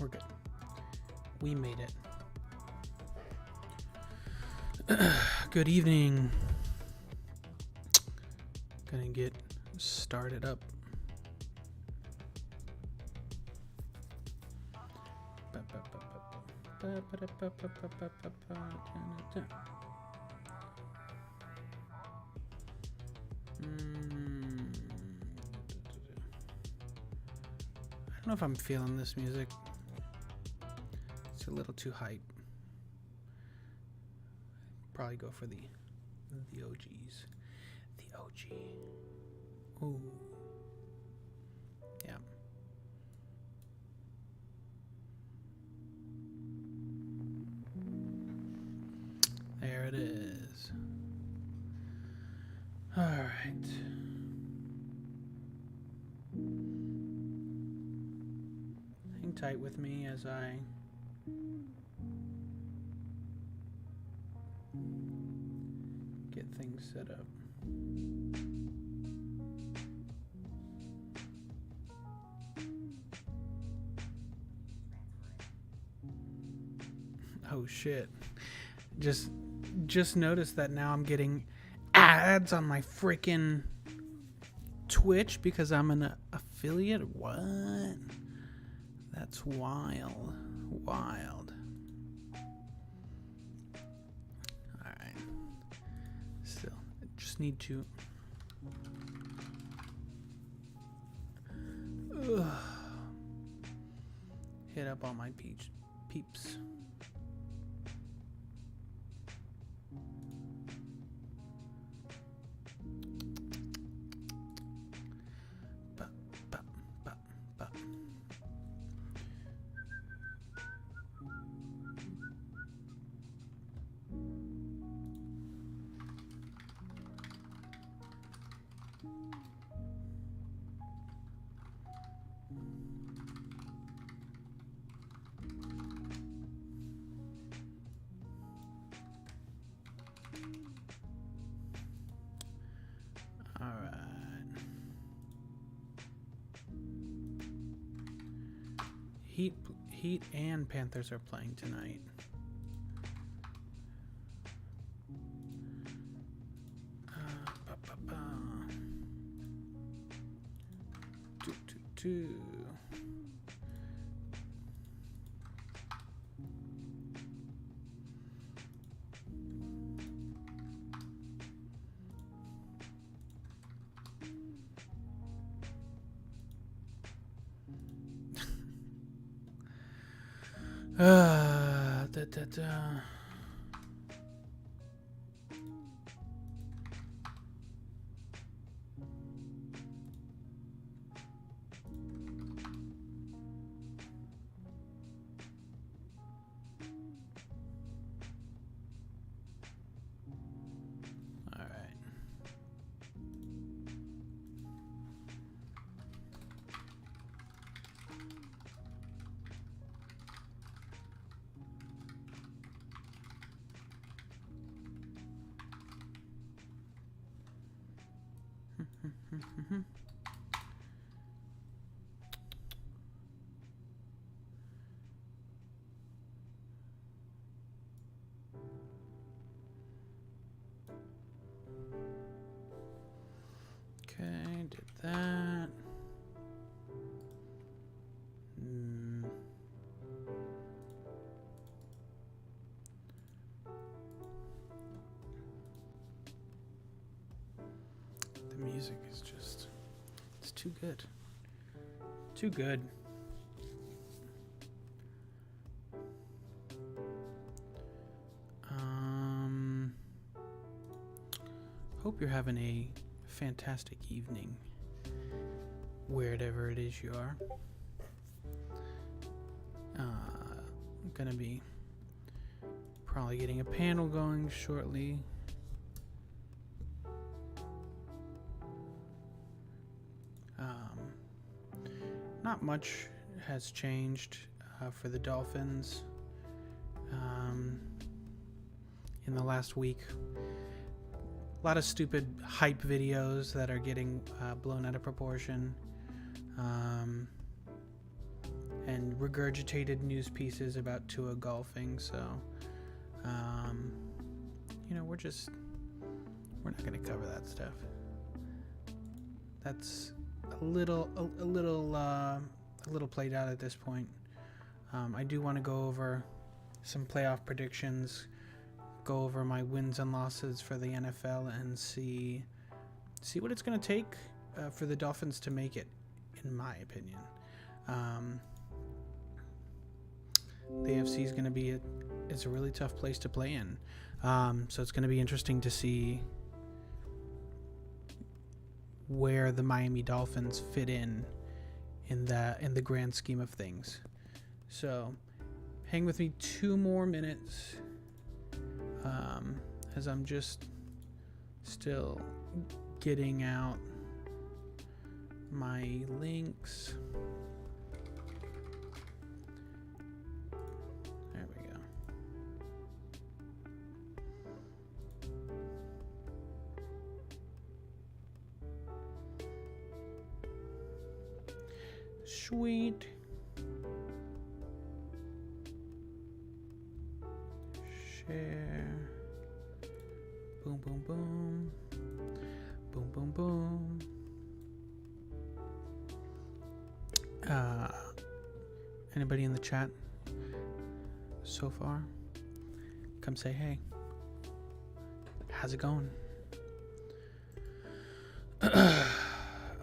we're good. We made it. Good evening. Gonna get started up. I don't know if I'm feeling this music. It's a little too hype. Probably go for the OGs. The OG. Ooh. Yeah. There it is. All right. Hang tight with me as I get things set up. Oh shit. Just noticed that now I'm getting ads on my freaking Twitch because I'm an affiliate. What? That's wild. Wild. Alright. Still, I just need to hit up all my peeps. Heat and Panthers are playing tonight. Okay, did that. The music is just, it's too good. Too good. Hope you're having a fantastic evening, wherever it is you are. I'm gonna be probably getting a panel going shortly. Not much has changed for the Dolphins in the last week. A lot of stupid hype videos that are getting blown out of proportion. and regurgitated news pieces about Tua golfing. So, we're not going to cover that stuff. That's a little played out at this point. I do want to go over some playoff predictions, go over my wins and losses for the NFL, and see what it's going to take for the Dolphins to make it, in my opinion. The AFC is going to be it's a really tough place to play in. So it's going to be interesting to see where the Miami Dolphins fit in the grand scheme of things. So hang with me 2 more minutes as I'm just still getting out my links. There we go. Sweet. Share. Boom, boom, boom. Boom, boom, boom. Anybody in the chat so far? Come say hey. How's it going? All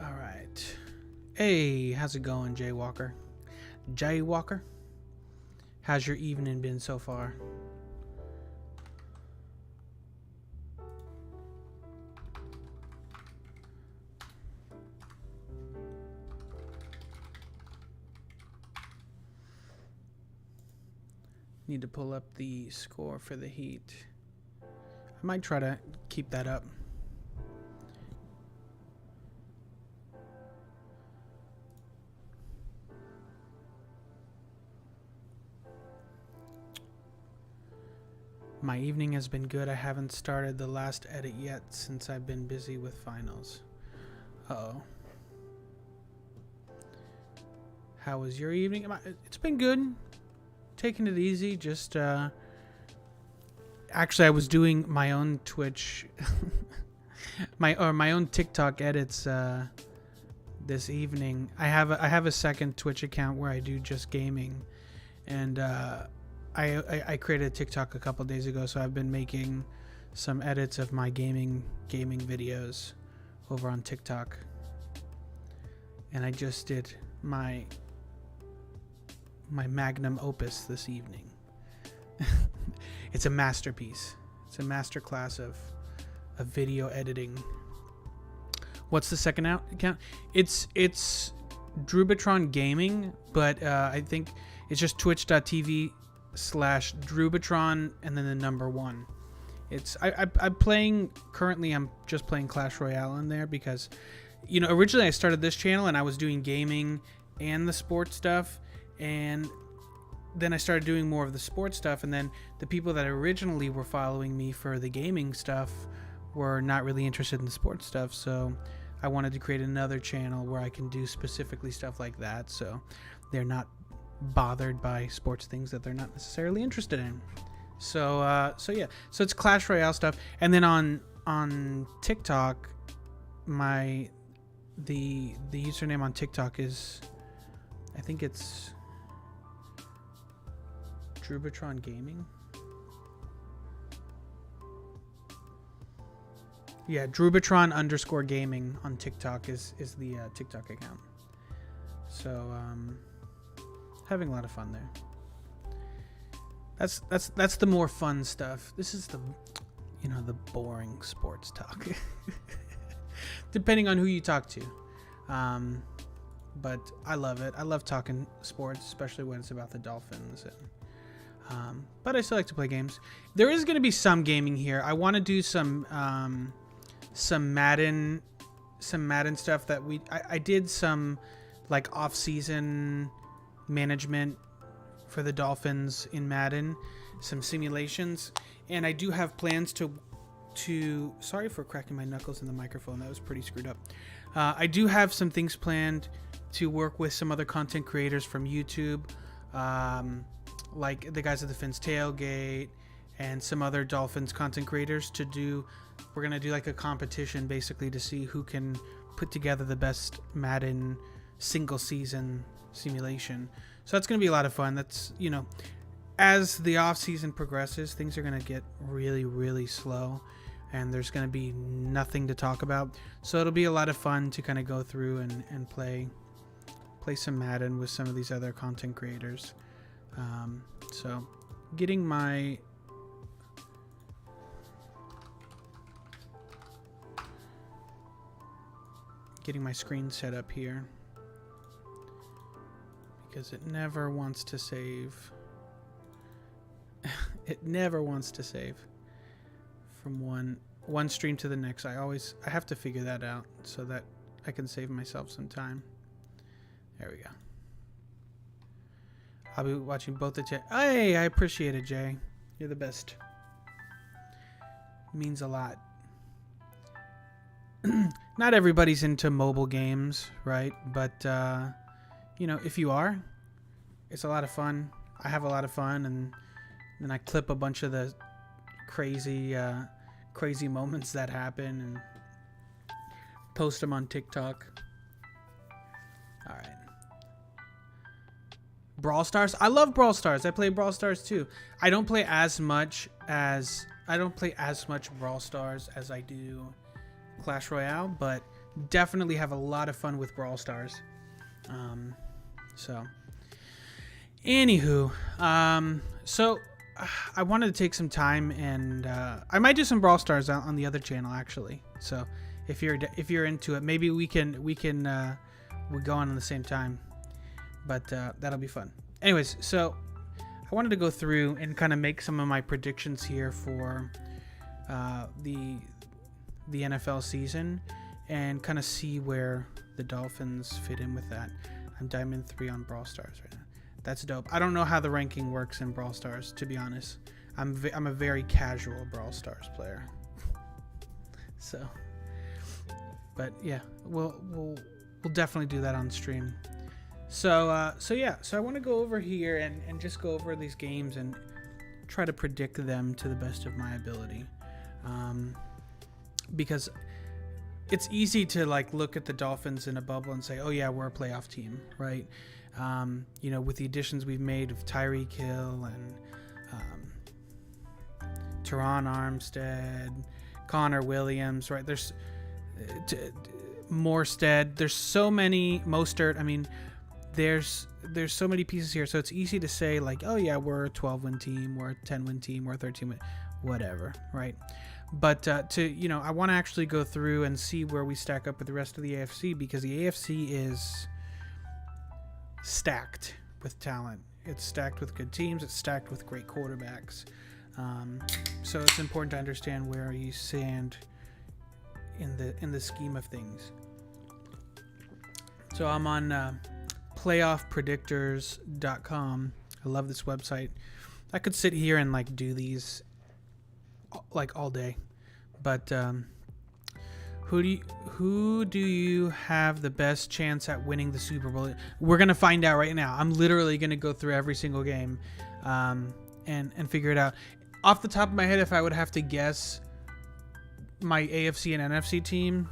right. Hey, how's it going, Jay Walker? Jay Walker? How's your evening been so far? Need to pull up the score for the Heat. I might try to keep that up. My evening has been good. I haven't started the last edit yet since I've been busy with finals. Uh-oh. How was your evening? It's been good. Taking it easy. Just actually, I was doing my own Twitch, my own TikTok edits this evening. I have a second Twitch account where I do just gaming, and I created a TikTok a couple days ago, so I've been making some edits of my gaming videos over on TikTok, and I just did my magnum opus this evening. It's a masterpiece. It's a masterclass of video editing. What's the second account? It's Drubitron Gaming, but I think it's just twitch.tv/Drubitron and then the number 1. I'm playing currently. I'm just playing Clash Royale in there because, originally I started this channel and I was doing gaming and the sports stuff. And then I started doing more of the sports stuff, and then the people that originally were following me for the gaming stuff were not really interested in the sports stuff, so I wanted to create another channel where I can do specifically stuff like that, so they're not bothered by sports things that they're not necessarily interested in. So yeah, so it's Clash Royale stuff, and then on TikTok, the username on TikTok is, I think it's Drubitron Gaming. Yeah, Drubitron_gaming on TikTok is the TikTok account. So having a lot of fun there. That's the more fun stuff. This is the boring sports talk. Depending on who you talk to. But I love it. I love talking sports, especially when it's about the Dolphins. But I still like to play games. There is going to be some gaming here. I want to do some Madden stuff that I did some like off-season management for the Dolphins in Madden, some simulations, and I do have plans to to... Sorry for cracking my knuckles in the microphone. That was pretty screwed up. I do have some things planned to work with some other content creators from YouTube, like the guys at the Fins Tailgate and some other Dolphins content creators to do... We're going to do like a competition basically to see who can put together the best Madden single season simulation. So that's going to be a lot of fun. That's, you know, as the off season progresses, things are going to get really, really slow and there's going to be nothing to talk about. So it'll be a lot of fun to kind of go through and play some Madden with some of these other content creators. So getting my screen set up here because it never wants to save. It never wants to save from one stream to the next. I have to figure that out so that I can save myself some time. There we go. I'll be watching both the chat. Hey, I appreciate it, Jay. You're the best. It means a lot. Not everybody's into mobile games, right? But, you know, if you are, it's a lot of fun. I have a lot of fun, and then I clip a bunch of the crazy moments that happen and post them on TikTok. All right. Brawl Stars. I love Brawl Stars. I play Brawl Stars too. I don't play as much Brawl Stars as I do Clash Royale, but definitely have a lot of fun with Brawl Stars. So anywho, so I wanted to take some time and I might do some Brawl Stars on the other channel actually. So if you're into it, maybe we go on the same time, but that'll be fun. Anyways, so I wanted to go through and kind of make some of my predictions here for the NFL season and kind of see where the Dolphins fit in with that. I'm Diamond 3 on Brawl Stars right now. That's dope. I don't know how the ranking works in Brawl Stars, to be honest. I'm a very casual Brawl Stars player. So, but yeah, we'll definitely do that on stream. So I want to go over here and just go over these games and try to predict them to the best of my ability. Because it's easy to like look at the Dolphins in a bubble and say, oh yeah, we're a playoff team, right? You know, with the additions we've made of Tyreek Hill and Teron Armstead, Connor Williams, right? There's Morstead. There's so many Mostert. I mean, there's so many pieces here, so it's easy to say like, oh yeah, we're a 12-win team, we're a 10-win team, we're a 13-win, whatever, right? But you know, I want to actually go through and see where we stack up with the rest of the AFC, because the AFC is stacked with talent. It's stacked with good teams. It's stacked with great quarterbacks. So it's important to understand where you stand in the scheme of things. So I'm on playoffpredictors.com. I love this website. I could sit here and like do these like all day, but who do you have the best chance at winning the Super Bowl? We're gonna find out right now. I'm literally gonna go through every single game and figure it out. Off the top of my head, if I would have to guess my AFC and NFC team,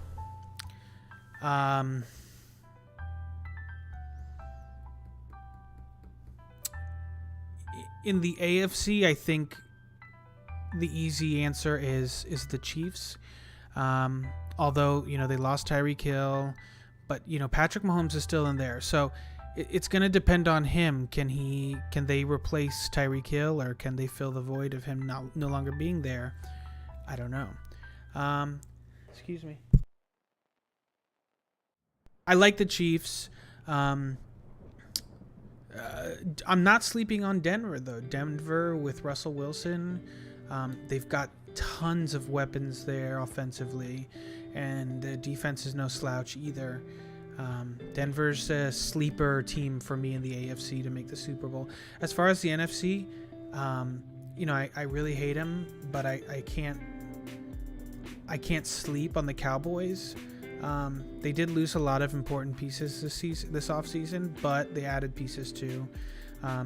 in the AFC, I think the easy answer is the Chiefs. Although, you know, they lost Tyreek Hill, but, you know, Patrick Mahomes is still in there. So it's going to depend on him. Can they replace Tyreek Hill, or can they fill the void of him no longer being there? I don't know. Excuse me. I like the Chiefs. I'm not sleeping on Denver, though. Denver with Russell Wilson, they've got tons of weapons there offensively, and the defense is no slouch either. Denver's a sleeper team for me in the AFC to make the Super Bowl. As far as the NFC, you know, I really hate them, but I can't I can't sleep on the Cowboys. They did lose a lot of important pieces this offseason, but they added pieces too.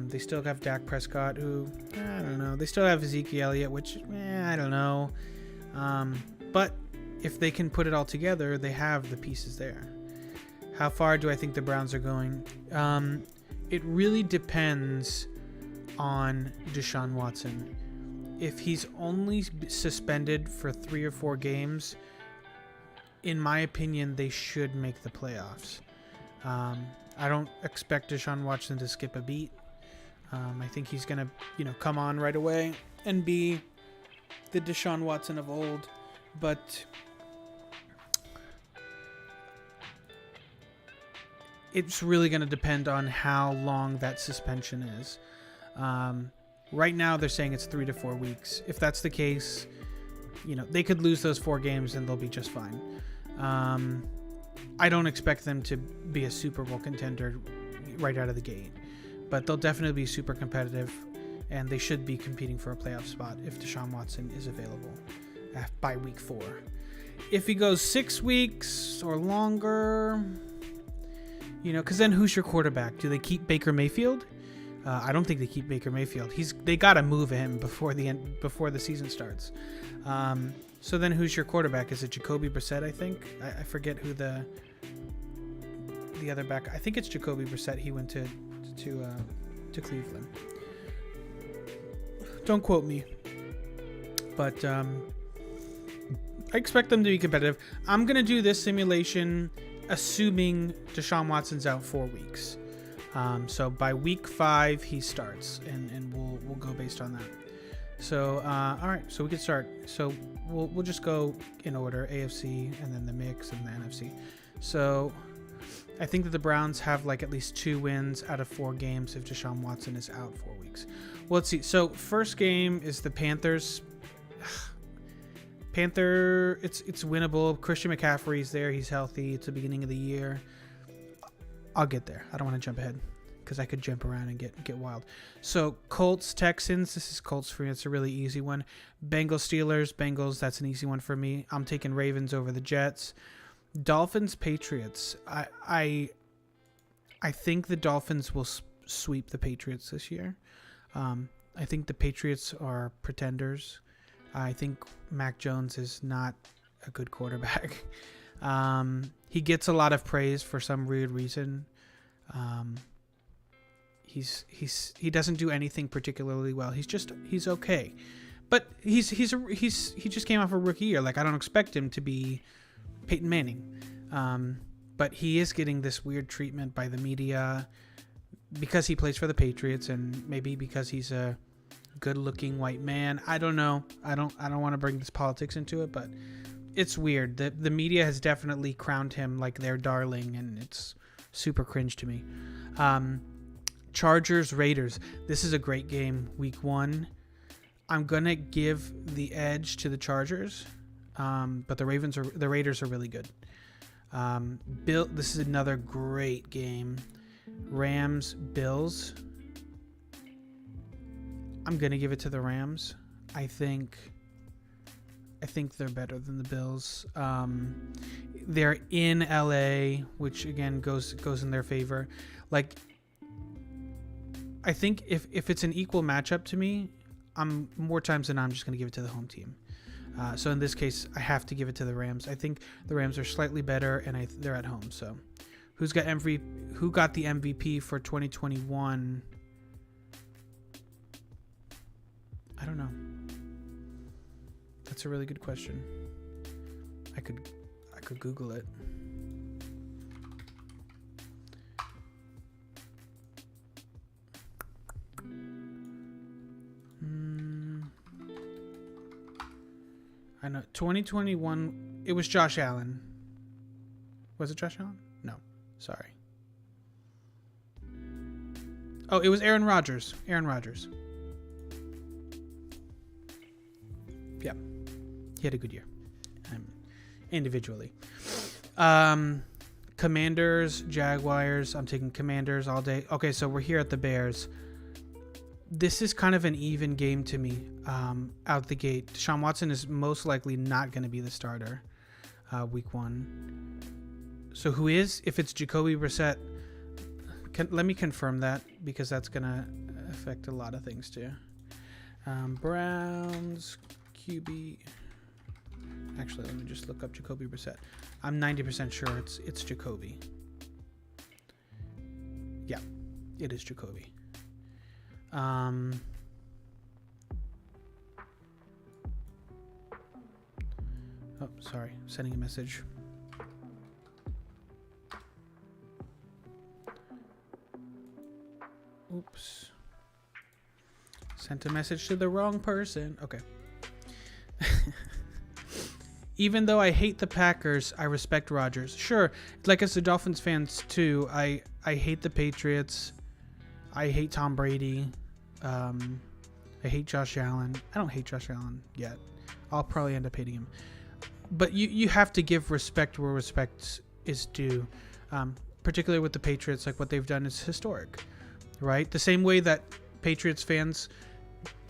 They still have Dak Prescott, who, I don't know. They still have Ezekiel Elliott, which, I don't know. But if they can put it all together, they have the pieces there. How far do I think the Browns are going? It really depends on Deshaun Watson. If he's only suspended for 3 or 4 games, in my opinion, they should make the playoffs. I don't expect Deshaun Watson to skip a beat. I think he's going to, come on right away and be the Deshaun Watson of old. But it's really going to depend on how long that suspension is. Right now, they're saying it's 3 to 4 weeks. If that's the case, they could lose those 4 games and they'll be just fine. I don't expect them to be a Super Bowl contender right out of the gate, but they'll definitely be super competitive, and they should be competing for a playoff spot if Deshaun Watson is available by week 4. If he goes 6 weeks or longer, because then who's your quarterback? Do they keep Baker Mayfield? I don't think they keep Baker Mayfield. They got to move him before the season starts. So then who's your quarterback? Is it Jacoby Brissett, I think? I forget who the other back. I think it's Jacoby Brissett. He went to Cleveland. Don't quote me. But I expect them to be competitive. I'm going to do this simulation assuming Deshaun Watson's out 4 weeks. So by week 5 he starts, and we'll go based on that. So all right, so we can start. So we'll just go in order: AFC, and then the mix, and the NFC. So I think that the Browns have like at least 2 wins out of 4 games if Deshaun Watson is out 4 weeks. Well, let's see. So first game is the Panthers. It's winnable. Christian McCaffrey's there. He's healthy. It's the beginning of the year. I'll get there. I don't want to jump ahead because I could jump around and get wild. So Colts Texans. This is Colts for me. It's a really easy one. Bengals Steelers. Bengals. That's an easy one for me. I'm taking Ravens over the Jets. Dolphins Patriots. I think the Dolphins will sweep the Patriots this year. I think the Patriots are pretenders. I think Mac Jones is not a good quarterback. He gets a lot of praise for some weird reason. He doesn't do anything particularly well. He's okay, but he just came off a rookie year. Like, I don't expect him to be Peyton Manning, but he is getting this weird treatment by the media because he plays for the Patriots, and maybe because he's a good-looking white man. I don't know. I don't want to bring this politics into it, but it's weird. The media has definitely crowned him like their darling, and it's super cringe to me. Chargers Raiders. This is a great game. Week 1. I'm gonna give the edge to the Chargers, but the Raiders are really good. This is another great game. Rams Bills. I'm gonna give it to the Rams. I think they're better than the Bills. They're in LA, which again goes in their favor. Like, I think if it's an equal matchup to me, I'm more times than not, I'm just gonna give it to the home team. So in this case, I have to give it to the Rams. I think the Rams are slightly better, and they're at home. So who got the MVP for 2021? I don't know. That's a really good question. I could Google it. I know 2021. It was Josh Allen. Was it Josh Allen? No, sorry. Oh, it was Aaron Rodgers. Aaron Rodgers. Yeah, he had a good year, individually. Commanders, Jaguars. I'm taking Commanders all day. Okay, so we're here at the Bears. this is kind of an even game to me out the gate. Deshaun Watson is most likely not going to be the starter week 1. So who is? If it's Jacoby Brissett, let me confirm that, because that's going to affect a lot of things too. Browns QB. Actually, let me just look up Jacoby Brissett. I'm 90% sure it's Jacoby. Yeah, it is Jacoby. Oh, sorry. Sending a message. Oops. Sent a message to the wrong person. Okay. Even though I hate the Packers, I respect Rodgers. Sure, like as the Dolphins fans too, I hate the Patriots. I hate Tom Brady. I hate Josh Allen. I don't hate Josh Allen yet. I'll probably end up hating him. But you have to give respect where respect is due. Particularly with the Patriots, like what they've done is historic, right? The same way that Patriots fans,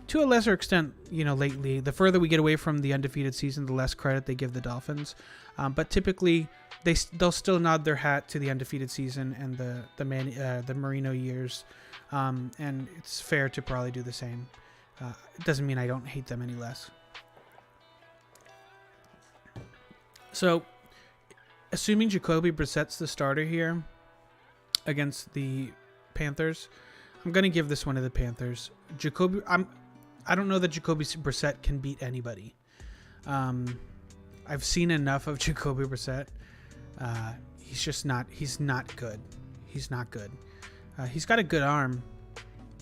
to a lesser extent, lately, the further we get away from the undefeated season, the less credit they give the Dolphins. But typically, they'll still nod their hat to the undefeated season and the Marino years. And it's fair to probably do the same. It doesn't mean I don't hate them any less. So, assuming Jacoby Brissett's the starter here against the Panthers, I'm going to give this one to the Panthers. I don't know that Jacoby Brissett can beat anybody. I've seen enough of Jacoby Brissett. He's not good. He's not good. He's got a good arm,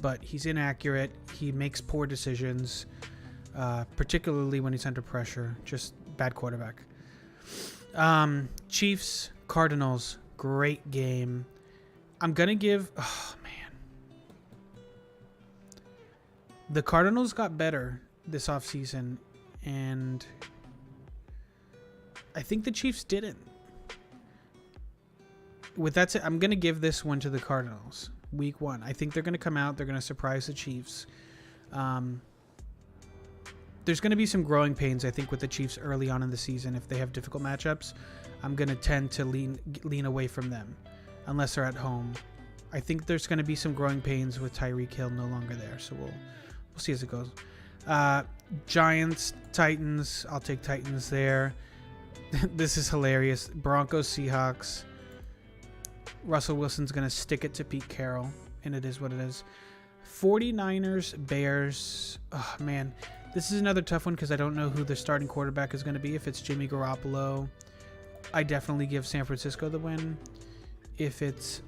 but he's inaccurate. He makes poor decisions, particularly when he's under pressure. Just bad quarterback. Chiefs, Cardinals, great game. I'm going to give... Oh, man. The Cardinals got better this offseason, and I think the Chiefs didn't. With that said, I'm going to give this one to the Cardinals, week 1. I think they're going to come out. They're going to surprise the Chiefs. There's going to be some growing pains, I think, with the Chiefs early on in the season. If they have difficult matchups, I'm going to tend to lean away from them, unless they're at home. I think there's going to be some growing pains with Tyreek Hill no longer there, so we'll see as it goes. Giants, Titans. I'll take Titans there. This is hilarious. Broncos, Seahawks. Russell Wilson's going to stick it to Pete Carroll, and it is what it is. 49ers, Bears. Oh, man. This is another tough one because I don't know who the starting quarterback is going to be. If it's Jimmy Garoppolo, I definitely give San Francisco the win. If it's...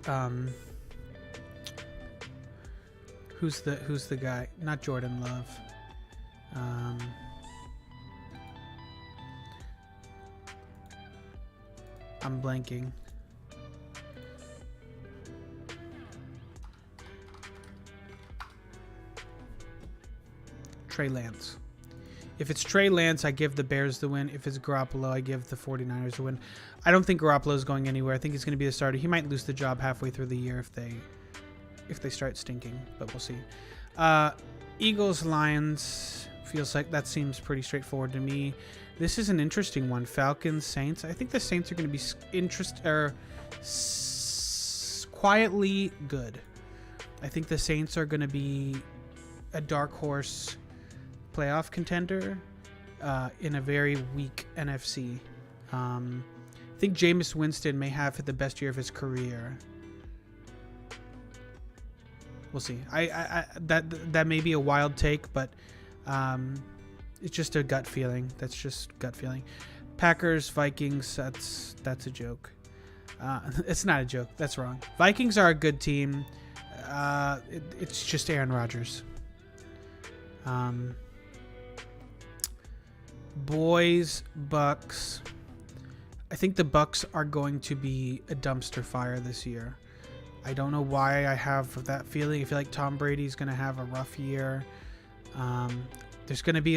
Who's the guy? Not Jordan Love. I'm blanking. Trey Lance. If it's Trey Lance, I give the Bears the win. If it's Garoppolo, I give the 49ers the win. I don't think Garoppolo is going anywhere. I think he's going to be the starter. He might lose the job halfway through the year if they start stinking, but we'll see. Eagles, Lions, feels like that seems pretty straightforward to me. This is an interesting one. Falcons, Saints. I think the Saints are going to be quietly good. I think the Saints are going to be a dark horse playoff contender in a very weak NFC. I think Jameis Winston may have the best year of his career. We'll see. That may be a wild take, but it's just a gut feeling. That's just gut feeling. Packers, Vikings. That's a joke. It's not a joke. That's wrong. Vikings are a good team. It's just Aaron Rodgers. Boys, Bucks. I think the Bucks are going to be a dumpster fire this year. I don't know why I have that feeling. I feel like Tom Brady's going to have a rough year. There's going to be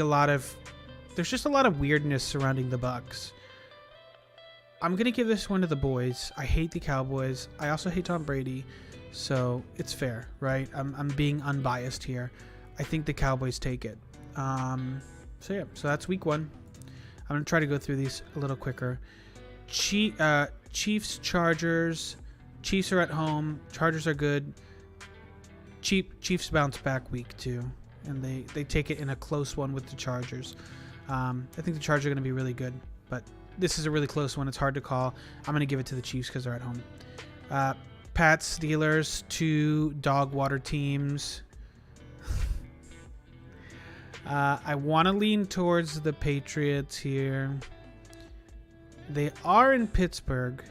there's just a lot of weirdness surrounding the Bucks. I'm going to give this one to the boys. I hate the Cowboys. I also hate Tom Brady. So it's fair, right? I'm being unbiased here. I think the Cowboys take it. So that's week 1. I'm going to try to go through these a little quicker. Chiefs, Chargers. Chiefs are at home. Chargers are good. Chiefs bounce back week 2. And they take it in a close one with the Chargers. I think the Chargers are going to be really good. But this is a really close one. It's hard to call. I'm going to give it to the Chiefs because they're at home. Pats, Steelers, 2 dog water teams. I want to lean towards the Patriots here. They are in Pittsburgh.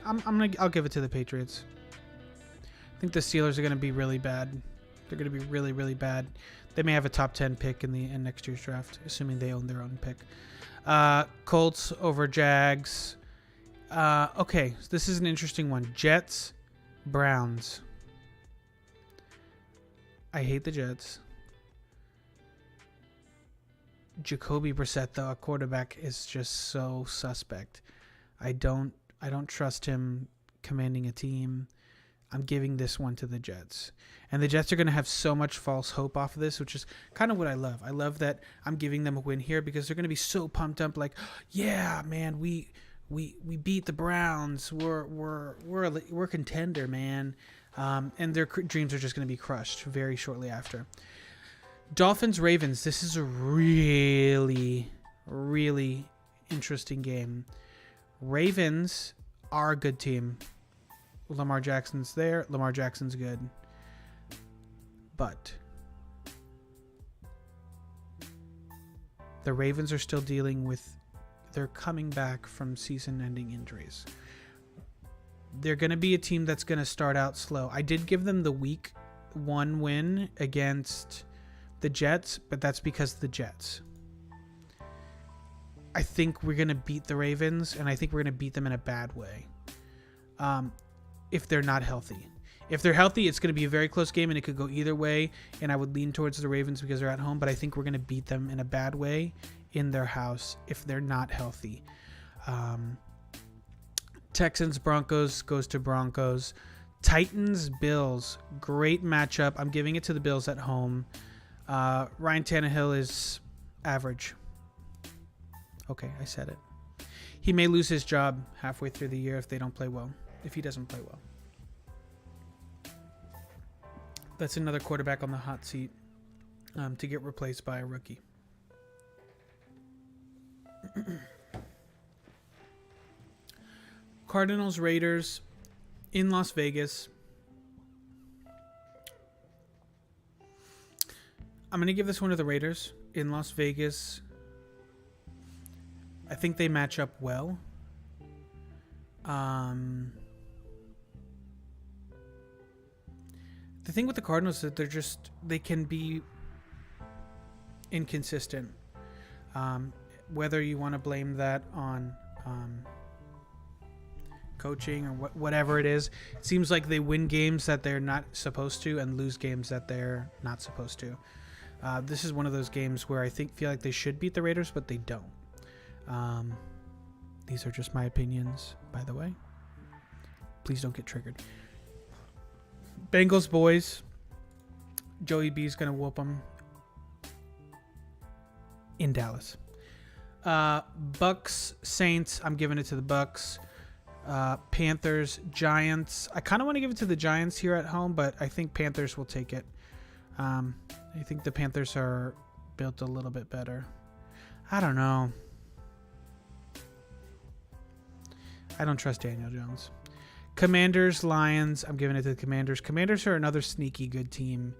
I'll give it to the Patriots. I think the Steelers are going to be really bad. They're going to be really, really bad. They may have a top 10 pick in next year's draft, assuming they own their own pick. Colts over Jags. Okay, so this is an interesting one. Jets, Browns. I hate the Jets. Jacoby Brissett, though, a quarterback, is just so suspect. I don't trust him commanding a team. I'm giving this one to the Jets. And the Jets are going to have so much false hope off of this, which is kind of what I love. I love that I'm giving them a win here because they're going to be so pumped up like, yeah, man, we beat the Browns. We're a contender, man. And their dreams are just going to be crushed very shortly after. Dolphins, Ravens. This is a really, really interesting game. Ravens are a good team. Lamar Jackson's there. Lamar Jackson's good. But the Ravens are still dealing with, they're coming back from season-ending injuries. They're going to be a team that's going to start out slow. I did give them the week 1 win against the Jets, but that's because of the Jets. I think we're going to beat the Ravens, and I think we're going to beat them in a bad way. If they're not healthy. If they're healthy, it's going to be a very close game, and it could go either way, and I would lean towards the Ravens because they're at home, but I think we're going to beat them in a bad way in their house if they're not healthy. Texans, Broncos goes to Broncos. Titans, Bills, great matchup. I'm giving it to the Bills at home. Ryan Tannehill is average. Okay, I said it. He may lose his job halfway through the year if they don't play well. If he doesn't play well. That's another quarterback on the hot seat to get replaced by a rookie. Cardinals, Raiders in Las Vegas. I'm going to give this one to the Raiders in Las Vegas. I think they match up well. The thing with the Cardinals is that they can be inconsistent. Whether you want to blame that on coaching or whatever it is, it seems like they win games that they're not supposed to and lose games that they're not supposed to. This is one of those games where I feel like they should beat the Raiders, but they don't. These are just my opinions, by the way. Please don't get triggered. Bengals, boys. Joey B's going to whoop them in Dallas. Bucks, Saints. I'm giving it to the Bucks. Panthers, Giants. I kind of want to give it to the Giants here at home, but I think Panthers will take it. I think the Panthers are built a little bit better. I don't know. I don't trust Daniel Jones. Commanders, Lions. I'm giving it to the Commanders. Commanders are another sneaky good team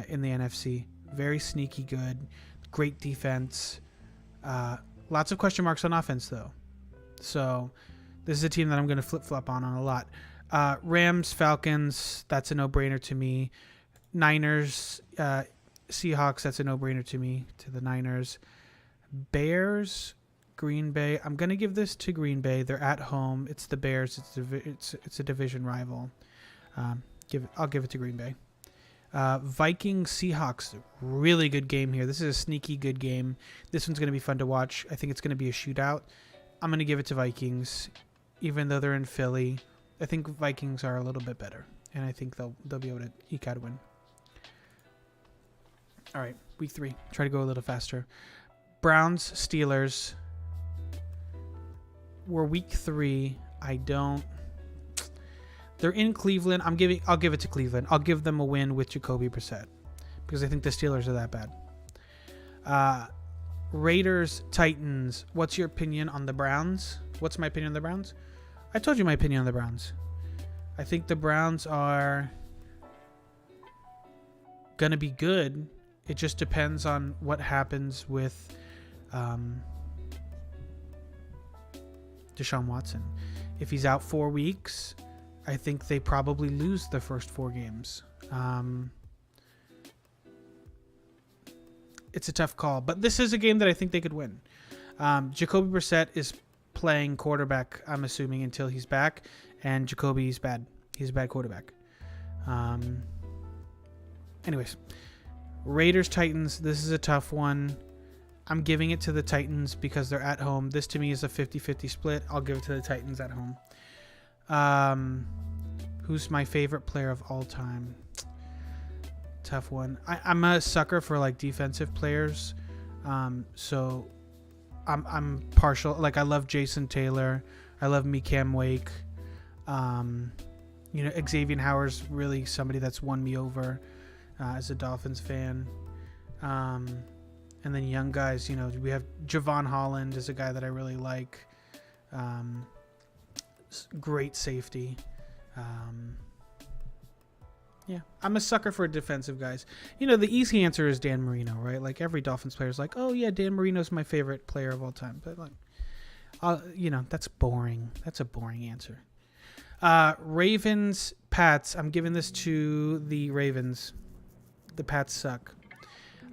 in the NFC. Very sneaky good. Great defense. Lots of question marks on offense, though. So this is a team that I'm going to flip-flop on a lot. Rams, Falcons. That's a no-brainer to me. Niners, Seahawks. That's a no-brainer to me, to the Niners. Bears, Green Bay. I'm going to give this to Green Bay. They're at home. It's the Bears. It's a division rival. I'll give it to Green Bay. Vikings Seahawks, really good game here. This is a sneaky good game. This one's going to be fun to watch. I think it's going to be a shootout. I'm going to give it to Vikings, even though they're in Philly. I think Vikings are a little bit better, and I think they'll be able to eke out a win. All right, week 3. Try to go a little faster. Browns Steelers. We're week 3. They're in Cleveland. I'll give it to Cleveland. I'll give them a win with Jacoby Brissett because I think the Steelers are that bad. Raiders, Titans. What's your opinion on the Browns? What's my opinion on the Browns? I told you my opinion on the Browns. I think the Browns are going to be good. It just depends on what happens with Deshaun Watson. If he's out 4 weeks, I think they probably lose the first 4 games. It's a tough call, but this is a game that I think they could win. Jacoby Brissett is playing quarterback, I'm assuming, until he's back, and Jacoby's bad. He's a bad quarterback. Anyways, Raiders, Titans, this is a tough one. I'm giving it to the Titans because they're at home. This to me is a 50-50 split. I'll give it to the Titans at home. Who's my favorite player of all time? Tough one. I'm a sucker for like defensive players. So I'm partial. Like I love Jason Taylor. I love Mekam Wake. Xavier Howard's really somebody that's won me over as a Dolphins fan. And then young guys, we have Javon Holland is a guy that I really like. Great safety. I'm a sucker for defensive guys. The easy answer is Dan Marino, right? Like every Dolphins player is like, oh yeah, Dan Marino's my favorite player of all time. But like, that's boring. That's a boring answer. Ravens, Pats. I'm giving this to the Ravens. The Pats suck.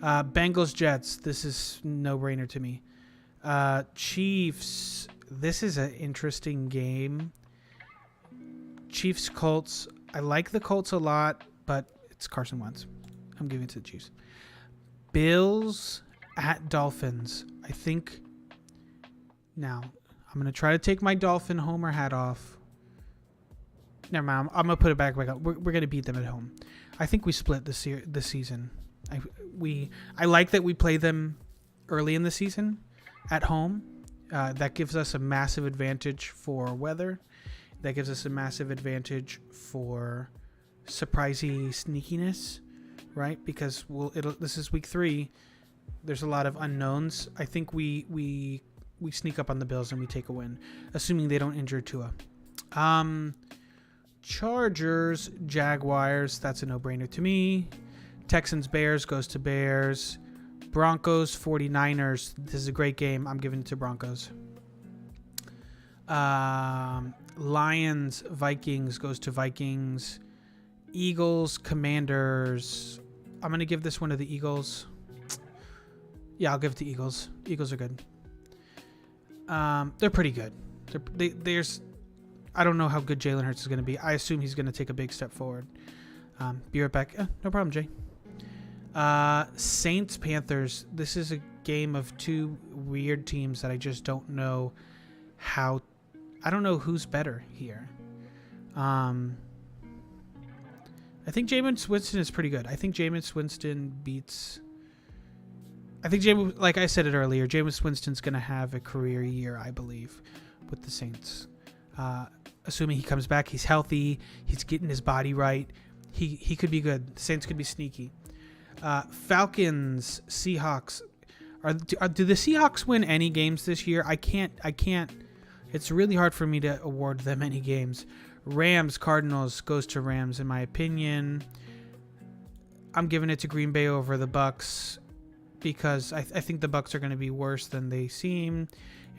Bengals, Jets. This is no-brainer to me. Chiefs. This is an interesting game. Chiefs, Colts. I like the Colts a lot, but it's Carson Wentz. I'm giving it to the Chiefs. Bills at Dolphins. I think now I'm going to try to take my Dolphin homer hat off. Never mind. I'm going to put it back up. We're going to beat them at home. I think we split this season. I like that we play them early in the season at home. That gives us a massive advantage for weather. That gives us a massive advantage for surprising sneakiness, right? Because this is week 3. There's a lot of unknowns. I think we sneak up on the Bills and we take a win, assuming they don't injure Tua. Chargers, Jaguars. That's a no-brainer to me. Texans, Bears goes to Bears. Broncos, 49ers. This is a great game. I'm giving it to Broncos. Lions, Vikings goes to Vikings. Eagles, Commanders. I'm going to give this one to the Eagles. Yeah, I'll give it to Eagles. Eagles are good. They're pretty good. I don't know how good Jalen Hurts is going to be. I assume he's going to take a big step forward. Be right back. No problem, Jay. Saints, Panthers. This is a game of 2 weird teams that I just don't know how. I don't know who's better here. I think Jameis Winston is pretty good. I think Jameis Winston beats. Like I said it earlier, Jameis Winston's going to have a career year, I believe, with the Saints. Assuming he comes back, he's healthy, he's getting his body right. He could be good. The Saints could be sneaky. Falcons, Seahawks. Do the Seahawks win any games this year? I can't. It's really hard for me to award them any games. Rams, Cardinals goes to Rams in my opinion. I'm giving it to Green Bay over the Bucks because I think the Bucks are going to be worse than they seem,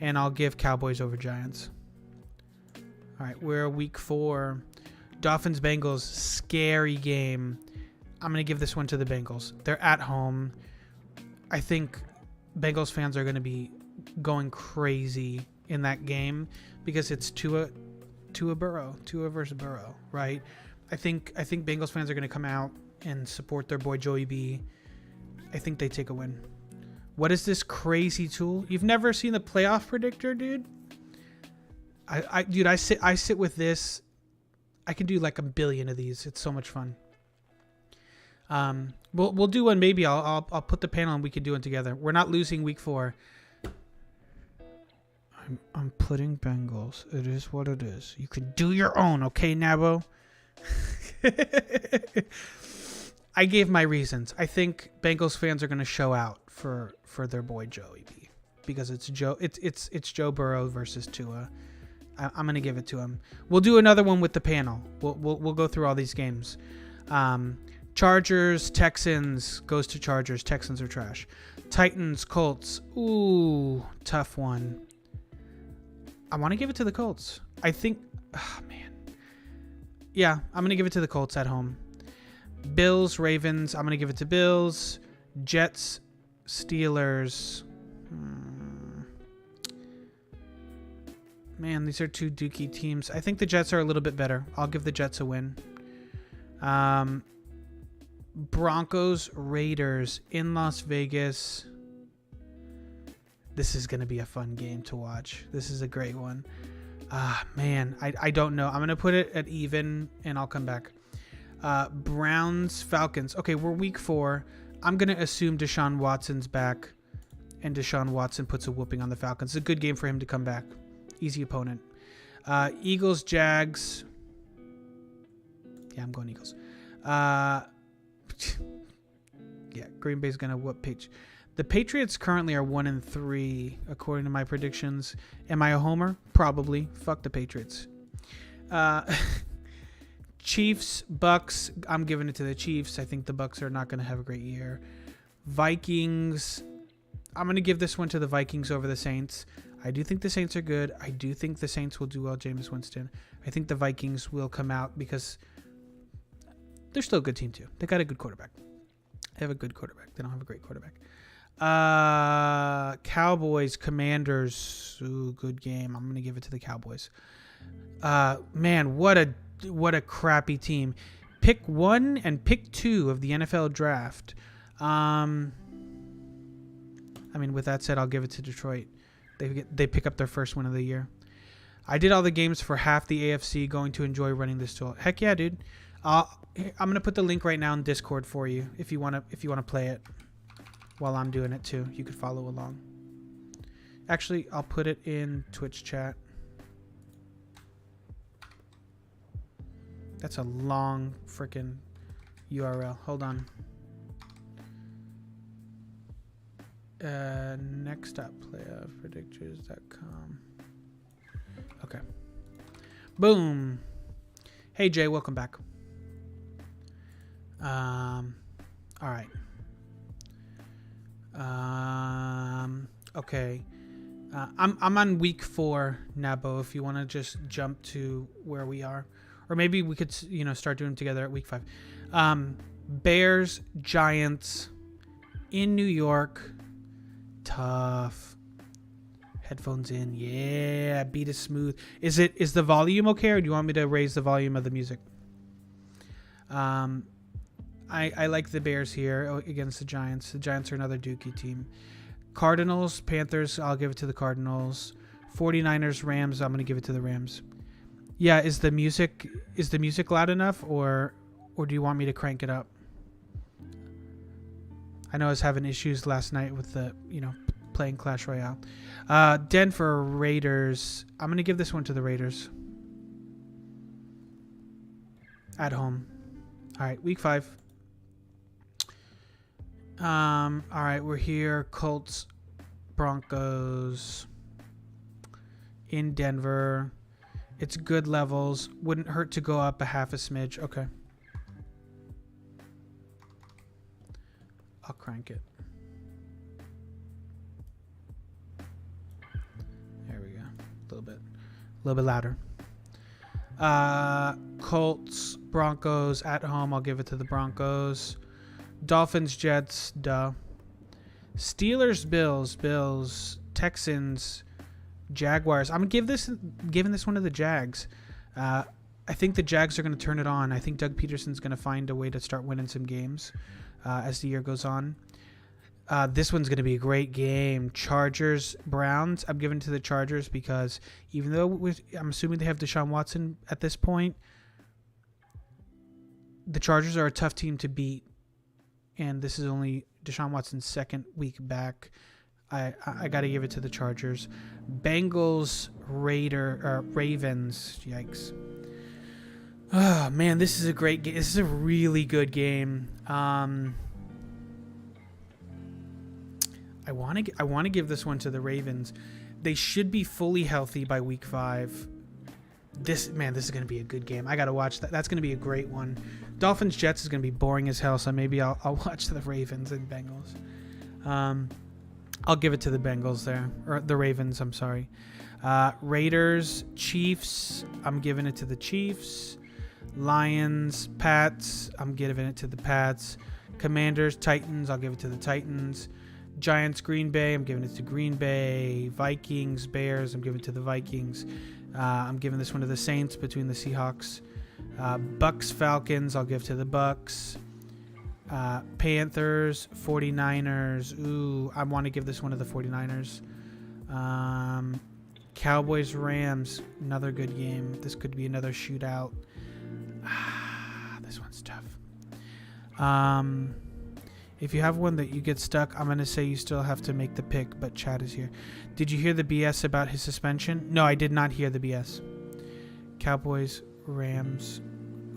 and I'll give Cowboys over Giants. All right, we're week 4. Dolphins, Bengals, scary game. I'm going to give this one to the Bengals. They're at home. I think Bengals fans are going to be going crazy in that game because it's Tua versus Burrow, right? I think Bengals fans are going to come out and support their boy Joey B. I think they take a win. What is this crazy tool? You've never seen the playoff predictor, dude? I sit with this. I can do like a billion of these. It's so much fun. We'll do one. Maybe I'll put the panel and we can do it together. We're not losing week 4. I'm putting Bengals. It is what it is. You can do your own, okay, Nabo? I gave my reasons. I think Bengals fans are going to show out for their boy Joey B, because it's Joe Burrow versus Tua. I'm going to give it to him. We'll do another one with the panel. We'll go through all these games. Chargers, Texans, goes to Chargers. Texans are trash. Titans, Colts. Ooh, tough one. I want to give it to the Colts. I think, man. Yeah, I'm going to give it to the Colts at home. Bills, Ravens. I'm going to give it to Bills. Jets, Steelers. Man, these are two dookie teams. I think the Jets are a little bit better. I'll give the Jets a win. Broncos, Raiders in Las Vegas. This is going to be a fun game to watch. This is a great one. Man, I don't know. I'm going to put it at even, and I'll come back. Browns, Falcons. Okay, we're week 4. I'm going to assume Deshaun Watson's back, and Deshaun Watson puts a whooping on the Falcons. It's a good game for him to come back. Easy opponent. Eagles, Jags. Yeah, I'm going Eagles. Yeah, Green Bay's going to whoop Patriots. The Patriots currently are 1-3, according to my predictions. Am I a homer? Probably. Fuck the Patriots. Chiefs, Bucks. I'm giving it to the Chiefs. I think the Bucks are not going to have a great year. Vikings. I'm going to give this one to the Vikings over the Saints. I do think the Saints are good. I do think the Saints will do well, Jameis Winston. I think the Vikings will come out because they're still a good team too. They got a good quarterback. They have a good quarterback. They don't have a great quarterback. Cowboys, Commanders. Ooh, good game. I'm going to give it to the Cowboys. Man, what a crappy team. Pick 1 and pick 2 of the NFL draft. I mean, with that said, I'll give it to Detroit. They pick up their first win of the year. I did all the games for half the AFC. Going to enjoy running this tool. Heck yeah, dude. I'm gonna put the link right now in Discord for you if you wanna play it while I'm doing it too. You could follow along. Actually, I'll put it in Twitch chat. That's a long freaking URL. Hold on. Next up, playoffpredictors.com. Okay. Boom. Hey Jay, welcome back. All right. Okay. I'm on week 4, Nabo. If you want to just jump to where we are, or maybe we could, start doing them together at week 5. Bears, Giants, in New York. Tough. Headphones in. Yeah, beat is smooth. Is the volume okay, or do you want me to raise the volume of the music? I like the Bears here against the Giants. The Giants are another dookie team. Cardinals, Panthers, I'll give it to the Cardinals. 49ers, Rams, I'm going to give it to the Rams. Yeah, is the music loud enough, or do you want me to crank it up? I know I was having issues last night with the, playing Clash Royale. Denver, Raiders. I'm going to give this one to the Raiders. At home. All right, week 5. All right, we're here. Colts, Broncos in Denver. It's good levels. Wouldn't hurt to go up a half a smidge. Okay. I'll crank it. There we go. A little bit louder. Colts, Broncos at home. I'll give it to the Broncos. Dolphins, Jets, duh. Steelers, Bills, Texans, Jaguars. I'm giving this one to the Jags. I I think the Jags are going to turn it on. I think Doug Peterson's going to find a way to start winning some games as the year goes on. This one's going to be a great game. Chargers, Browns. I'm giving it to the Chargers because even though I'm assuming they have Deshaun Watson at this point, the Chargers are a tough team to beat. And this is only Deshaun Watson's second week back. I got to give it to the Chargers. Bengals, Ravens. Yikes. Oh, man, this is a great game. This is a really good game. I want to give this one to the Ravens. They should be fully healthy by week 5. This is going to be a good game. I got to watch that. That's going to be a great one. Dolphins Jets is going to be boring as hell, so maybe I'll watch the Ravens and Bengals. I'll give it to the Bengals there, or the Ravens, I'm sorry. Raiders, Chiefs, I'm giving it to the Chiefs. Lions, Pats, I'm giving it to the Pats. Commanders, Titans, I'll give it to the Titans. Giants, Green Bay, I'm giving it to Green Bay. Vikings, Bears, I'm giving it to the Vikings. I'm giving this one to the Saints between the Seahawks. Bucks, Falcons, I'll give to the Bucks. Panthers, 49ers. Ooh, I want to give this one to the 49ers. Cowboys, Rams, another good game. This could be another shootout. This one's tough. If you have one that you get stuck, I'm going to say you still have to make the pick, but Chad is here. Did you hear the BS about his suspension? No, I did not hear the BS. Cowboys, Rams.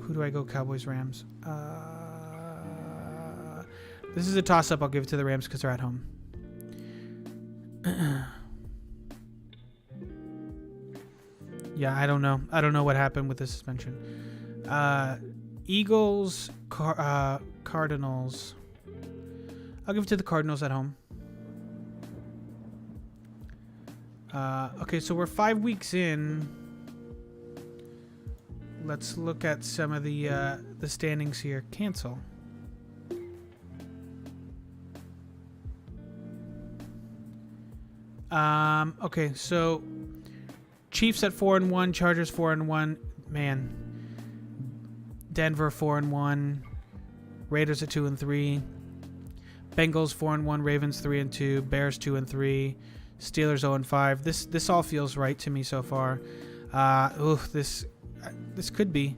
Who do I go Cowboys, Rams? This is a toss-up. I'll give it to the Rams because they're at home. Yeah, I don't know. I don't know what happened with the suspension. Eagles, Cardinals. I'll give it to the Cardinals at home. Okay, so we're 5 weeks in. Let's look at some of the standings here. Cancel. Okay, so Chiefs at 4-1, Chargers 4-1. Man, Denver 4-1, Raiders at 2-3. Bengals 4-1, Ravens 3-2, Bears 2-3, Steelers 0-5. This all feels right to me so far. This could be.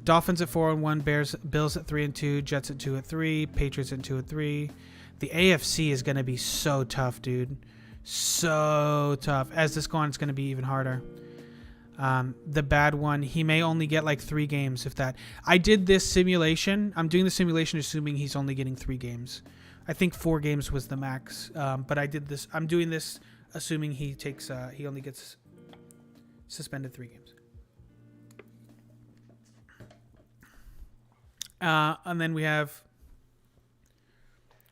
Dolphins at 4-1, Bills at 3-2, Jets at 2-3, Patriots at 2-3. The AFC is going to be so tough, dude. So tough. As this goes on, it's going to be even harder. The bad one, he may only get like 3 games, if that. I did this simulation. I'm doing the simulation assuming he's only getting 3 games. I think 4 games was the max, but I did this. I'm doing this assuming he only gets suspended 3 games. And then we have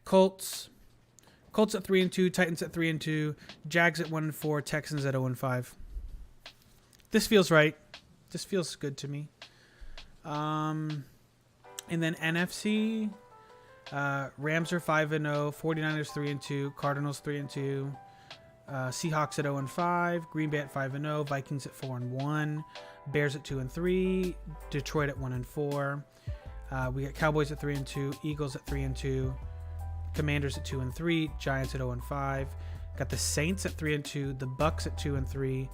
Colts at 3-2, Titans at 3-2, Jags at 1-4, Texans at 0-5. This feels right. This feels good to me. And then NFC. Rams are 5-0, 49ers 3-2, Cardinals 3-2, Seahawks at 0-5, Green Bay at 5-0, Vikings at 4-1, Bears at 2-3, Detroit at 1-4. We got Cowboys at 3-2, Eagles at 3-2, Commanders at 2-3, Giants at 0-5. Got the Saints at 3-2, the Bucks at 2-3,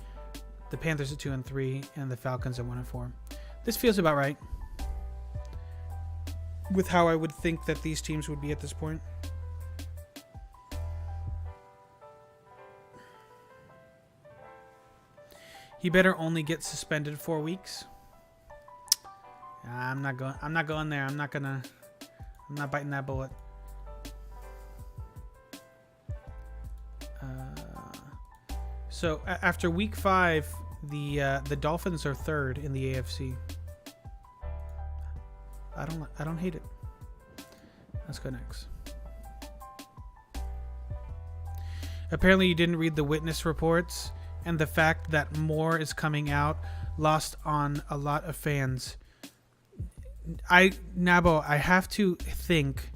the Panthers at 2-3, and the Falcons at 1-4. This feels about right with how I would think that these teams would be at this point. He better only get suspended 4 weeks. I'm not going there. I'm not biting that bullet. So after week 5, the Dolphins are 3rd in the AFC. I don't hate it. Let's go next. Apparently you didn't read the witness reports, and the fact that more is coming out lost on a lot of fans. Nabo, I have to think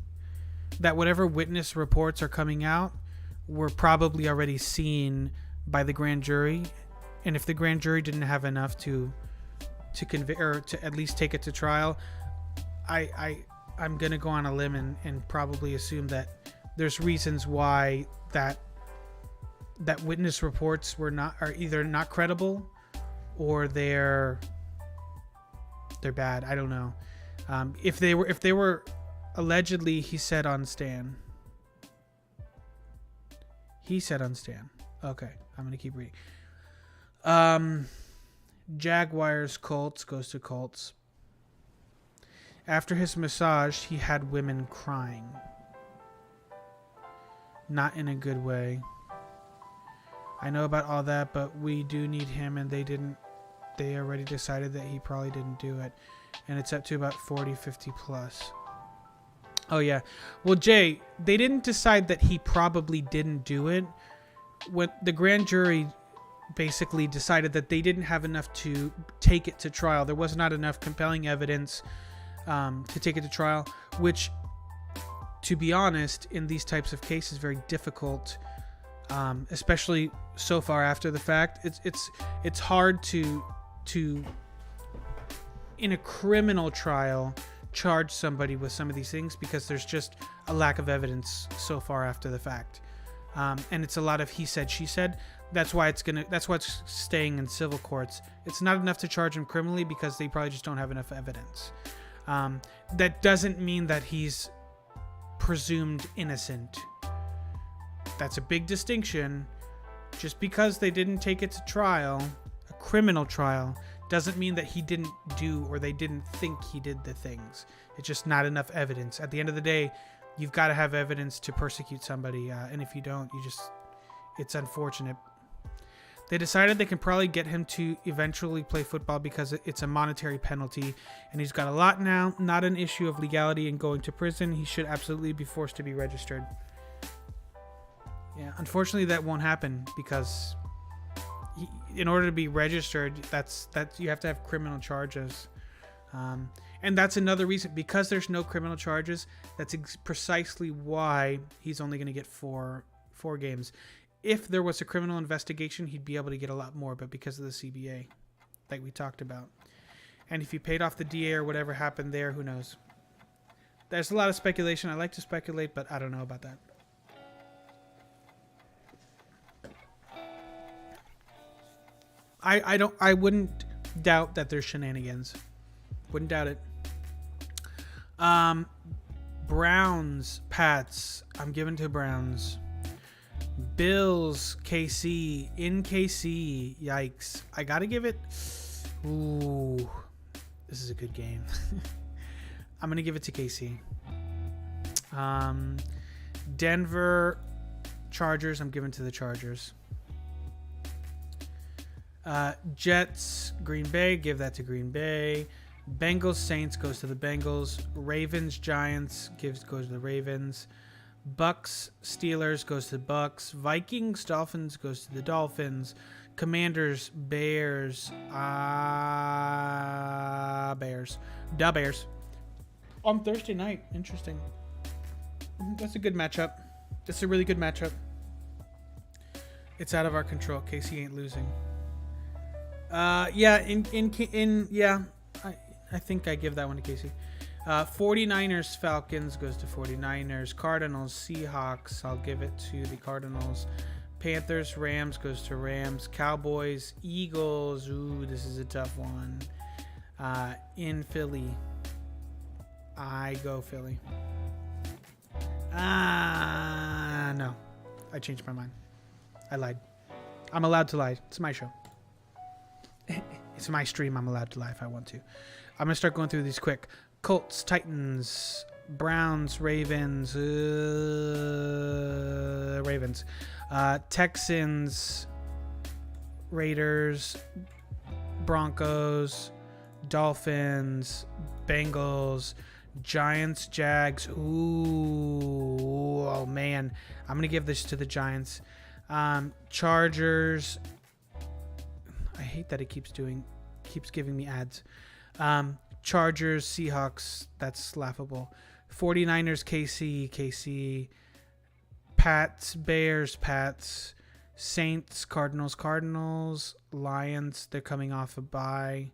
that whatever witness reports are coming out were probably already seen by the grand jury, and if the grand jury didn't have enough to to convict or to at least take it to trial, I'm gonna go on a limb and probably assume that there's reasons why that witness reports are either not credible or they're bad. I don't know. If they were allegedly, he said on Stan. Okay, I'm gonna keep reading. Jaguars Colts goes to Colts. After his massage, he had women crying. Not in a good way. I know about all that, but we do need him, and they already decided that he probably didn't do it. And it's up to about 40, 50 plus. Oh, yeah. Well, Jay, they didn't decide that he probably didn't do it. When the grand jury basically decided that they didn't have enough to take it to trial. There was not enough compelling evidence to take it to trial, which, to be honest, in these types of cases, very difficult, especially so far after the fact. It's hard to in a criminal trial charge somebody with some of these things because there's just a lack of evidence so far after the fact, and it's a lot of he said, she said. That's why it's staying in civil courts. It's not enough to charge him criminally because they probably just don't have enough evidence. That doesn't mean that he's presumed innocent. That's a big distinction. Just because they didn't take it to trial, a criminal trial, doesn't mean that he didn't do or they didn't think he did the things. It's just not enough evidence. At the end of the day, you've got to have evidence to persecute somebody, and if you don't, it's unfortunate. They decided they can probably get him to eventually play football because it's a monetary penalty, and he's got a lot now. Not an issue of legality and going to prison. He should absolutely be forced to be registered. Yeah, unfortunately, that won't happen because in order to be registered, that's you have to have criminal charges, and that's another reason. Because there's no criminal charges, that's precisely why he's only going to get four games. If there was a criminal investigation, he'd be able to get a lot more, but because of the CBA, like we talked about. And if he paid off the DA or whatever happened there, who knows? There's a lot of speculation. I like to speculate, but I don't know about that. I wouldn't doubt that there's shenanigans. Wouldn't doubt it. Browns, Pats. I'm giving to Browns. Bills, KC, in KC. Yikes. I gotta give it. Ooh, this is a good game. I'm gonna give it to KC. Denver, Chargers. I'm giving to the Chargers. Jets, Green Bay. Give that to Green Bay. Bengals, Saints goes to the Bengals. Ravens, Giants goes to the Ravens. Bucks, Steelers goes to the Bucks. Vikings, Dolphins goes to the Dolphins. Commanders, Bears. Bears. Da Bears. On Thursday night. Interesting. That's a good matchup. That's a really good matchup. It's out of our control. KC ain't losing. Yeah. I think I give that one to KC. 49ers, Falcons goes to 49ers. Cardinals, Seahawks. I'll give it to the Cardinals. Panthers, Rams goes to Rams. Cowboys, Eagles. Ooh, this is a tough one. In Philly, I go Philly. No. I changed my mind. I lied. I'm allowed to lie. It's my show. It's my stream. I'm allowed to lie if I want to. I'm going to start going through these quick. Colts, Titans, Browns, Ravens, Texans, Raiders, Broncos, Dolphins, Bengals, Giants, Jags. Ooh, oh man. I'm going to give this to the Giants. Chargers. I hate that it keeps giving me ads. Chargers, Seahawks, that's laughable. 49ers, KC, Pats, Bears, Pats, Saints, Cardinals, Lions, they're coming off a bye.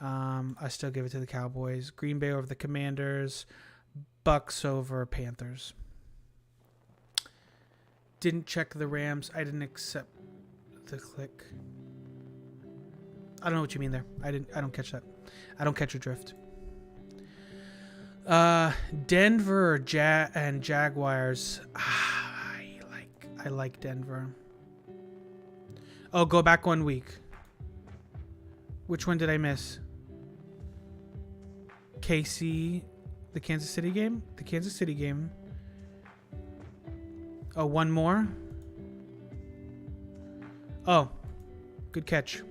I still give it to the Cowboys. Green Bay over the Commanders. Bucks over Panthers. Didn't check the Rams. I didn't accept the click. I don't know what you mean there. I don't catch that. I don't catch your drift. Denver and Jaguars. I like Denver. Oh, go back 1 week. Which one did I miss? KC, the Kansas City game? The Kansas City game. Oh, one more? Oh, good catch.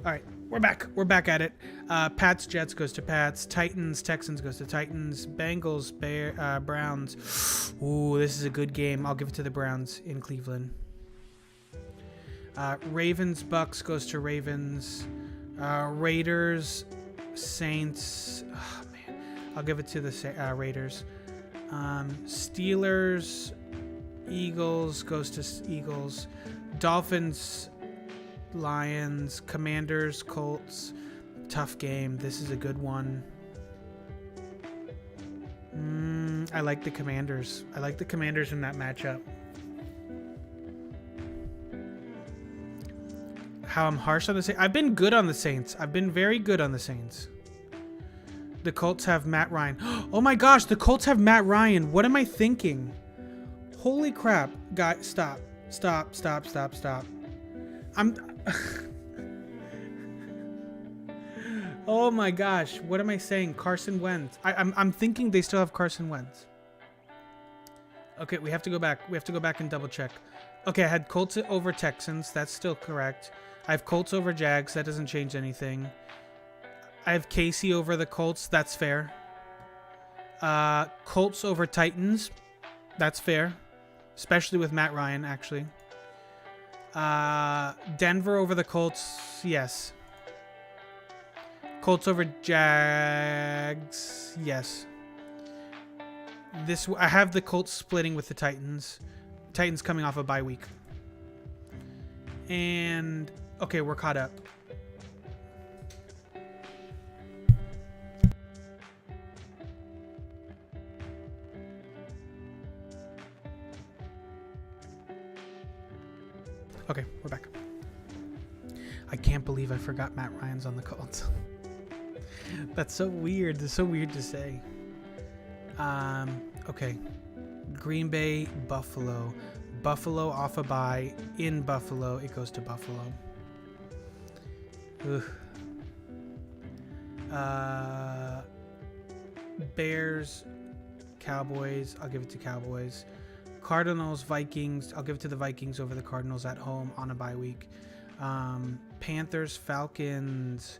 All right, we're back. We're back at it. Pats, Jets goes to Pats. Titans, Texans goes to Titans. Bengals, Browns. Ooh, this is a good game. I'll give it to the Browns in Cleveland. Ravens, Bucks goes to Ravens. Raiders, Saints. Oh, man. I'll give it to the Raiders. Steelers, Eagles goes to Eagles. Dolphins, Lions, Commanders, Colts. Tough game. This is a good one. I like the Commanders. I like the Commanders in that matchup. How I'm harsh on the Saints. I've been good on the Saints. I've been very good on the Saints. The Colts have Matt Ryan. Oh my gosh, the Colts have Matt Ryan. What am I thinking? Holy crap. Guys, stop. Stop. Oh my gosh, what am I saying? Carson Wentz. I'm thinking they still have Carson Wentz. Okay, we have to go back. We have to go back and double check. Okay, I had Colts over Texans. That's still correct. I have Colts over Jags. That doesn't change anything. I have KC over the Colts. That's fair. Colts over Titans. That's fair. Especially with Matt Ryan, actually. Denver over the Colts. Yes. Colts over Jags. Yes. I have the Colts splitting with the Titans. Titans coming off a bye week. And okay, we're caught up. Okay, we're back. I can't believe I forgot Matt Ryan's on the Colts. That's so weird. That's so weird to say. Okay. Green Bay, Buffalo. Buffalo off a bye. In Buffalo, it goes to Buffalo. Ugh. Bears, Cowboys. I'll give it to Cowboys. Cardinals, Vikings. I'll give it to the Vikings over the Cardinals at home on a bye week. Panthers, Falcons.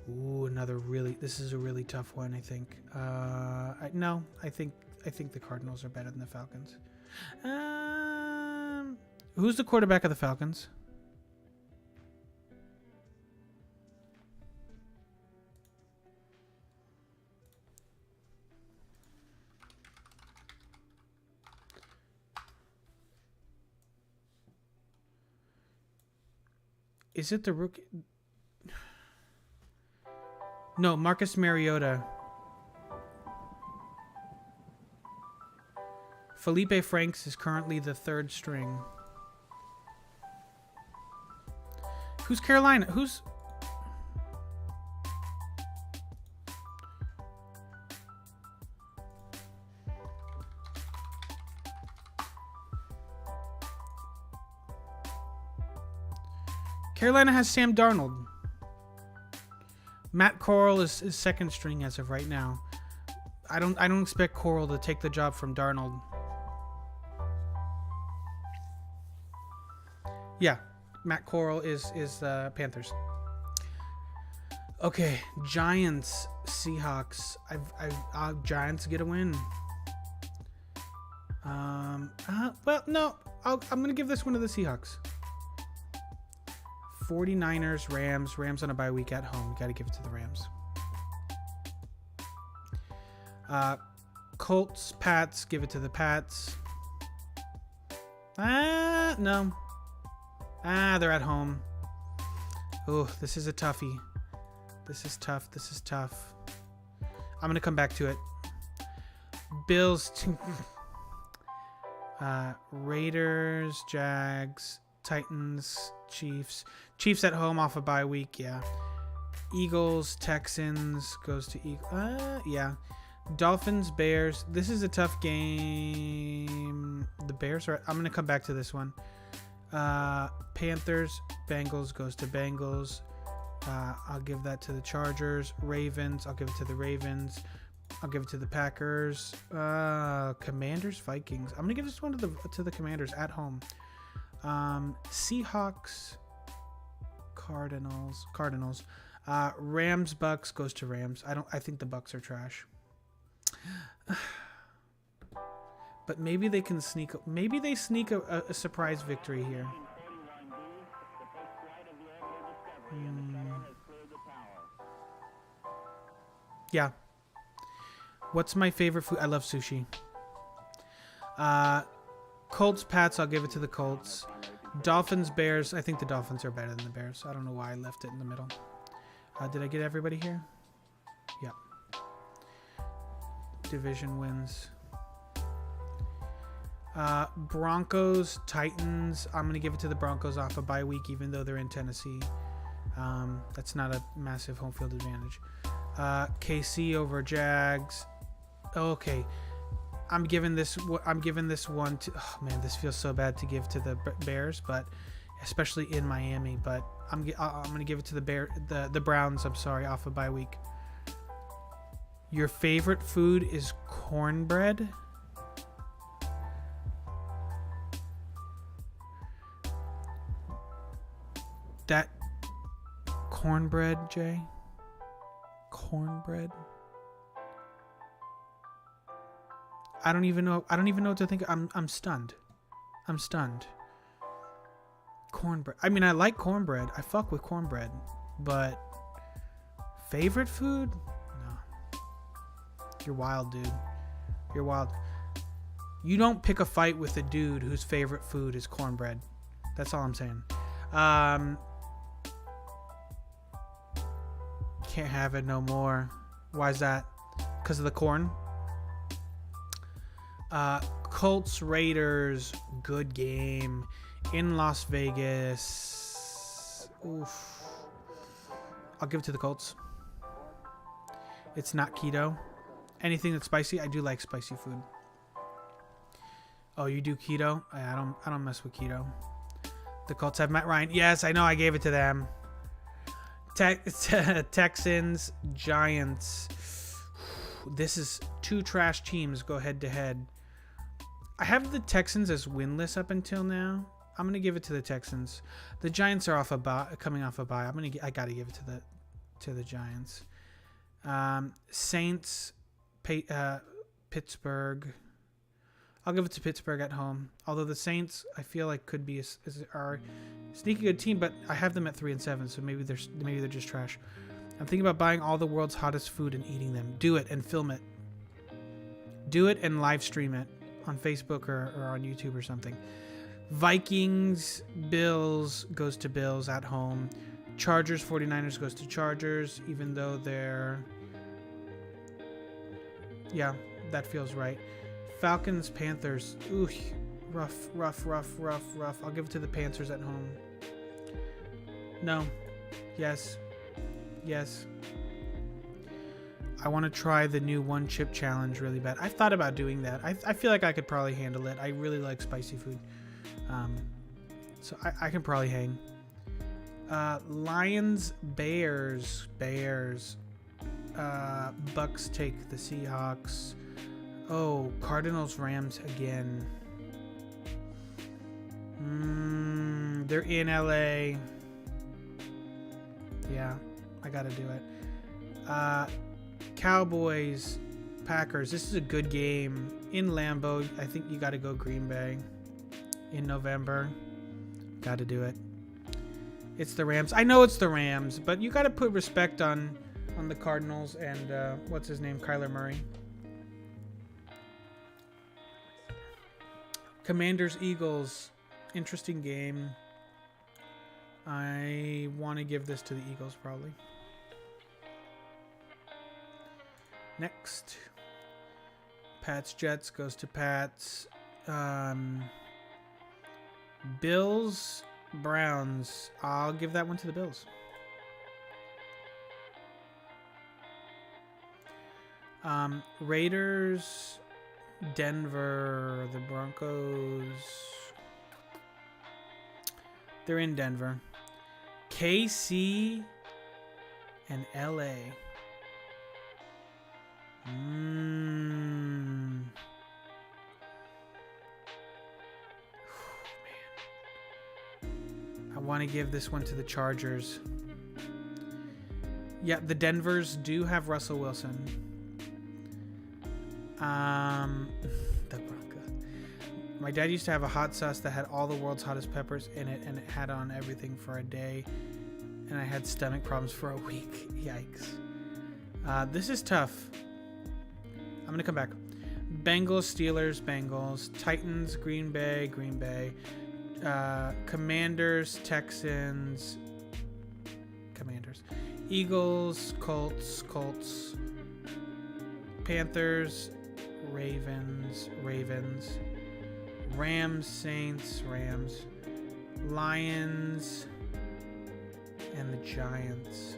Ooh, this is a really tough one, I think. I think the Cardinals are better than the Falcons. Who's the quarterback of the Falcons? Is it the rookie? No, Marcus Mariota. Felipe Franks is currently the third string. Who's Carolina? Who's... Carolina has Sam Darnold. Matt Corral is second string as of right now. I don't expect Corral to take the job from Darnold. Yeah, Matt Corral is Panthers. Okay, Giants, Seahawks. Giants get a win. Well, no, I'm gonna give this one to the Seahawks. 49ers, Rams on a bye week at home. Got to give it to the Rams. Colts, Pats, give it to the Pats. No. They're at home. Oh, this is a toughie. This is tough. This is tough. I'm going to come back to it. Bills to Raiders, Jags, Titans, Chiefs. Chiefs at home off a bye week, yeah. Eagles, Texans goes to Eagles. Yeah. Dolphins, Bears. This is a tough game. The Bears are... I'm going to come back to this one. Panthers, Bengals goes to Bengals. I'll give that to the Chargers. Ravens, I'll give it to the Ravens. I'll give it to the Packers. Commanders, Vikings. I'm going to give this one to the Commanders at home. Seahawks, Cardinals. Rams, Bucks goes to Rams. I think the Bucks are trash. But maybe they can sneak. Maybe they sneak a surprise victory here. Yeah. What's my favorite food? I love sushi. Colts, Pats. I'll give it to the Colts. Dolphins, Bears. I think the Dolphins are better than the Bears. I don't know why I left it in the middle. Did I get everybody here? Yeah. Division wins. Broncos, Titans. I'm going to give it to the Broncos off a bye week, even though they're in Tennessee. That's not a massive home field advantage. KC over Jags. Okay. I'm giving this one to... Oh, man, this feels so bad to give to the Bears, but especially in Miami. But I'm going to give it to the Browns, I'm sorry, off a bye week. Your favorite food is cornbread? That cornbread, Jay? Cornbread? I don't even know what to think. I'm stunned. I'm stunned. Cornbread. I mean, I like cornbread. I fuck with cornbread. But favorite food? No. You're wild, dude. You're wild. You don't pick a fight with a dude whose favorite food is cornbread. That's all I'm saying. Can't have it no more. Why is that? Because of the corn? Colts, Raiders. Good game. In Las Vegas. Oof. I'll give it to the Colts. It's not keto. Anything that's spicy, I do like spicy food. Oh, you do keto? I don't mess with keto. The Colts have Matt Ryan. Yes, I know I gave it to them. Texans, Giants. This is two trash teams go head to head. I have the Texans as winless up until now. I'm gonna give it to the Texans. The Giants are coming off a bye. I gotta give it to the Giants. Saints, Pittsburgh. I'll give it to Pittsburgh at home. Although the Saints, I feel like could be are sneaky good team, but I have them at 3-7, so maybe they're just trash. I'm thinking about buying all the world's hottest food and eating them. Do it and film it. Do it and live stream it on Facebook or on YouTube or something. Vikings, Bills goes to Bills at home. Chargers, 49ers goes to Chargers, even though they're... Yeah, that feels right. Falcons, Panthers. Ooh, rough. I'll give it to the Panthers at home. No. Yes. I want to try the new one chip challenge really bad. I've thought about doing that. I feel like I could probably handle it. I really like spicy food. So I can probably hang. Lions, Bears. Bucks take the Seahawks. Oh, Cardinals, Rams again. They're in LA. Yeah, I gotta do it. Cowboys, Packers. This is a good game. In Lambeau, I think you gotta go Green Bay. In November. Gotta do it. It's the Rams. I know it's the Rams, but you gotta put respect on the Cardinals and, what's his name? Kyler Murray. Commanders, Eagles. Interesting game. I want to give this to the Eagles, probably. Next. Pats, Jets goes to Pats. Bills, Browns. I'll give that one to the Bills. Raiders, Denver, the Broncos. They're in Denver. KC and LA. I want to give this one to the Chargers. Yeah, the Denvers do have Russell Wilson. The Broncos. My dad used to have a hot sauce that had all the world's hottest peppers in it, and it had on everything for a day, and I had stomach problems for a week. Yikes. This is tough. I'm gonna come back. Bengals, Steelers, Bengals. Titans, Green Bay, Green Bay. Commanders, Texans, Commanders. Eagles, Colts, Colts. Panthers, Ravens, Ravens. Rams, Saints, Rams. Lions, and the Giants.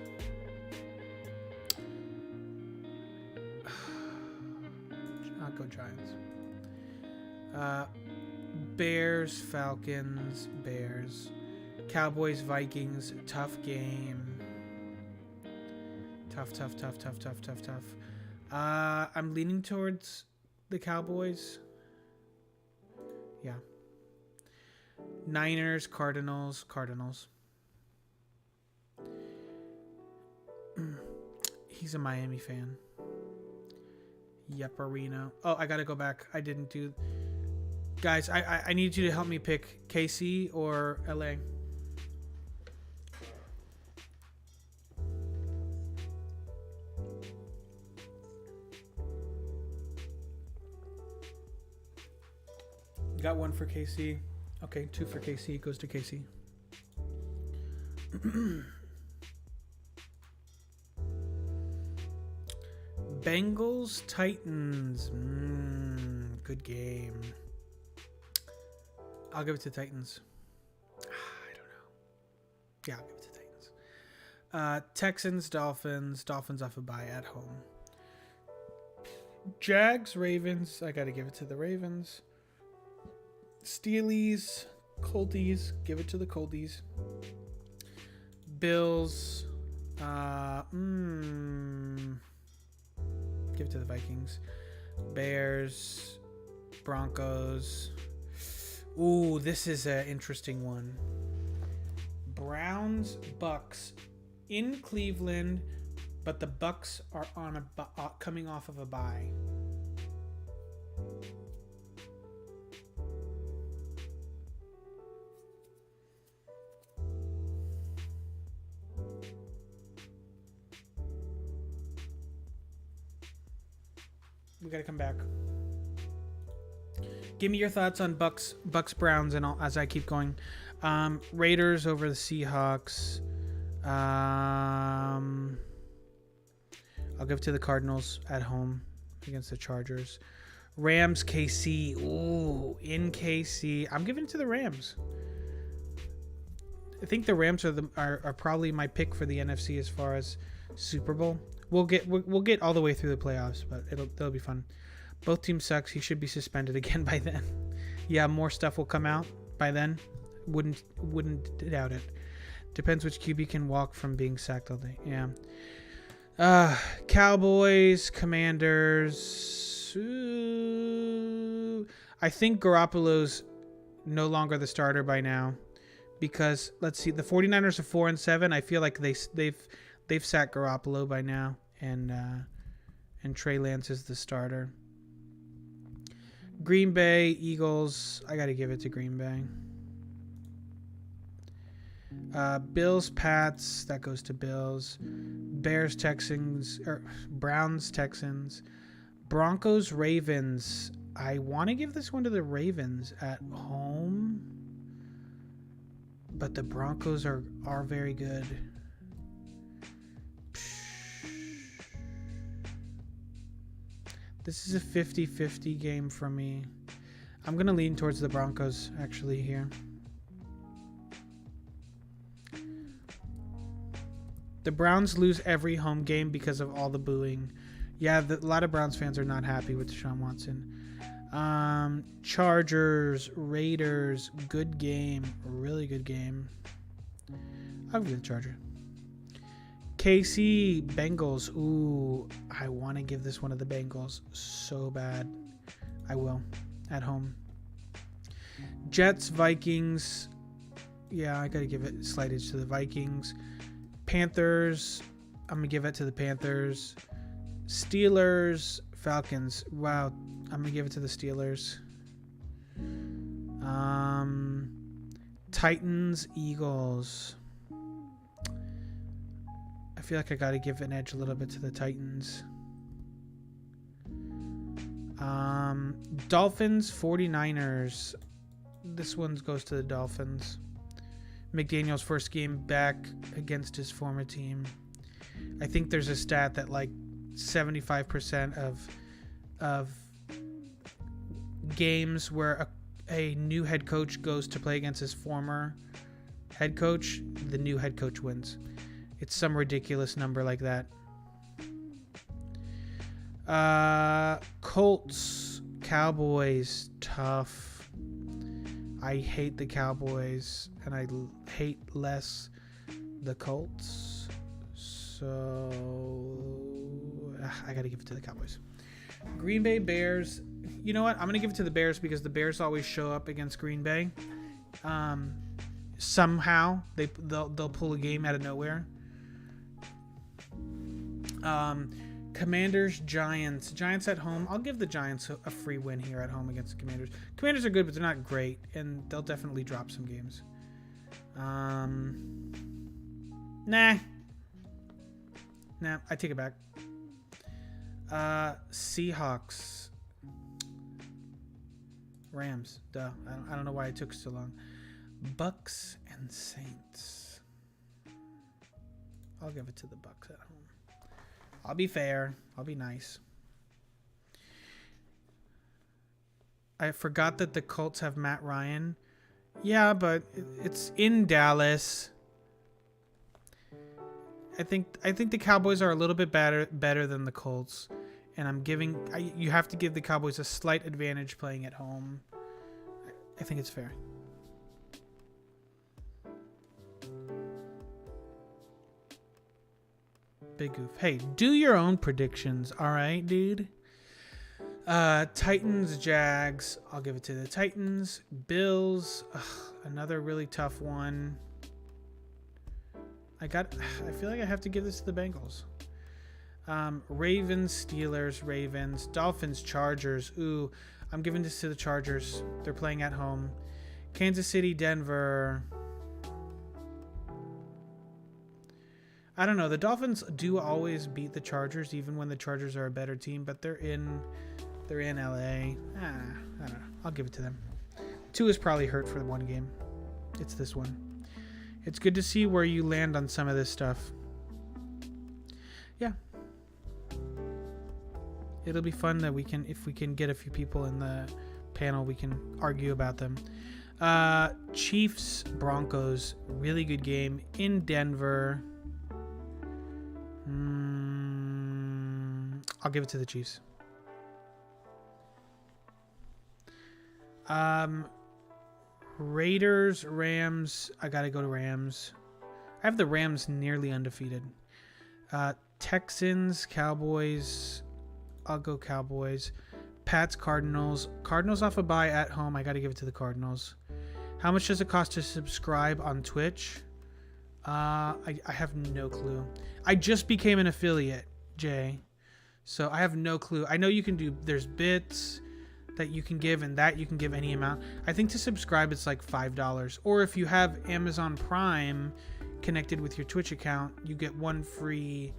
I'll go Giants. Bears, Falcons, Bears. Cowboys, Vikings, tough game. Tough. I'm leaning towards the Cowboys. Yeah. Niners, Cardinals. He's a Miami fan. Yepperino. Oh, I gotta go back. I didn't do... Guys, I need you to help me pick KC or LA. Got one for KC. Okay, 2 for KC. It goes to KC. Bengals, Titans. Good game. I'll give it to Titans. I don't know. Yeah, I'll give it to Titans. Texans, Dolphins. Dolphins off a bye at home. Jags, Ravens. I got to give it to the Ravens. Steelies, Colties. Give it to the Colties. Bills. Give it to the Vikings. Bears, Broncos. Ooh, this is an interesting one. Browns, Bucks in Cleveland, but the Bucks are on coming off of a bye. We gotta come back. Give me your thoughts on Bucks, Browns, and all as I keep going. Raiders over the Seahawks. I'll give it to the Cardinals at home against the Chargers. Rams, KC. Ooh, in KC. I'm giving it to the Rams. I think the Rams are probably my pick for the NFC as far as Super Bowl. We'll get all the way through the playoffs, but it'll be fun. Both teams sucks. He should be suspended again by then. Yeah, more stuff will come out by then. Wouldn't doubt it. Depends which QB can walk from being sacked all day. Yeah. Cowboys, Commanders. Ooh. I think Garoppolo's no longer the starter by now, because let's see, the 49ers are 4-7. I feel like they've sacked Garoppolo by now, and Trey Lance is the starter. Green Bay, Eagles. I got to give it to Green Bay. Bills, Pats. That goes to Bills. Bears, Texans. Browns, Texans. Broncos, Ravens. I want to give this one to the Ravens at home, but the Broncos are very good. This is a 50-50 game for me. I'm going to lean towards the Broncos actually here. The Browns lose every home game because of all the booing. Yeah, a lot of Browns fans are not happy with Deshaun Watson. Chargers, Raiders, good game. Really good game. I'll give it the Charger. KC, Bengals. Ooh, I want to give this one to the Bengals so bad. I will. At home. Jets, Vikings. Yeah, I got to give it slight edge to the Vikings. Panthers. I'm going to give it to the Panthers. Steelers, Falcons. Wow, I'm going to give it to the Steelers. Titans, Eagles. I feel like I got to give an edge a little bit to the Titans. Dolphins, 49ers. This one goes to the Dolphins. McDaniel's first game back against his former team. I think there's a stat that like 75% of games where a new head coach goes to play against his former head coach, the new head coach wins. It's some ridiculous number like that. Colts, Cowboys, tough. I hate the Cowboys, and I hate less the Colts. So I got to give it to the Cowboys. Green Bay Bears. You know what? I'm going to give it to the Bears because the Bears always show up against Green Bay. Somehow they'll pull a game out of nowhere. Commanders, Giants. Giants at home. I'll give the Giants a free win here at home against the Commanders. Commanders are good, but they're not great, and they'll definitely drop some games. Nah, I take it back. Seahawks. Rams. Duh. I don't know why it took so long. Bucks and Saints. I'll give it to the Bucks at home. I'll be fair. I'll be nice. I forgot that the Colts have Matt Ryan. Yeah, but it's in Dallas. I think the Cowboys are a little bit better than the Colts, and you have to give the Cowboys a slight advantage playing at home. I think it's fair. Big goof. Hey, do your own predictions, all right, dude? Titans, Jags. I'll give it to the Titans. Bills. Another really tough one. I feel like I have to give this to the Bengals. Ravens, Steelers, Ravens. Dolphins, Chargers. Ooh, I'm giving this to the Chargers. They're playing at home. Kansas City, Denver. I don't know. The Dolphins do always beat the Chargers, even when the Chargers are a better team, but they're in LA. I don't know. I'll give it to them. 2 is probably hurt for one game. It's this one. It's good to see where you land on some of this stuff. Yeah. It'll be fun that if we can get a few people in the panel, we can argue about them. Chiefs, Broncos, really good game in Denver. I'll give it to the Chiefs. Raiders, Rams. I gotta go to Rams. I have the Rams nearly undefeated. Texans, Cowboys. I'll go Cowboys. Pats, Cardinals. Cardinals off a bye at home. I gotta give it to the Cardinals. How much does it cost to subscribe on Twitch? I have no clue. I just became an affiliate, Jay. So I have no clue. I know you can do, there's bits that you can give, and that you can give any amount. I think to subscribe it's like $5. Or if you have Amazon Prime connected with your Twitch account, you get 1 free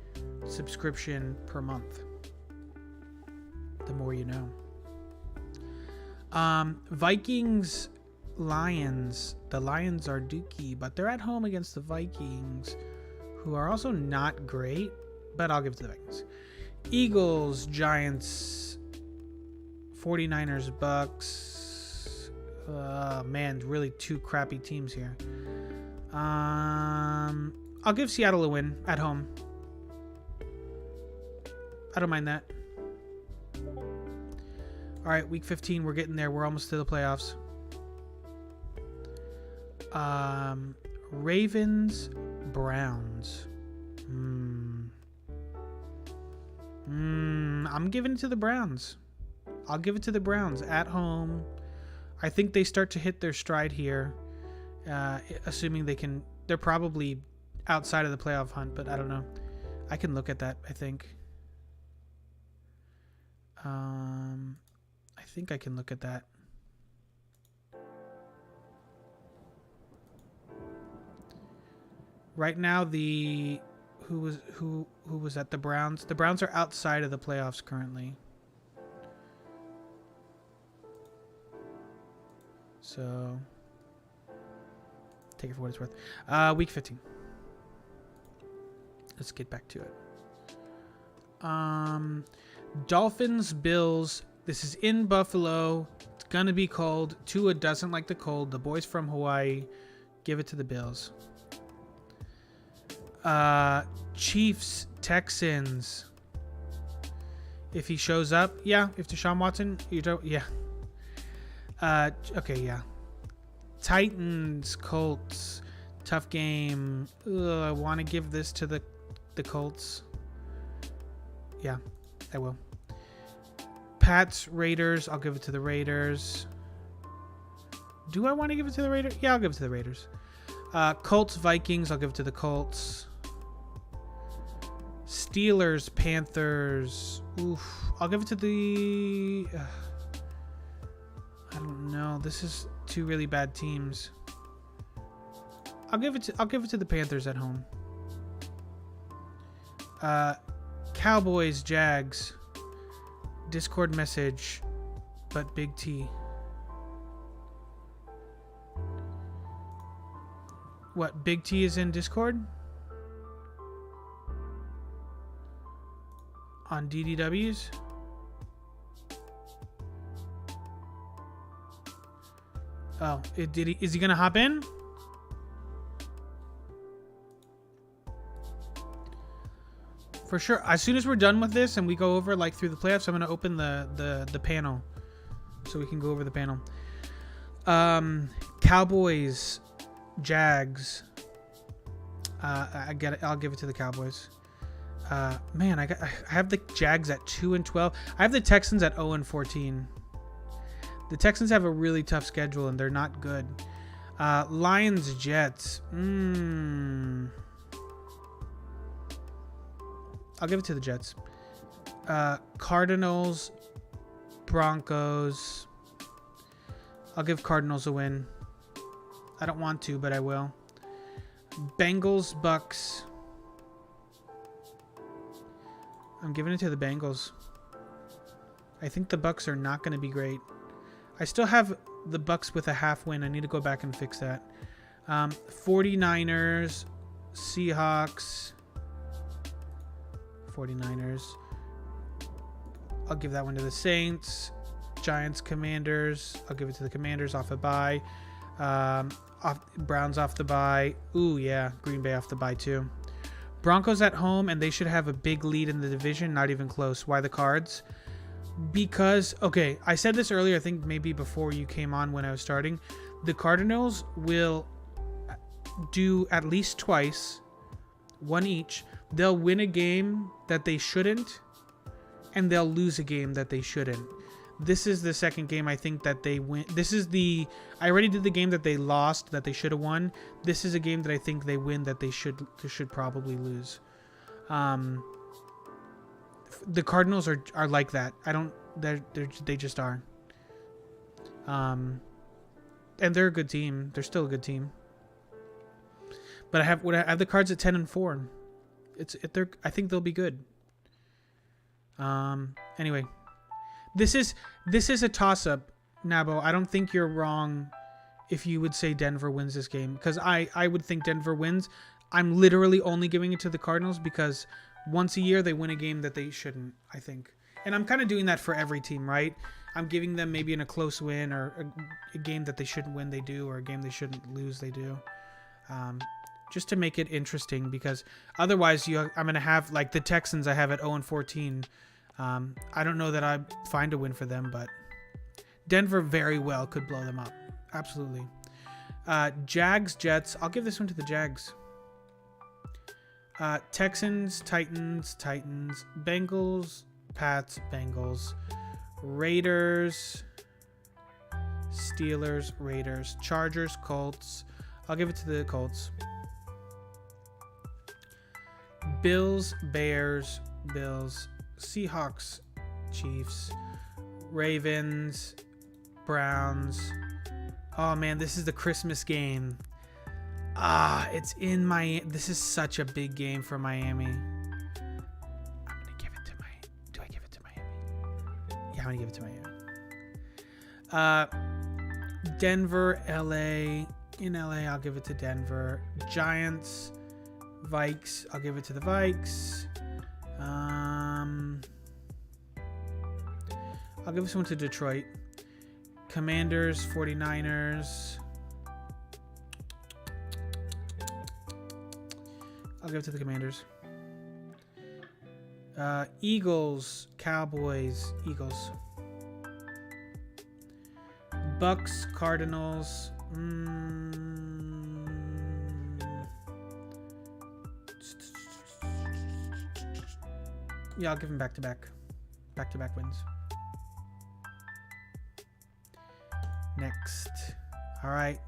subscription per month. The more you know. Vikings, Lions. The Lions are dookie, but they're at home against the Vikings, who are also not great, but I'll give it to the Vikings. Eagles, Giants, 49ers, Bucks. Man, really two crappy teams here. I'll give Seattle a win at home. I don't mind that. All right, week 15, we're getting there. We're almost to the playoffs. Ravens, Browns. I'm giving it to the Browns. I'll give it to the Browns at home. I think they start to hit their stride here, assuming they can. They're probably outside of the playoff hunt, but I don't know. I can look at that, I think. I think I can look at that. Right now, who was at the Browns? The Browns are outside of the playoffs currently. So take it for what it's worth. Week 15. Let's get back to it. Dolphins, Bills. This is in Buffalo. It's gonna be cold. Tua doesn't like the cold. The boys from Hawaii. Give it to the Bills. Chiefs, Texans. If he shows up, yeah. If Deshaun Watson, you don't, yeah. Okay, yeah. Titans, Colts. Tough game. I want to give this to the Colts. Yeah, I will. Pats, Raiders. I'll give it to the Raiders. Do I want to give it to the Raiders? Yeah, I'll give it to the Raiders. Colts, Vikings. I'll give it to the Colts. Steelers, Panthers. Oof. I'll give it to the... I don't know. This is two really bad teams. I'll give it to the Panthers at home. Cowboys, Jags. Discord message, but Big T. What, Big T is in Discord? On DDWs? Oh, is he gonna hop in? For sure. As soon as we're done with this and we go over like through the playoffs, I'm gonna open the panel so we can go over the panel. Cowboys, Jags. I get it. I'll give it to the Cowboys. Man, I have the Jags at 2-12. I have the Texans at 0-14. The Texans have a really tough schedule and they're not good. Lions, Jets. I'll give it to the Jets. Cardinals, Broncos. I'll give Cardinals a win. I don't want to, but I will. Bengals, Bucks. I'm giving it to the Bengals. I think the Bucks are not going to be great. I still have the Bucks with a half win. I need to go back and fix that. 49ers, Seahawks. 49ers. I'll give that one to the Saints. Giants, Commanders. I'll give it to the Commanders off a bye. Browns off the bye. Ooh, yeah. Green Bay off the bye too. Broncos at home, and they should have a big lead in the division. Not even close. Why the Cards? Because, okay, I said this earlier, I think maybe before you came on when I was starting. The Cardinals will do at least twice, one each. They'll win a game that they shouldn't, and they'll lose a game that they shouldn't. This is the second game I think that they win. I already did the game that they lost that they should have won. This is a game that I think they win that they should probably lose. The Cardinals are like that. They just are. And they're a good team. They're still a good team. But I have the Cards at 10-4. I think they'll be good. Anyway, this is a toss-up. Nabo, I don't think you're wrong if you would say Denver wins this game, because I would think Denver wins. I'm literally only giving it to the Cardinals because once a year they win a game that they shouldn't, I think. And I'm kind of doing that for every team, right? I'm giving them maybe in a close win, or a game that they shouldn't win, they do, or a game they shouldn't lose, they do. Just to make it interesting, because otherwise I'm going to have, like the Texans I have at 0-14. I don't know that I'd find a win for them, but Denver very well could blow them up. Absolutely. Jags, Jets. I'll give this one to the Jags. Texans, Titans, Bengals, Pats, Bengals, Raiders, Steelers, Raiders, Chargers, Colts. I'll give it to the Colts. Bills, Bears, Bills, Seahawks, Chiefs, Ravens, Browns. Oh man, this is the Christmas game. It's in Miami. This is such a big game for Miami. I'm gonna give it to Miami. Do I give it to Miami? Yeah, I'm gonna give it to Miami. Denver, LA. In LA, I'll give it to Denver. Giants, Vikes. I'll give it to the Vikes. I'll give this one to Detroit. Commanders, 49ers. I'll give it to the Commanders. Eagles, Cowboys, Eagles. Bucks, Cardinals. Yeah, I'll give them back-to-back. Back-to-back wins. Next. All right.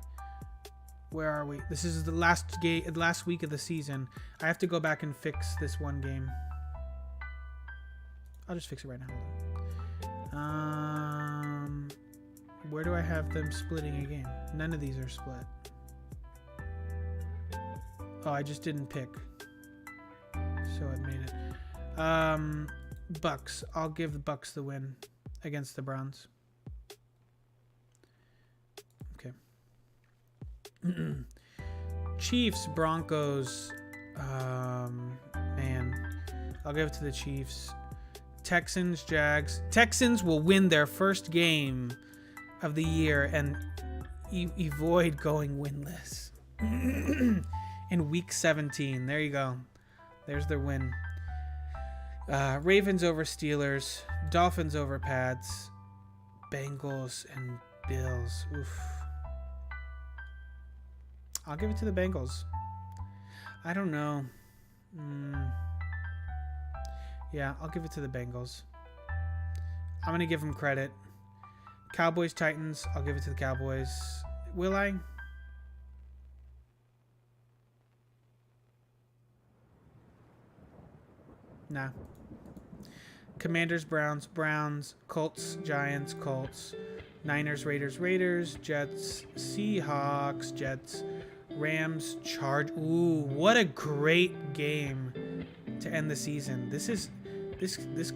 Where are we? This is the last week of the season. I have to go back and fix this one game. I'll just fix it right now. Where do I have them splitting a game? None of these are split. Oh, I just didn't pick. So it made it. Bucks. I'll give the Bucks the win against the Browns. Okay. Chiefs, Broncos. Man. I'll give it to the Chiefs. Texans, Jags. Texans will win their first game of the year and avoid going winless. In week 17. There you go. There's their win. Ravens over Steelers. Dolphins over Pats. Bengals and Bills. Oof. I'll give it to the Bengals. I don't know. Yeah, I'll give it to the Bengals. I'm going to give them credit. Cowboys, Titans. I'll give it to the Cowboys. Will I? Nah. Commanders, Browns, Browns. Colts, Giants, Colts. Niners, Raiders, Raiders. Jets, Seahawks, Jets. Rams, Ooh, what a great game to end the season. This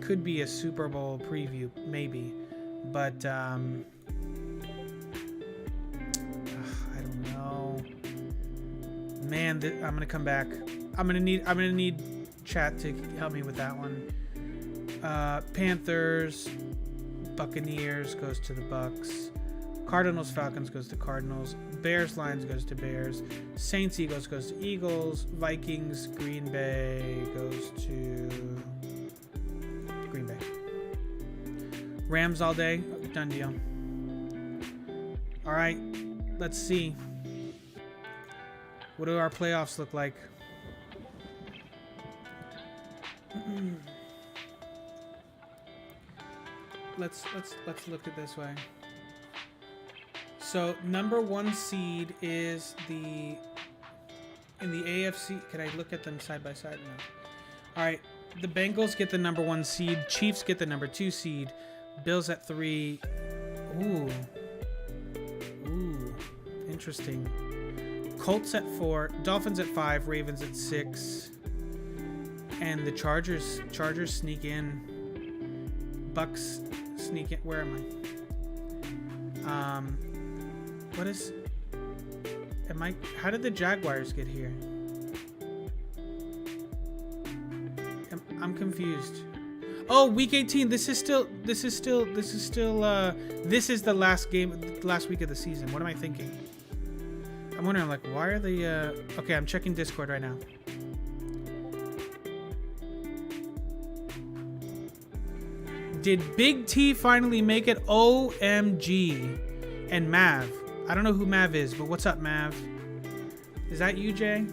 could be a Super Bowl preview, maybe. But I don't know. Man, I'm gonna come back. I'm gonna need chat to help me with that one. Panthers, Buccaneers goes to the Bucks. Cardinals, Falcons goes to Cardinals. Bears, Lions goes to Bears. Saints, Eagles goes to Eagles. Vikings, Green Bay goes to Green Bay. Rams all day. Done deal. All right. Let's see. What do our playoffs look like? Let's look at this way. So number 1 seed is in the AFC. Can I look at them side by side? No. All right. The Bengals get the number 1 seed. Chiefs get the number 2 seed. Bills at 3. Ooh. Interesting. Colts at 4. Dolphins at 5. Ravens at 6. And the Chargers sneak in. Bucks sneak in. Where am What is... How did the Jaguars get here? I'm confused. Oh, week 18. This is the last game, last week of the season. What am I thinking? I'm wondering, like, why are the, okay, I'm checking Discord right now. Did Big T finally make it? OMG. And Mav. I don't know who Mav is, but what's up, Mav? Is that you, Jay?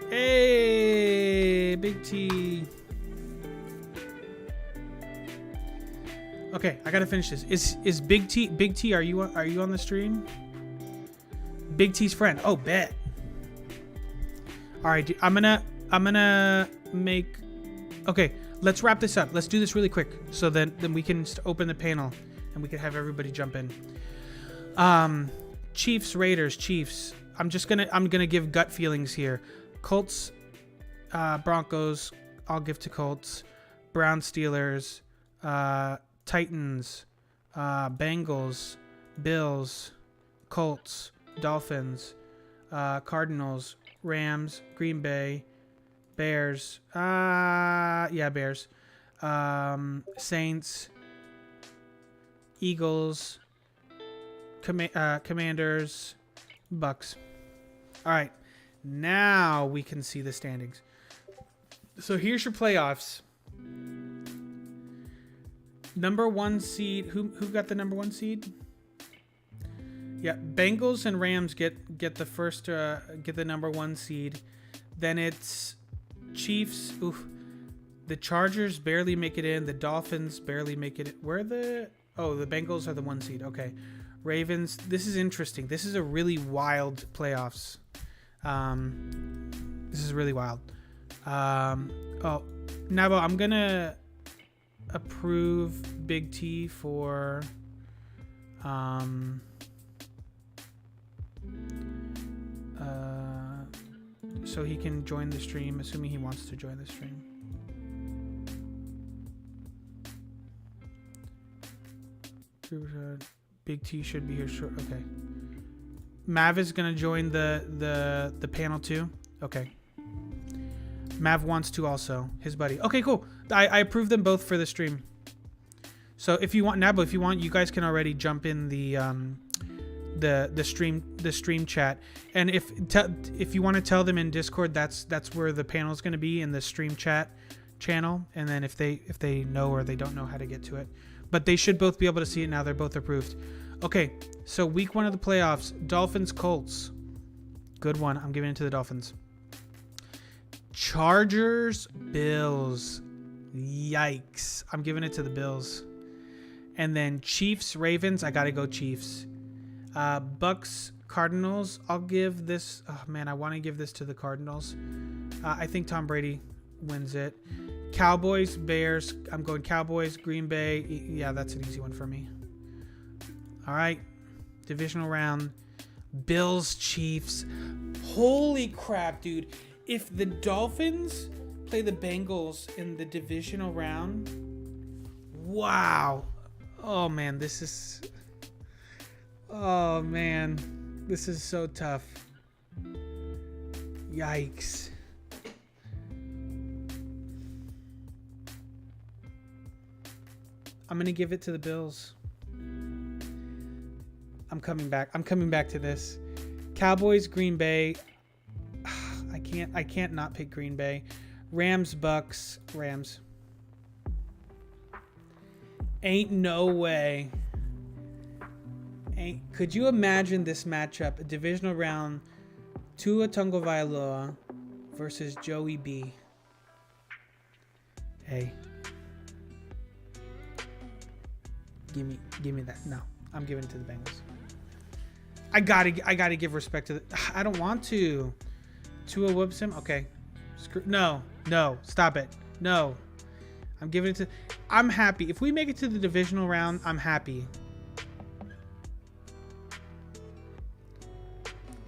Hey, Big T. Okay, I gotta finish this. Is Big T? Are you on the stream? Big T's friend. Oh, bet. All right, I'm gonna make. Okay, let's wrap this up. Let's do this really quick, so then we can open the panel and we can have everybody jump in. Chiefs, Raiders, Chiefs. I'm gonna give gut feelings here. Colts, Broncos. I'll give to Colts. Browns, Steelers. Titans, Bengals, Bills, Colts, Dolphins, Cardinals, Rams, Green Bay, Bears, Bears, Saints, Eagles, Commanders, Bucks. All right, now we can see the standings. So here's your playoffs. Number 1 seed. Who got the number 1 seed? Yeah, Bengals and Rams get the first get the number 1 seed. Then it's Chiefs. Oof. The Chargers barely make it in. The Dolphins barely make it in. The Bengals are the 1 seed. Okay. Ravens. This is interesting. This is a really wild playoffs. This is really wild. Nabo, I'm gonna approve Big T for so he can join the stream, assuming he wants to join the stream. Big T should be here short. Okay. Mav is gonna join the panel too. Okay. Mav wants to also, his buddy. Okay, cool. I approve them both for the stream. So if you want, Nabo, you guys can already jump in the stream chat. And if you want to tell them in Discord, that's where the panel is going to be, in the stream chat channel. And then if they know or they don't know how to get to it, but they should both be able to see it now. They're both approved. Okay, so week 1 of the playoffs, Dolphins, Colts. Good one. I'm giving it to the Dolphins. Chargers, Bills. Yikes. I'm giving it to the Bills. And then Chiefs, Ravens. I got to go Chiefs. Bucks, Cardinals. I'll give this. Oh, man, I want to give this to the Cardinals. I think Tom Brady wins it. Cowboys, Bears. I'm going Cowboys, Green Bay. Yeah, that's an easy one for me. All right. Divisional round. Bills, Chiefs. Holy crap, dude. If the Dolphins play the Bengals in the divisional round, wow. Oh, man, this is so tough. Yikes. I'm going to give it to the Bills. I'm coming back to this. Cowboys, Green Bay. I can't not pick Green Bay. Rams, Bucks, Rams. Ain't no way. Could you imagine this matchup? A divisional round, Tua Tagovailoa versus Joey B. Hey. Give me that. No, I'm giving it to the Bengals. I gotta give respect to I don't want to. Tua whoops him. Okay. No, stop it. No. I'm giving it to. I'm happy. If we make it to the divisional round, I'm happy.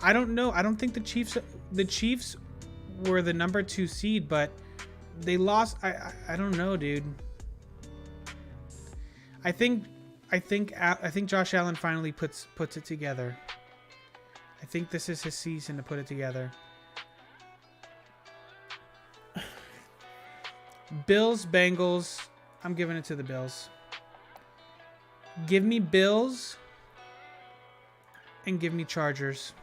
I don't know. I don't think the Chiefs were the number 2 seed, but they lost. I don't know, dude. I think Josh Allen finally puts it together. I think this is his season to put it together. Bills, Bengals. I'm giving it to the Bills. Give me Bills and give me Chargers.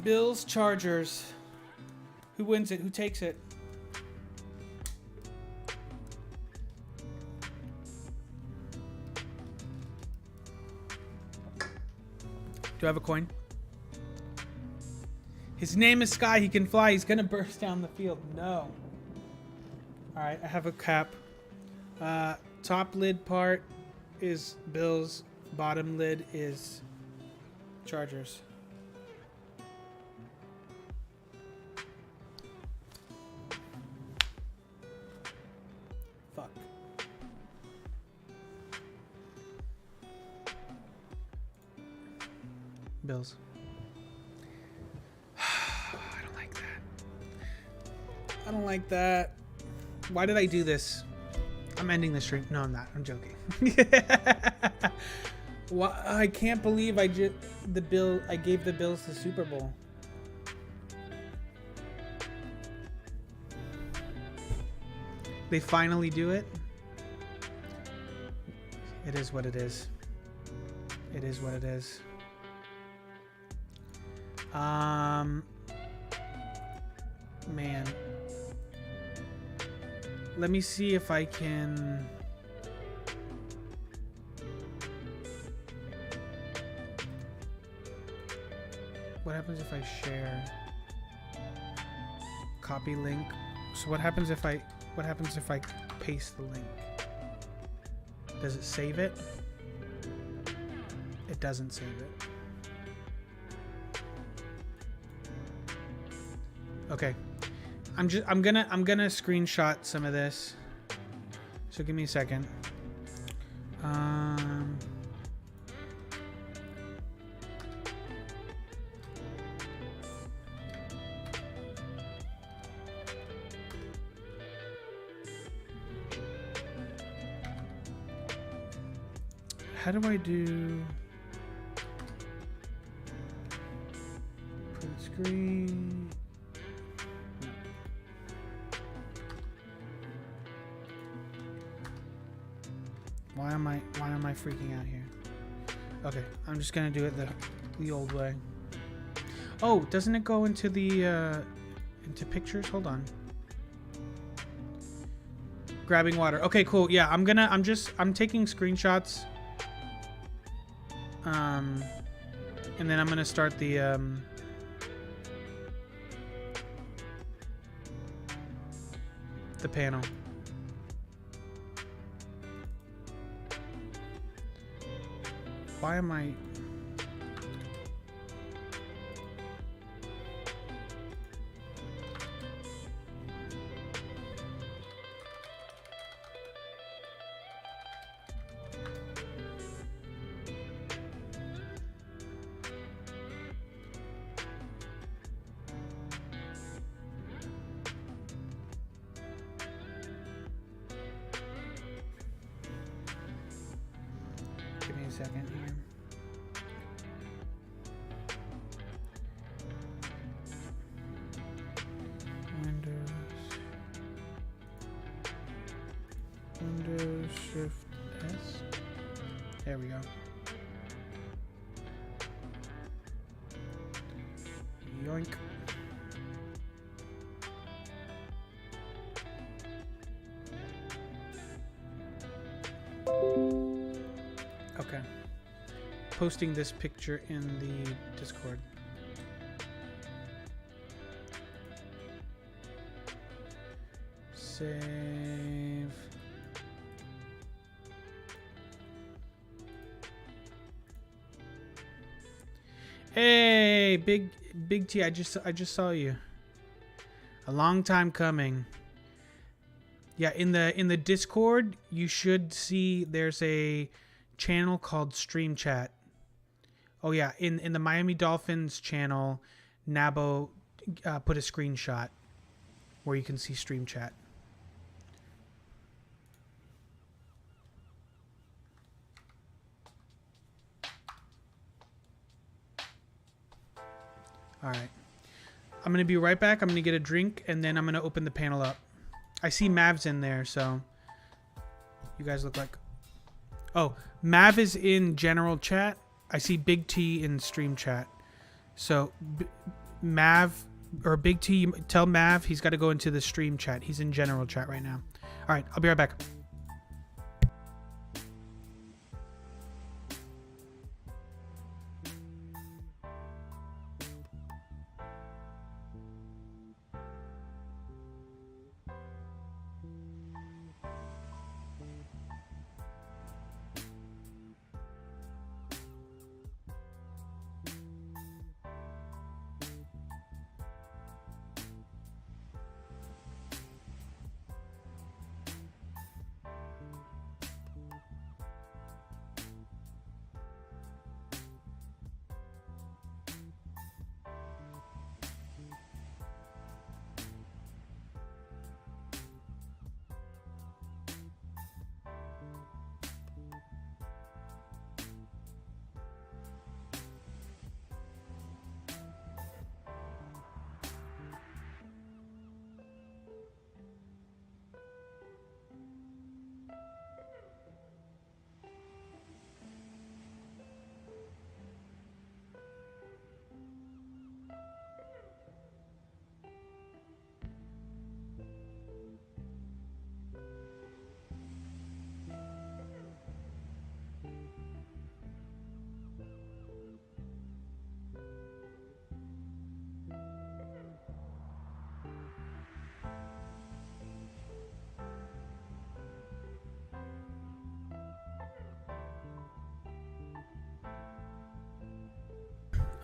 Bills, Chargers. Who wins it? Who takes it? Do I have a coin? His name is Sky. He can fly. He's going to burst down the field. No. All right. I have a cap. Top lid part is Bills. Bottom lid is Chargers. Fuck. Bills. I don't like that. Why did I do this? I'm ending the stream. No, I'm not. I'm joking. Why? I can't believe I gave the Bills the Super Bowl. They finally do it. It is what it is. It is what it is. Man. Let me see if I can... What happens if I share? Copy link. So what happens if I paste the link? Does it save it? It doesn't save it. Okay. I'm gonna screenshot some of this. So give me a second. How do I do print screen? Why am I freaking out here? Okay, I'm just gonna do it the old way. Oh, doesn't it go into the into pictures? Hold on. Grabbing water. Okay, cool. Yeah, I'm taking screenshots. And then I'm gonna start the panel. Why am I... Give me a second here. Windows Shift S. There we go. Yoink. Okay. Posting this picture in the Discord. Save. Hey, Big T, I just saw you. A long time coming. Yeah, in the Discord, you should see there's a channel called Stream Chat. Oh yeah, in the Miami Dolphins channel, Nabo put a screenshot. where you can see stream chat. All right. I'm going to be right back. I'm going to get a drink, and then I'm going to open the panel up. I see Mav's in there, so you guys look like... Oh, Mav is in general chat. I see Big T in stream chat. So, Mav, or Big T, tell Mav he's got to go into the stream chat. He's in general chat right now. All right, I'll be right back.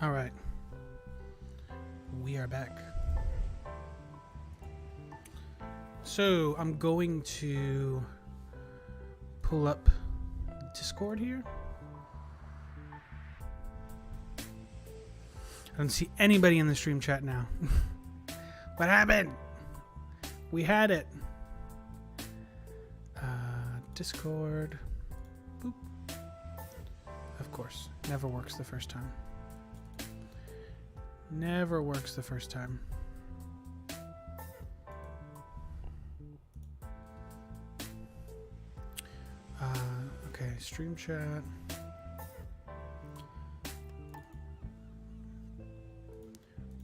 All right. We are back. So I'm going to pull up Discord here. I don't see anybody in the stream chat now. What happened? We had it. Discord. Boop. Of course. Never works the first time. Never works the first time. Okay, stream chat.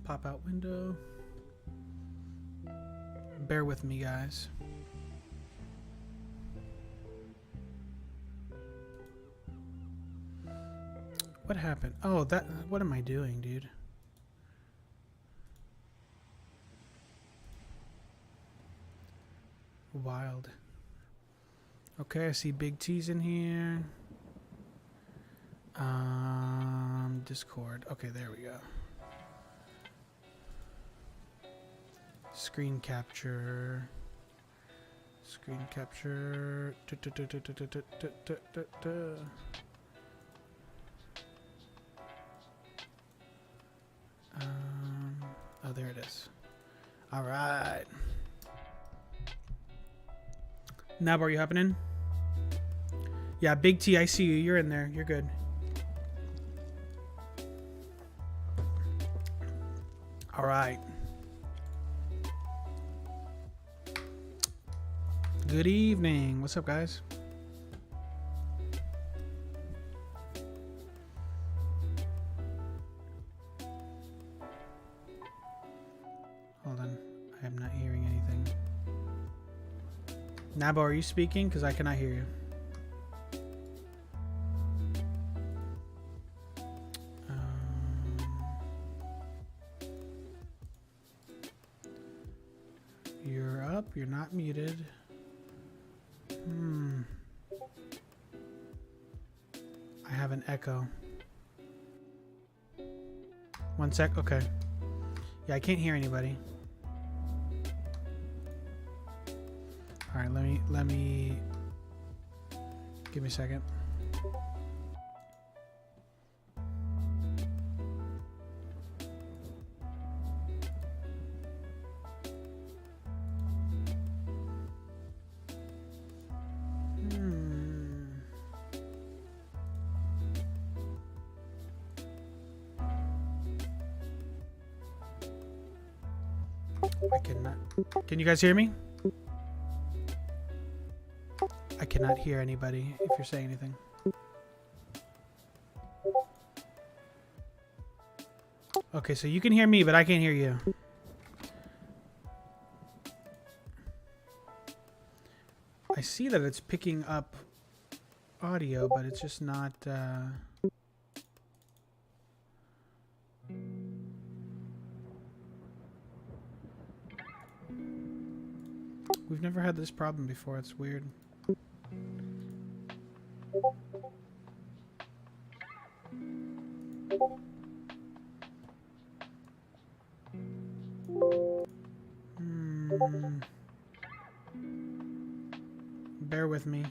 Pop out window. Bear with me, guys. What happened? Oh, that. What am I doing, dude? Wild. Okay, I see Big T's in here. Discord. Okay, there we go. Screen capture. Screen capture. Oh, there it is. All right. Nab, are you happening? Yeah, Big T, I see you. You're in there. You're good. All right. Good evening. What's up, guys? Hold on. I am not hearing anything. Nabo, are you speaking? Because I cannot hear you. You're up. You're not muted. I have an echo. One sec. Okay. Yeah, I can't hear anybody. All right, let me give me a second. I cannot. Can you guys hear me? I cannot hear anybody if you're saying anything. Okay, so you can hear me, but I can't hear you. I see that it's picking up audio, but it's just not... We've never had this problem before. It's weird. Bear with me.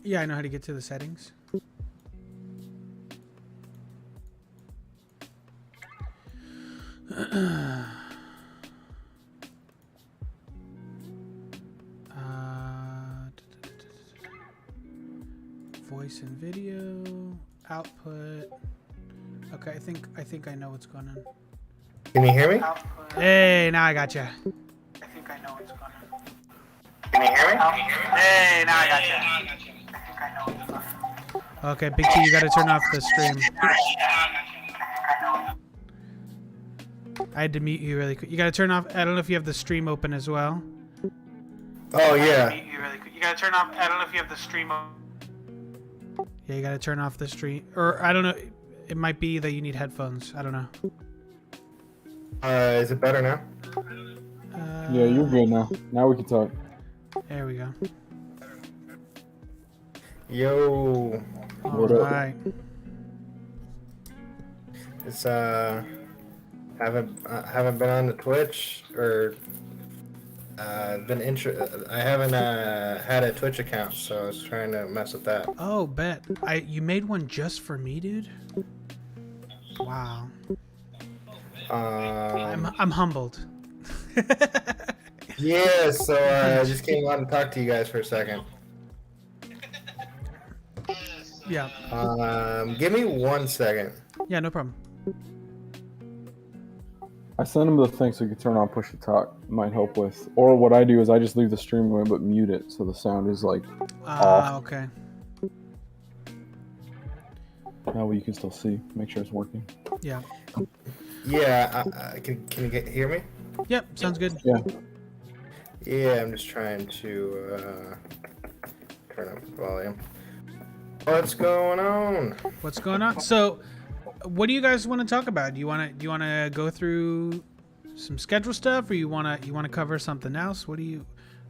Yeah, I know how to get to the settings. Voice and video output. Okay, I think I know what's going on. Can you hear me? Hey, now I gotcha. I think I know what's going on. Can you hear me? Hey, now I gotcha. I think I know what's going on. Okay, Big T, you gotta turn off the stream. I had to mute you really quick. You gotta turn off. I don't know if you have the stream open as well. Oh yeah. You gotta turn off. I don't know if you have the stream open. Yeah, you gotta turn off the stream. Or I don't know. It might be that you need headphones. I don't know. Is it better now? Yeah, you're good now. Now we can talk. There we go. Yo. What up? Alright. It's haven't been on the Twitch or I haven't had a Twitch account, so I was trying to mess with that. Oh, bet. You made one just for me, dude? Wow. I'm humbled. Yeah, so I just came on to talk to you guys for a second. Yeah. Give me 1 second. Yeah, no problem. I sent him the thing so you can turn on push to talk. It might help with. Or what I do is I just leave the stream going but mute it so the sound is like off. Okay. That way you can still see. Make sure it's working. Yeah. Yeah, can you hear me? Yep, sounds good. Yeah. Yeah, I'm just trying to turn up the volume. What's going on? What's going on? So, what do you guys want to talk about? Do you want to go through some schedule stuff, or you want to cover something else? What are you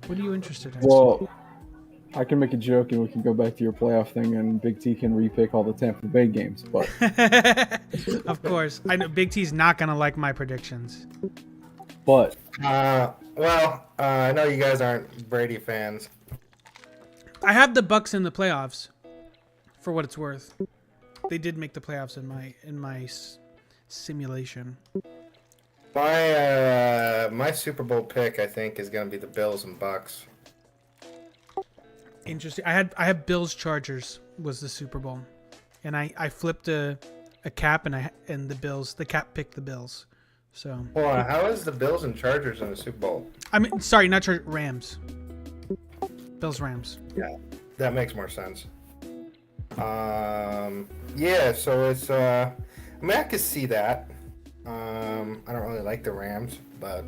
interested in? Well, I can make a joke and we can go back to your playoff thing and Big T can repick all the Tampa Bay games, but Of course. I know Big T's not going to like my predictions. but I know you guys aren't Brady fans. I have the Bucks in the playoffs, for what it's worth. They did make the playoffs in my simulation. My Super Bowl pick, I think, is going to be the Bills and Bucks. Interesting. I have Bills Chargers was the Super Bowl, and I flipped a cap and the cap picked the Bills. So. Hold on, how is the Bills and Chargers in the Super Bowl? I mean, sorry, not Rams. Bills Rams. Yeah, that makes more sense. Yeah, so it's I mean, I could see that. I don't really like the Rams, but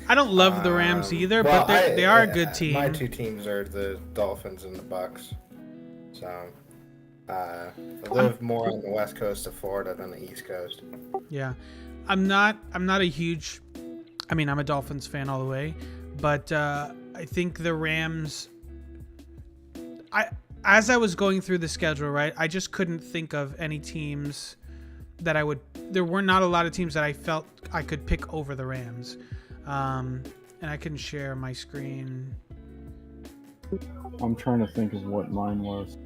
I don't love the Rams either, but they are a good team. My two teams are the Dolphins and the Bucks. So I live more on the west coast of Florida than the east coast. Yeah, I'm not a huge. I mean, I'm a Dolphins fan all the way, but I think the Rams. As I was going through the schedule, right, I just couldn't think of any teams that I would. There were not a lot of teams that I felt I could pick over the Rams. And I can share my screen. I'm trying to think of what mine was.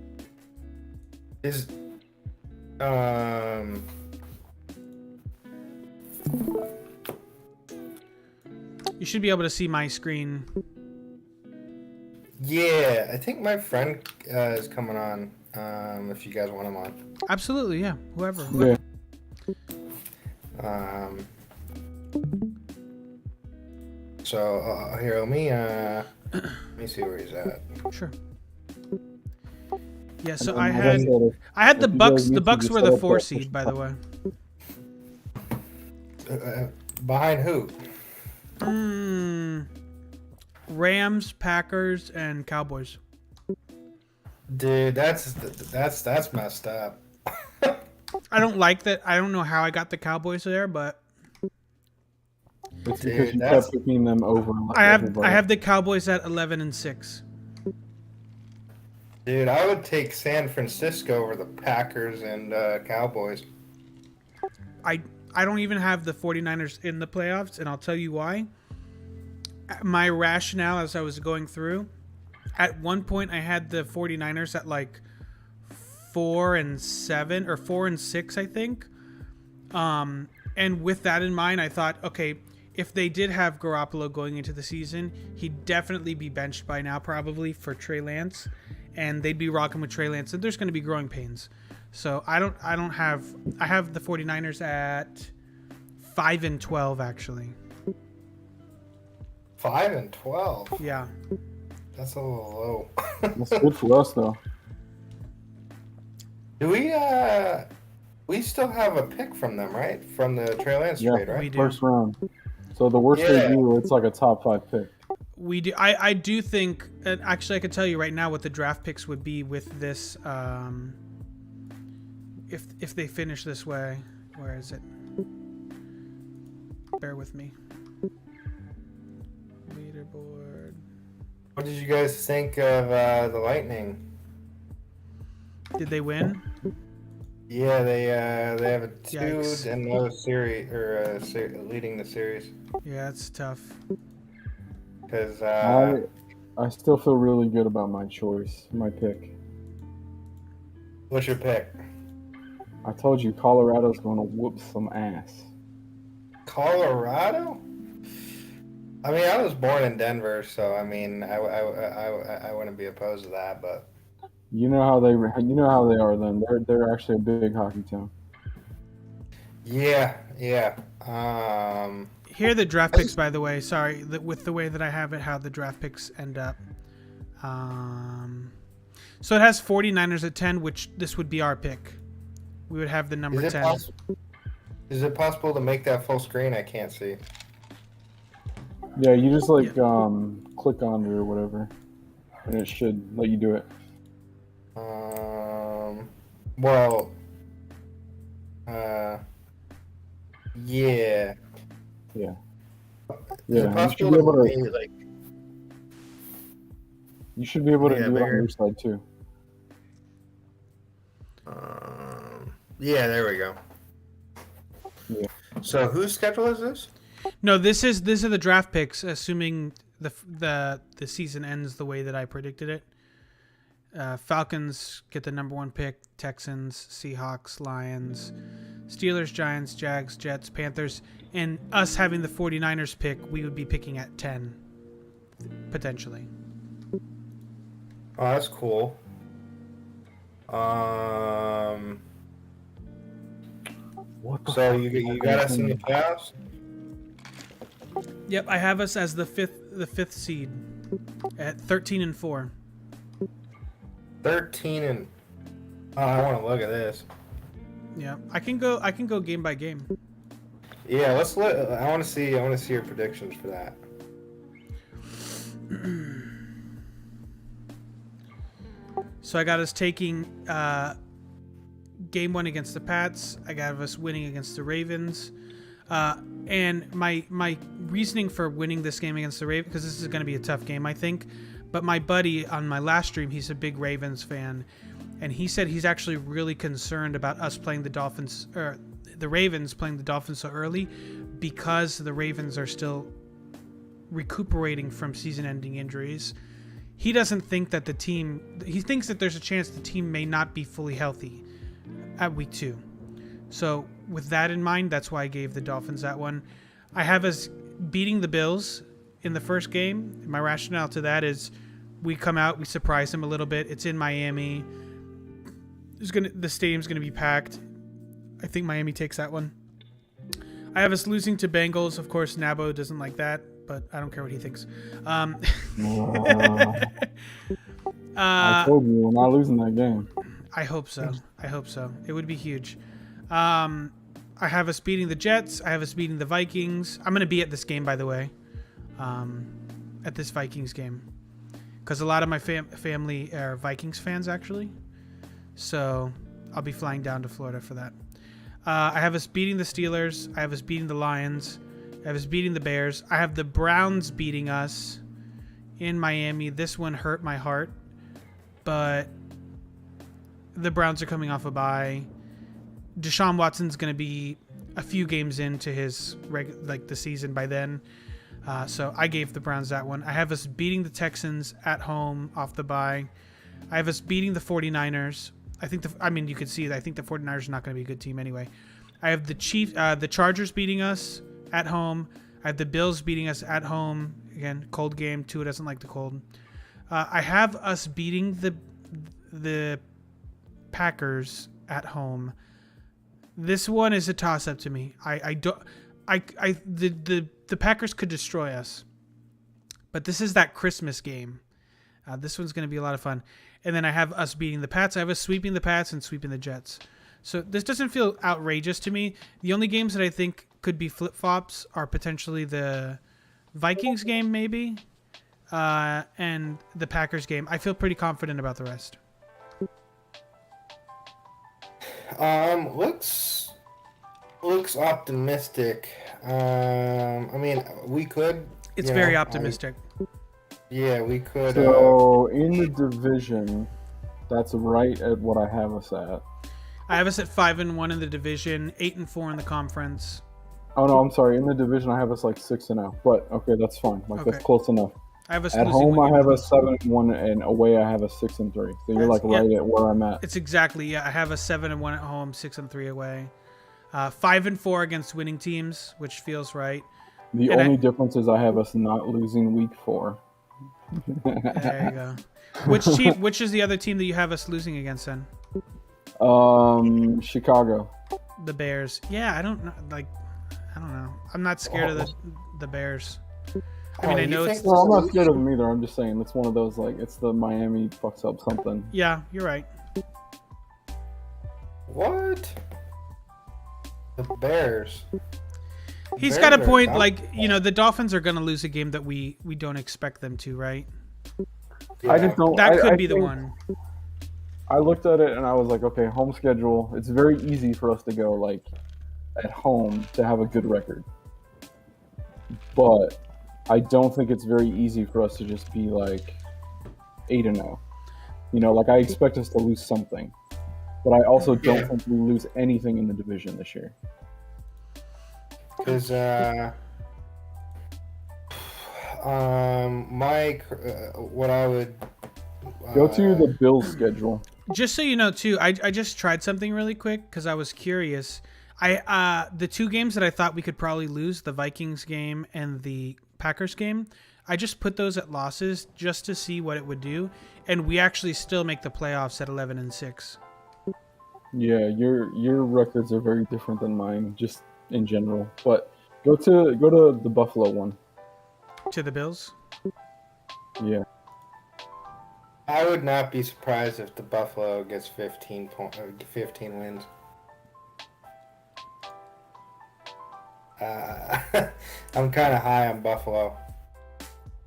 You should be able to see my screen. Yeah, I think my friend is coming on. If you guys want him on. Absolutely, yeah. Whoever. Yeah. So here, let me see where he's at. Sure. Yeah, so And I had the if you Bucks. guys The need to Bucks just were set the up 4 that seed, push by the way. Behind who? Rams, Packers, and Cowboys. Dude, that's messed up. I don't like that. I don't know how I got the Cowboys there, but It's because Dude, you that's- kept picking them over. Like I everybody. have the Cowboys at 11-6. Dude, I would take San Francisco over the Packers and Cowboys. I don't even have the 49ers in the playoffs, and I'll tell you why. My rationale as I was going through, at one point I had the 49ers at like 4-7 or 4-6, I think. And with that in mind, I thought, okay, if they did have Garoppolo going into the season, he'd definitely be benched by now, probably for Trey Lance, and they'd be rocking with Trey Lance, and there's going to be growing pains. So I have the 49ers at 5-12 actually. 5-12. Yeah. That's a little low. That's good for us, though. Do we still have a pick from them, right? From the Trey Lance Yeah. trade, We right? do. First round. So the worst Yeah. they do, it's like a top 5 pick. We do. I do think, and actually I could tell you right now what the draft picks would be with this, if they finish this way. Where is it? Bear with me. Leaderboard. What did you guys think of the Lightning? Did they win? Yeah, they have a 2 Yikes. and no series or leading the series Yeah, it's tough. because I still feel really good about my choice, my pick. what's your pick? I told you Colorado's going to whoop some ass. Colorado? I mean, I was born in Denver, so I mean, I wouldn't be opposed to that, but You know how they are. Then they're actually a big hockey town. yeah. Here are the draft picks, by the way. Sorry, with the way that I have it, how the draft picks end up. So it has 49ers at 10, which this would be our pick. We would have the number 10. Is it possible to make that full screen? I can't see. Yeah, you just click on it or whatever, and it should let you do it. Well, yeah. Yeah. Is it Yeah, possible to make, like, you should be able to Yeah, do it on bigger. your side too. yeah, there we go. Yeah. So whose schedule is this? No, these are the draft picks, assuming the season ends the way that I predicted it. Falcons get the number 1 pick. Texans, Seahawks, Lions, Steelers, Giants, Jags, Jets, Panthers, and us having the 49ers pick, we would be picking at 10, potentially. Oh, that's cool. What the So fuck? you got us in the playoffs? Yep, I have us as the fifth seed at 13-4. 13 and I want to look at this. Yeah, I can go game by game. Yeah, let's let. I want to see your predictions for that. So I got us taking game 1 against the Pats. I got us winning against the Ravens. And my reasoning for winning this game against the Ravens, because this is going to be a tough game, I think. But my buddy on my last stream, he's a big Ravens fan, and he said he's actually really concerned about us playing the Dolphins, or the Ravens playing the Dolphins so early, because the Ravens are still recuperating from season-ending injuries. He doesn't think that he thinks that there's a chance the team may not be fully healthy at week 2. So with that in mind, that's why I gave the Dolphins that one. I have us beating the Bills in the first game. My rationale to that is we come out, we surprise them a little bit. It's in Miami. The stadium's gonna be packed. I think Miami takes that one. I have us losing to Bengals. Of course, Nabo doesn't like that, but I don't care what he thinks. I told you we're not losing that game. I hope so. It would be huge. I have us beating the Jets. I have us beating the Vikings. I'm going to be at this game, by the way, at this Vikings game, because a lot of my family are Vikings fans, actually. So I'll be flying down to Florida for that. I have us beating the Steelers. I have us beating the Lions. I have us beating the Bears. I have the Browns beating us in Miami. This one hurt my heart, but the Browns are coming off a bye. Deshaun Watson's going to be a few games into his the season by then. So I gave the Browns that one. I have us beating the Texans at home off the bye. I have us beating the 49ers. You could see that I think the 49ers are not going to be a good team anyway. I have the Chargers beating us at home. I have the Bills beating us at home. Again, cold game. Tua doesn't like the cold. I have us beating the Packers at home. This one is a toss-up to me. The Packers could destroy us, but this is that Christmas game. This one's going to be a lot of fun. And then I have us beating the Pats. I have us sweeping the Pats and sweeping the Jets. So this doesn't feel outrageous to me. The only games that I think could be flip-flops are potentially the Vikings game, maybe, and the Packers game. I feel pretty confident about the rest. Looks optimistic. We could. It's very optimistic. We could. So in the division, that's right at what I have us at. I have us at 5-1 in the division, 8-4 in the conference. Oh no, I'm sorry. In the division, I have us like 6-0. But okay, that's fine. That's close enough. I have us at home. I have us 7-1, and away I have us 6-3. So you're right at where I'm at. It's exactly I have us 7-1 at home, 6-3 away. 5-4 against winning teams, which feels right. The only difference is I have us not losing week 4. There you go. Which is the other team that you have us losing against then? Chicago. The Bears. Yeah, I don't know. I don't know. I'm not scared of the Bears. I know it's. Well, I'm not scared of them either. I'm just saying it's one of those it's the Miami fucks up something. Yeah, you're right. What? The Bears. He's got a point. The Dolphins are going to lose a game that we don't expect them to, right? Yeah. I just don't. That could be the one. I looked at it and I was like, okay, home schedule. It's very easy for us to go at home to have a good record, but I don't think it's very easy for us to just be 8-0. I expect us to lose something, but I also don't think we lose anything in the division this year. Because Mike, what I would go to the Bills schedule. Just so you know, too, I just tried something really quick because I was curious. The two games that I thought we could probably lose, the Vikings game and the Packers game, I just put those at losses just to see what it would do, and we actually still make the playoffs at 11-6. Yeah, your records are very different than mine, just in general. But go to the Buffalo one. To the Bills? Yeah. I would not be surprised if the Buffalo gets 15 wins. I'm kind of high on Buffalo,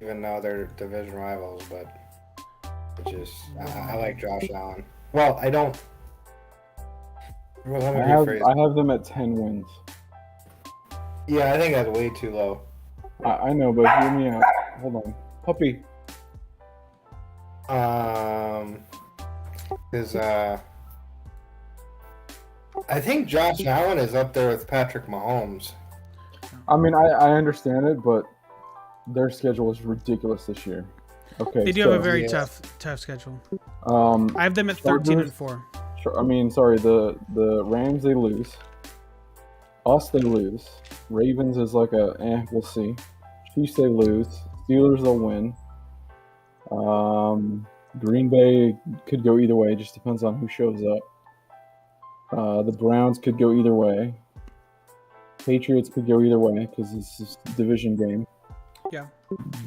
even though they're division rivals, but I like Josh Allen. Well, I don't. Let me rephrase. I have them at 10 wins. Yeah, I think that's way too low. I know, but hear me out. Hold on. Puppy. Because I think Josh Allen is up there with Patrick Mahomes. I understand it, but their schedule is ridiculous this year. Okay. They do have a very tough schedule. I have them at 13-4. The Rams, they lose. Us, they lose. Ravens is we'll see. Chiefs, they lose. Steelers, they'll win. Green Bay could go either way. It just depends on who shows up. The Browns could go either way. Patriots could go either way because this is a division game. Yeah.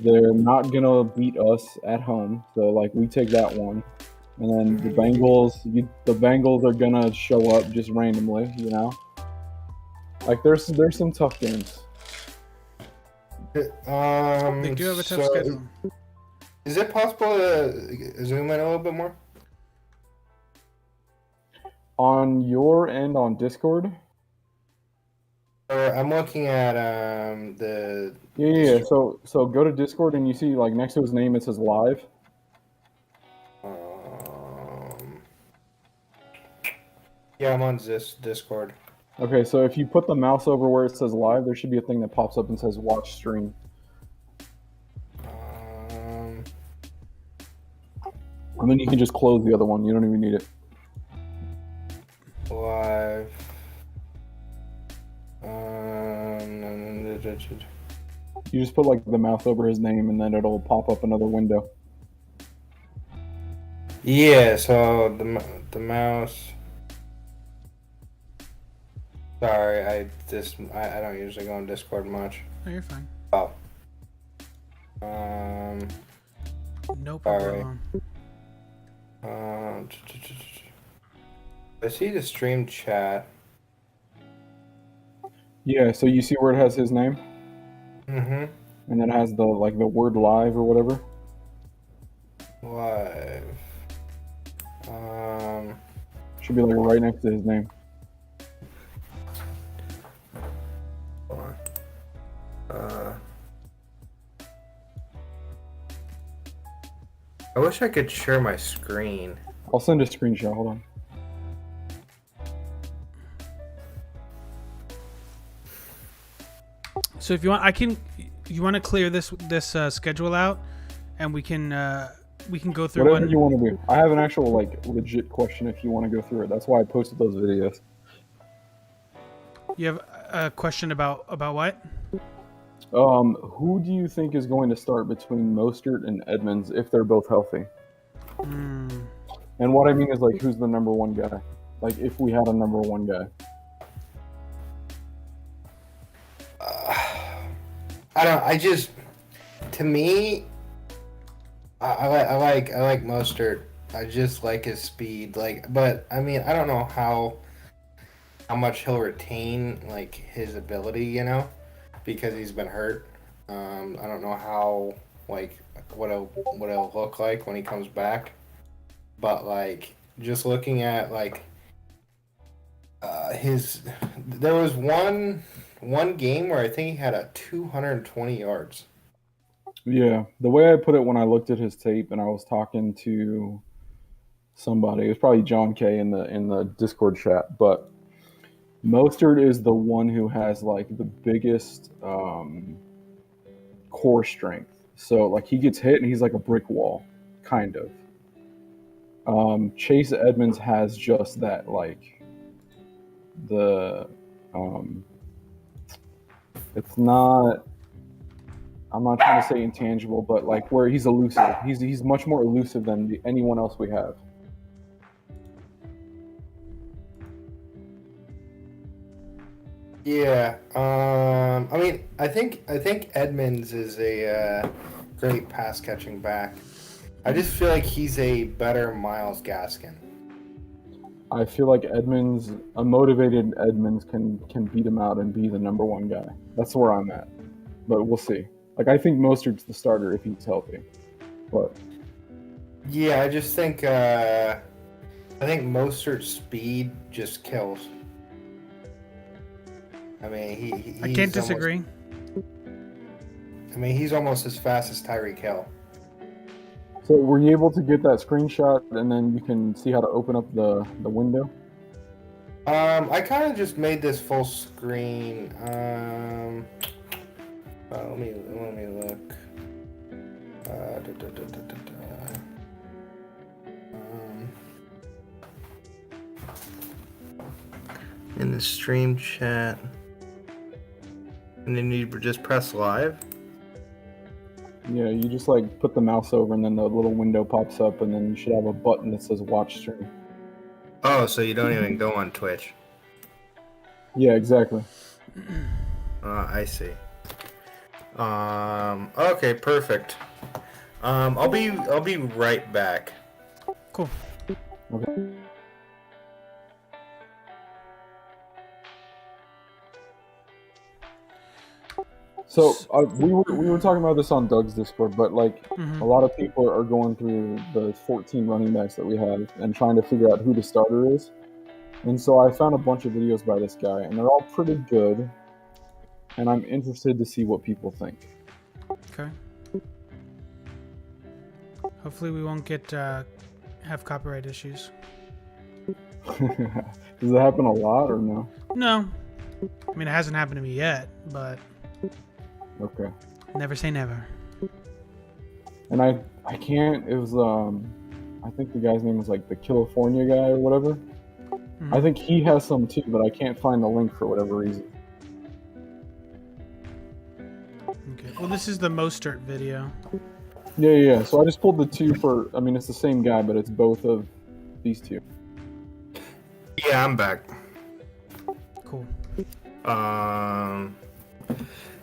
They're not gonna beat us at home, so like we take that one. And then the Bengals are gonna show up just randomly, you know. Like there's some tough games. They do have a tough schedule. Is it possible to zoom in a little bit more? On your end on Discord? I'm looking at the. Yeah. So go to Discord and you see like next to his name it says live. Yeah, I'm on this Discord. Okay, so if you put the mouse over where it says live, there should be a thing that pops up and says watch stream. And then you can just close the other one. You don't even need it. Live. You just put like the mouse over his name, and then it'll pop up another window. Yeah. So the mouse. Sorry, I don't usually go on Discord much. No, you're fine. Oh. No Sorry. problem. I see the stream chat. Yeah, so you see where it has his name, Mm-hmm. and then it has the word live or whatever. Live. Should be like right next to his name. Hold on. I wish I could share my screen. I'll send a screenshot. Hold on. So if you want, you want to clear this schedule out, and we can go through Whatever one. you want to do. I have an actual legit question if you want to go through it. That's why I posted those videos. You have a question about what? Who do you think is going to start between Mostert and Edmonds if they're both healthy? And what I mean is like, who's the number one guy? Like, if we had a number one guy. I don't. I just. To me, I like Mostert. I just like his speed. But I mean, I don't know how much he'll retain like his ability. You know, because he's been hurt. I don't know how what it'll look like when he comes back. But just looking at there was one game where I think he had a 220 yards. Yeah, the way I put it when I looked at his tape and I was talking to somebody, it was probably John K in the Discord chat, but Mostert is the one who has the biggest core strength. So he gets hit and he's like a brick wall, kind of. Chase Edmonds has just that it's not. I'm not trying to say intangible, but where he's elusive. He's much more elusive than anyone else we have. Yeah. I mean, I think Edmonds is a great pass catching back. I just feel like he's a better Myles Gaskin. I feel like Edmonds, a motivated Edmonds, can beat him out and be the number one guy. That's where I'm at, but we'll see. I think Mostert's the starter if he's healthy, but yeah, I just think Mostert's speed just kills. I mean, I can't disagree. He's almost as fast as Tyreek Hill. So were you able to get that screenshot and then you can see how to open up the window? I kind of just made this full screen. Let me look. In the stream chat. And then you just press live? Yeah, you just like put the mouse over, and then the little window pops up, and then you should have a button that says "Watch Stream." Oh, so you don't even go on Twitch? Yeah, exactly. I see. Okay, perfect. I'll be right back. Cool. Okay. So we were talking about this on Doug's Discord, but like a lot of people are going through the 14 running backs that we have and trying to figure out who the starter is. And so I found a bunch of videos by this guy, and they're all pretty good. And I'm interested to see what people think. Okay. Hopefully we won't get have copyright issues. Does it happen a lot or no? No. I mean, it hasn't happened to me yet, but Okay. never say never. And I can't. It was I think the guy's name was like the California guy or whatever. Mhm. I think he has some too, but I can't find the link for whatever reason. Okay. Well, this is the Mostert video. Yeah. So I just pulled the two for. I mean, it's the same guy, but it's both of these two. Yeah, I'm back. Cool.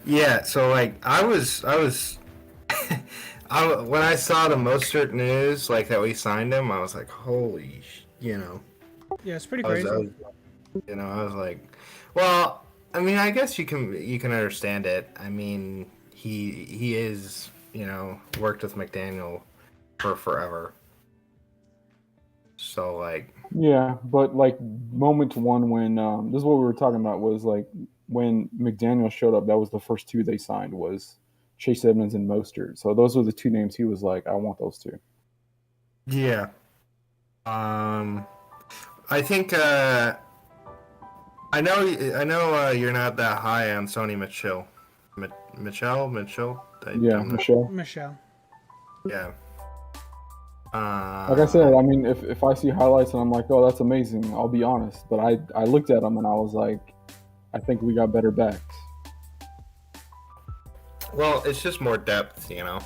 Yeah. So like, I was, when I saw the Mostert news, like that we signed him, I was like, holy, Yeah, it's pretty I was, crazy. I was like, well, I mean, I guess you can understand it. I mean, he is, worked with McDaniel for forever. So like, Yeah, but like moment one when this is what we were talking about was like when McDaniel showed up. That was the first two they signed was Chase Edmonds and Mostert. So those were the two names he was like, I want those two. yeah. I think I know you're not that high on Sony Mitchell. Mitchell. Yeah, Michelle. Michelle. Yeah. Like I said, I mean, if I see highlights and I'm like, oh, that's amazing, I'll be honest. But I looked at them and I was like, I think we got better backs. Well, it's just more depth, Yeah,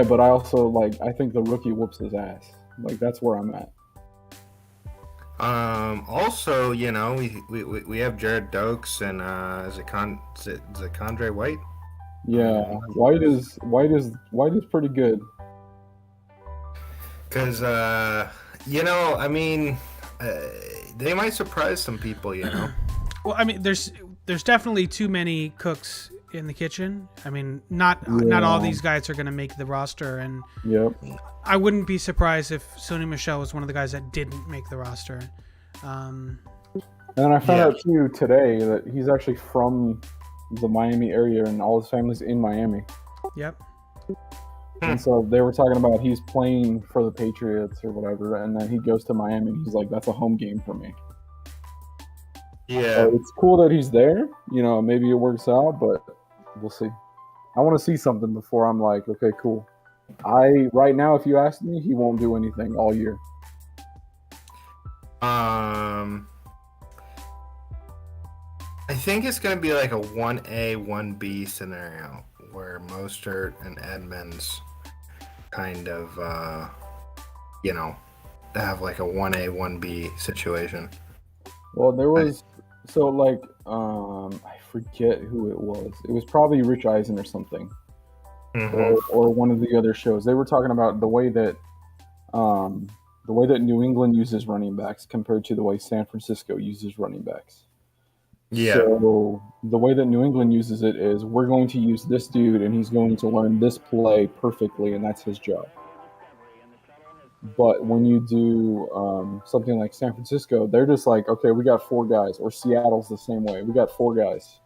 but I also I think the rookie whoops his ass. Like that's where I'm at. Also, we have Jared Dokes and is it Condre White? Yeah, White is pretty good. Because I mean, they might surprise some people, Well, I mean, there's definitely too many cooks in the kitchen. I mean, not all these guys are going to make the roster, and Yep. I wouldn't be surprised if Sony Michel was one of the guys that didn't make the roster. And then I found out too today that he's actually from the Miami area, and all his family's in Miami. Yep. And so they were talking about he's playing for the Patriots or whatever, and then he goes to Miami. He's like, that's a home game for me. Yeah. So it's cool that he's there. Maybe it works out, but we'll see. I want to see something before I'm like, okay, cool. Right now, if you ask me, he won't do anything all year. I think it's going to be like a 1A, 1B scenario where Mostert and Edmonds kind of, have like a 1A, 1B situation. Well, there was I forget who it was. It was probably Rich Eisen or something, or one of the other shows. They were talking about the way that New England uses running backs compared to the way San Francisco uses running backs. Yeah. So the way that New England uses it is we're going to use this dude and he's going to learn this play perfectly and that's his job. But when you do something like San Francisco, they're just like, okay, we got 4 guys. Or Seattle's the same way. We got 4 guys.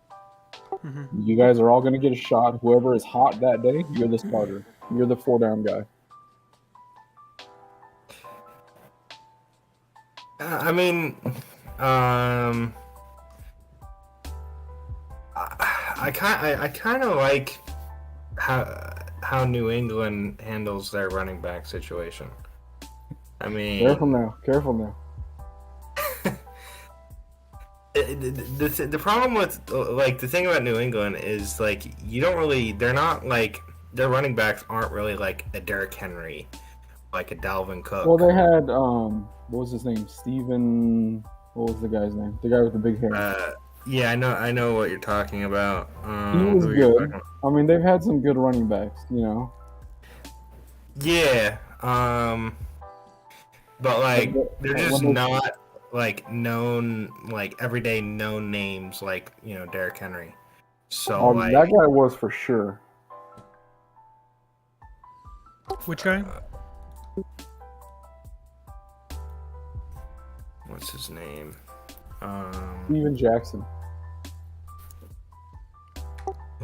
Mm-hmm. You guys are all going to get a shot. Whoever is hot that day, you're the starter. You're the 4-down guy. I mean, I kind of like how New England handles their running back situation. I mean, Careful now. The problem with the thing about New England is you don't really, they're not their running backs aren't really like a Derrick Henry, like a Dalvin Cook. Well, they had what was his name? Steven. What was the guy's name? The guy with the big hair. Yeah, I know what you're talking about. He was who you're talking good. about. I mean, they've had some good running backs, you know. Yeah, but like they're just not like known, like everyday known names, like Derrick Henry. So like that guy was for sure. Which guy? What's his name? Steven Jackson.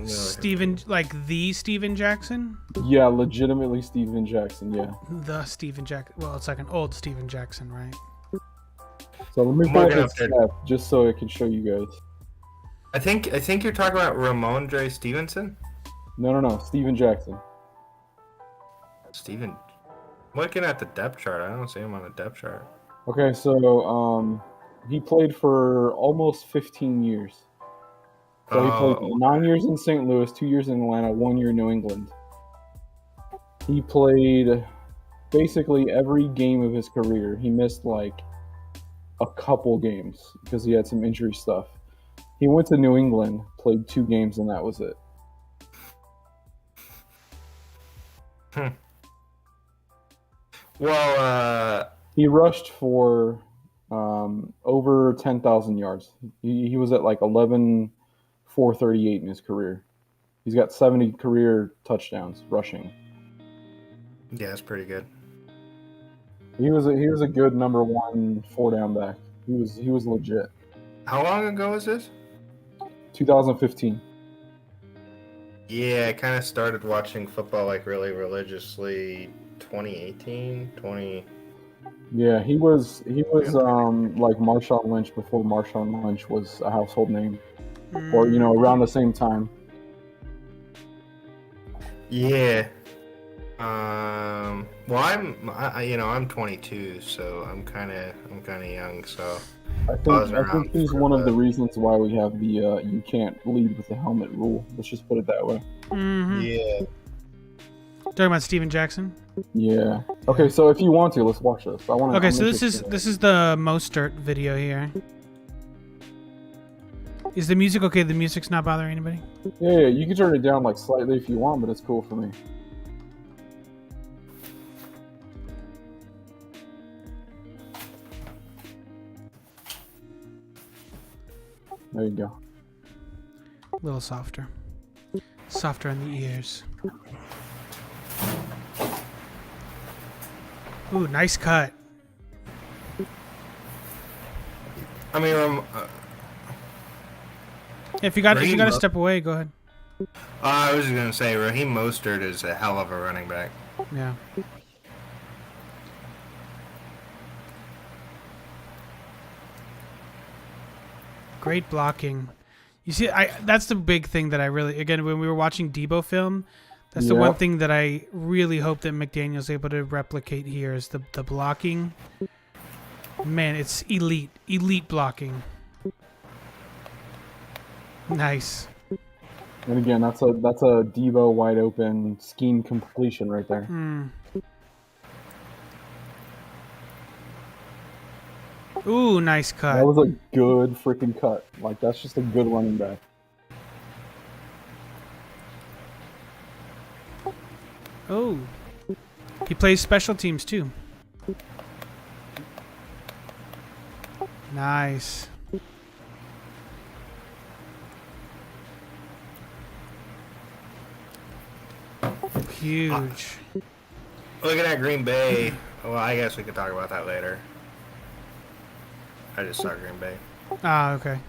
Steven, like the Steven Jackson? Yeah, legitimately Steven Jackson. Yeah. The Steven Jackson. Well, it's like an old Steven Jackson, right? So let me pull up his stats just so I can show you guys. I think you're talking about Ramondre Stevenson. No. Steven Jackson. Steven. Looking at the depth chart, I don't see him on the depth chart. Okay, so he played for almost 15 years. So he played 9 years in St. Louis, 2 years in Atlanta, 1 year in New England. He played basically every game of his career. He missed like a couple games because he had some injury stuff. He went to New England, played 2 games, and that was it. Well, he rushed for over 10,000 yards. He was at like 11,438 in his career. He's got 70 career touchdowns rushing. Yeah, that's pretty good. He was a good number 1 4-down back. He was legit. How long ago was this? 2015. Yeah, I kind of started watching football like really religiously 2018, 20. Yeah, he was like Marshawn Lynch before Marshawn Lynch was a household name, or around the same time. Yeah. Well, I'm 22, so I'm kind of young. So I think he's one of the reasons why we have the you can't lead with the helmet rule. Let's just put it that way. Mm-hmm. Yeah. Talking about Steven Jackson. Yeah. Okay, so if you want to, let's watch this. Okay, so this is the Mostert video here. Is the music okay? The music's not bothering anybody? Yeah, you can turn it down like slightly if you want, but it's cool for me. There you go. A little softer. Softer on the ears. Ooh, nice cut. I mean, If you got to step away, go ahead. I was just gonna say Raheem Mostert is a hell of a running back. Yeah. Great blocking. You see, that's the big thing that I really, again, when we were watching Debo film, that's the one thing that I really hope that McDaniel's able to replicate here is the blocking. Man, it's elite blocking. Nice. And again, that's a Debo wide open scheme completion right there. Ooh, nice cut. That was a good freaking cut. Like, that's just a good running back. Oh. He plays special teams too. Nice. Huge. Looking at Green Bay, well, I guess we could talk about that later. I just saw Green Bay. Ah, okay.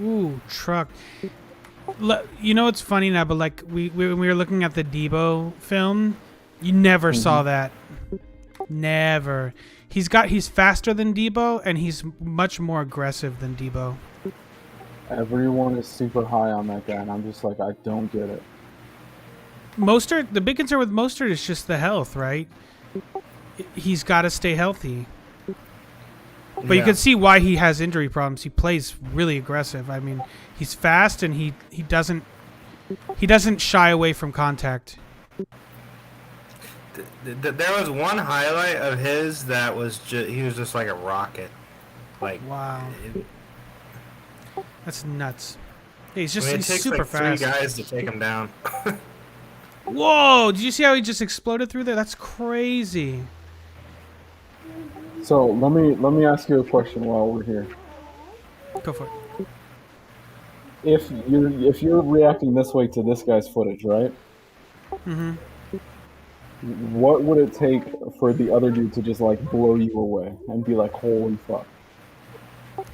Ooh, truck. You know what's funny now, but like when we were looking at the Debo film, you never saw that. Never. He's faster than Debo, and he's much more aggressive than Debo. Everyone is super high on that guy, and I'm just like, I don't get it. Mostert, the big concern with Mostert is just the health, right? He's got to stay healthy. But you can see why he has injury problems. He plays really aggressive. I mean, he's fast and he doesn't shy away from contact. There was one highlight of his that was he was just like a rocket. Like wow, that's nuts. Yeah, he's just it he's takes super like fast. 3 guys to take him down. Whoa! Did you see how he just exploded through there? That's crazy. So let me ask you a question while we're here. Go for it. If you're reacting this way to this guy's footage, right? Mm-hmm. What would it take for the other dude to just like blow you away and be like, holy fuck?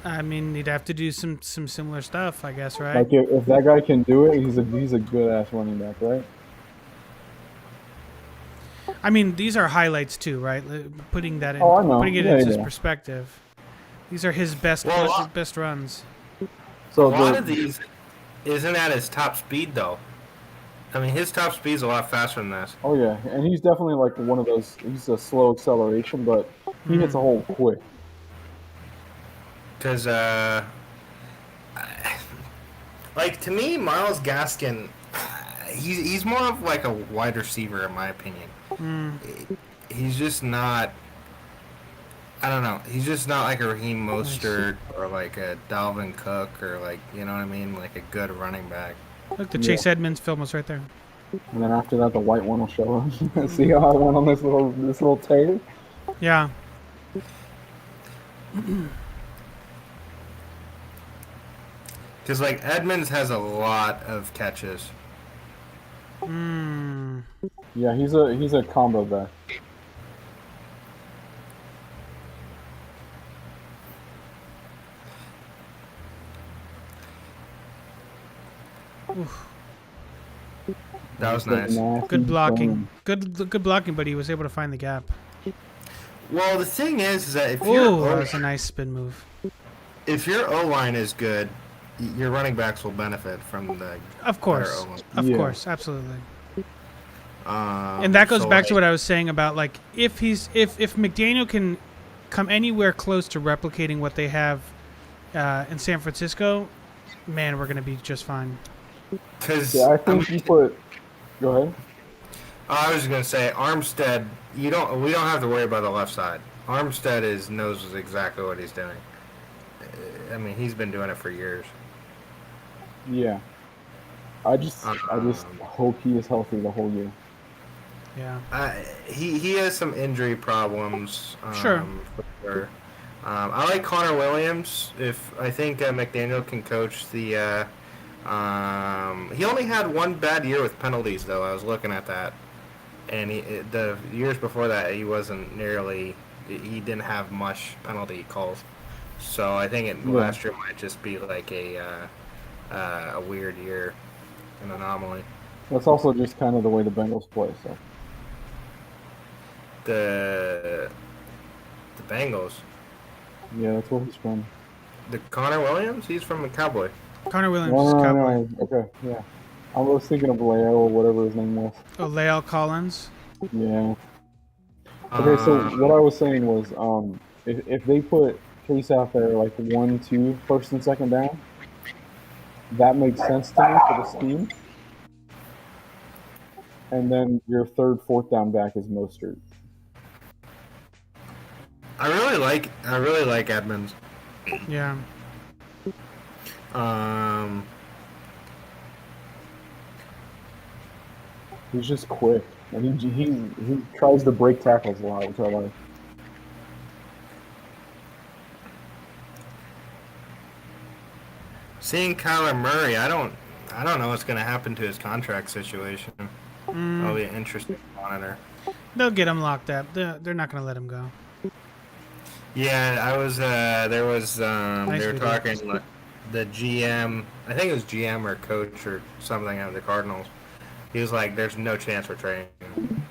I mean, he'd have to do some similar stuff, I guess, right? Like if that guy can do it, he's a good ass running back, right? I mean, these are highlights too, right? Putting that in, Oh, I know. putting it Yeah, into his yeah. perspective. These are his best best runs. So A lot of these isn't at his top speed though. I mean, his top speed's a lot faster than this. Oh yeah, and he's definitely like one of those. He's a slow acceleration, but he hits a hole quick. Because, like to me, Myles Gaskin, he's more of like a wide receiver in my opinion. He's just not. I don't know. He's just not like a Raheem Mostert or like a Dalvin Cook or like, you know what I mean, like a good running back. Look, the Chase Edmonds film was right there. And then after that, the white one will show up. See how I went on this little tear? Yeah. Because like Edmonds has a lot of catches. Yeah, he's a combo back. Oof. That was nice. Good blocking. Good blocking, but he was able to find the gap. Well, the thing is that Oh, that was a nice spin move. if your O-line is good, your running backs will benefit from the Of course. better O-line. Of Yeah. course, absolutely. And that goes back to what I was saying about like if McDaniel can come anywhere close to replicating what they have in San Francisco, man, we're gonna be just fine. Because Yeah, I think you put. Go ahead. I was gonna say Armstead. We don't have to worry about the left side. Armstead knows exactly what he's doing. I mean, he's been doing it for years. Yeah. I just hope he is healthy the whole year. Yeah. He has some injury problems. Sure. For sure. I like Connor Williams. I think McDaniel can coach the. He only had one bad year with penalties, though. I was looking at that, and the years before that, he wasn't nearly. He didn't have much penalty calls. So I think last year might just be like a weird year, an anomaly. That's also just kind of the way the Bengals play. So The Bengals. yeah, that's what he's from. The Connor Williams, he's from the Cowboy. Connor Williams is Cowboy. No. Okay, yeah. I was thinking of Leo or whatever his name was. Oh, Lael Collins. Yeah. Okay, so what I was saying was, if they put Case out there like 1-2 first and second down, that makes sense to me for the scheme. And then your third, fourth down back is Mostert. I really like Edmonds. Yeah. He's just quick, and he tries to break tackles a lot, which I like. Seeing Kyler Murray, I don't know what's going to happen to his contract situation. That'll be an interesting monitor. They'll get him locked up. They're not going to let him go. Yeah, I was. There was. Nice They were video. talking. Like, the GM, I think it was GM or coach or something of the Cardinals. He was like, "There's no chance we're trading him,"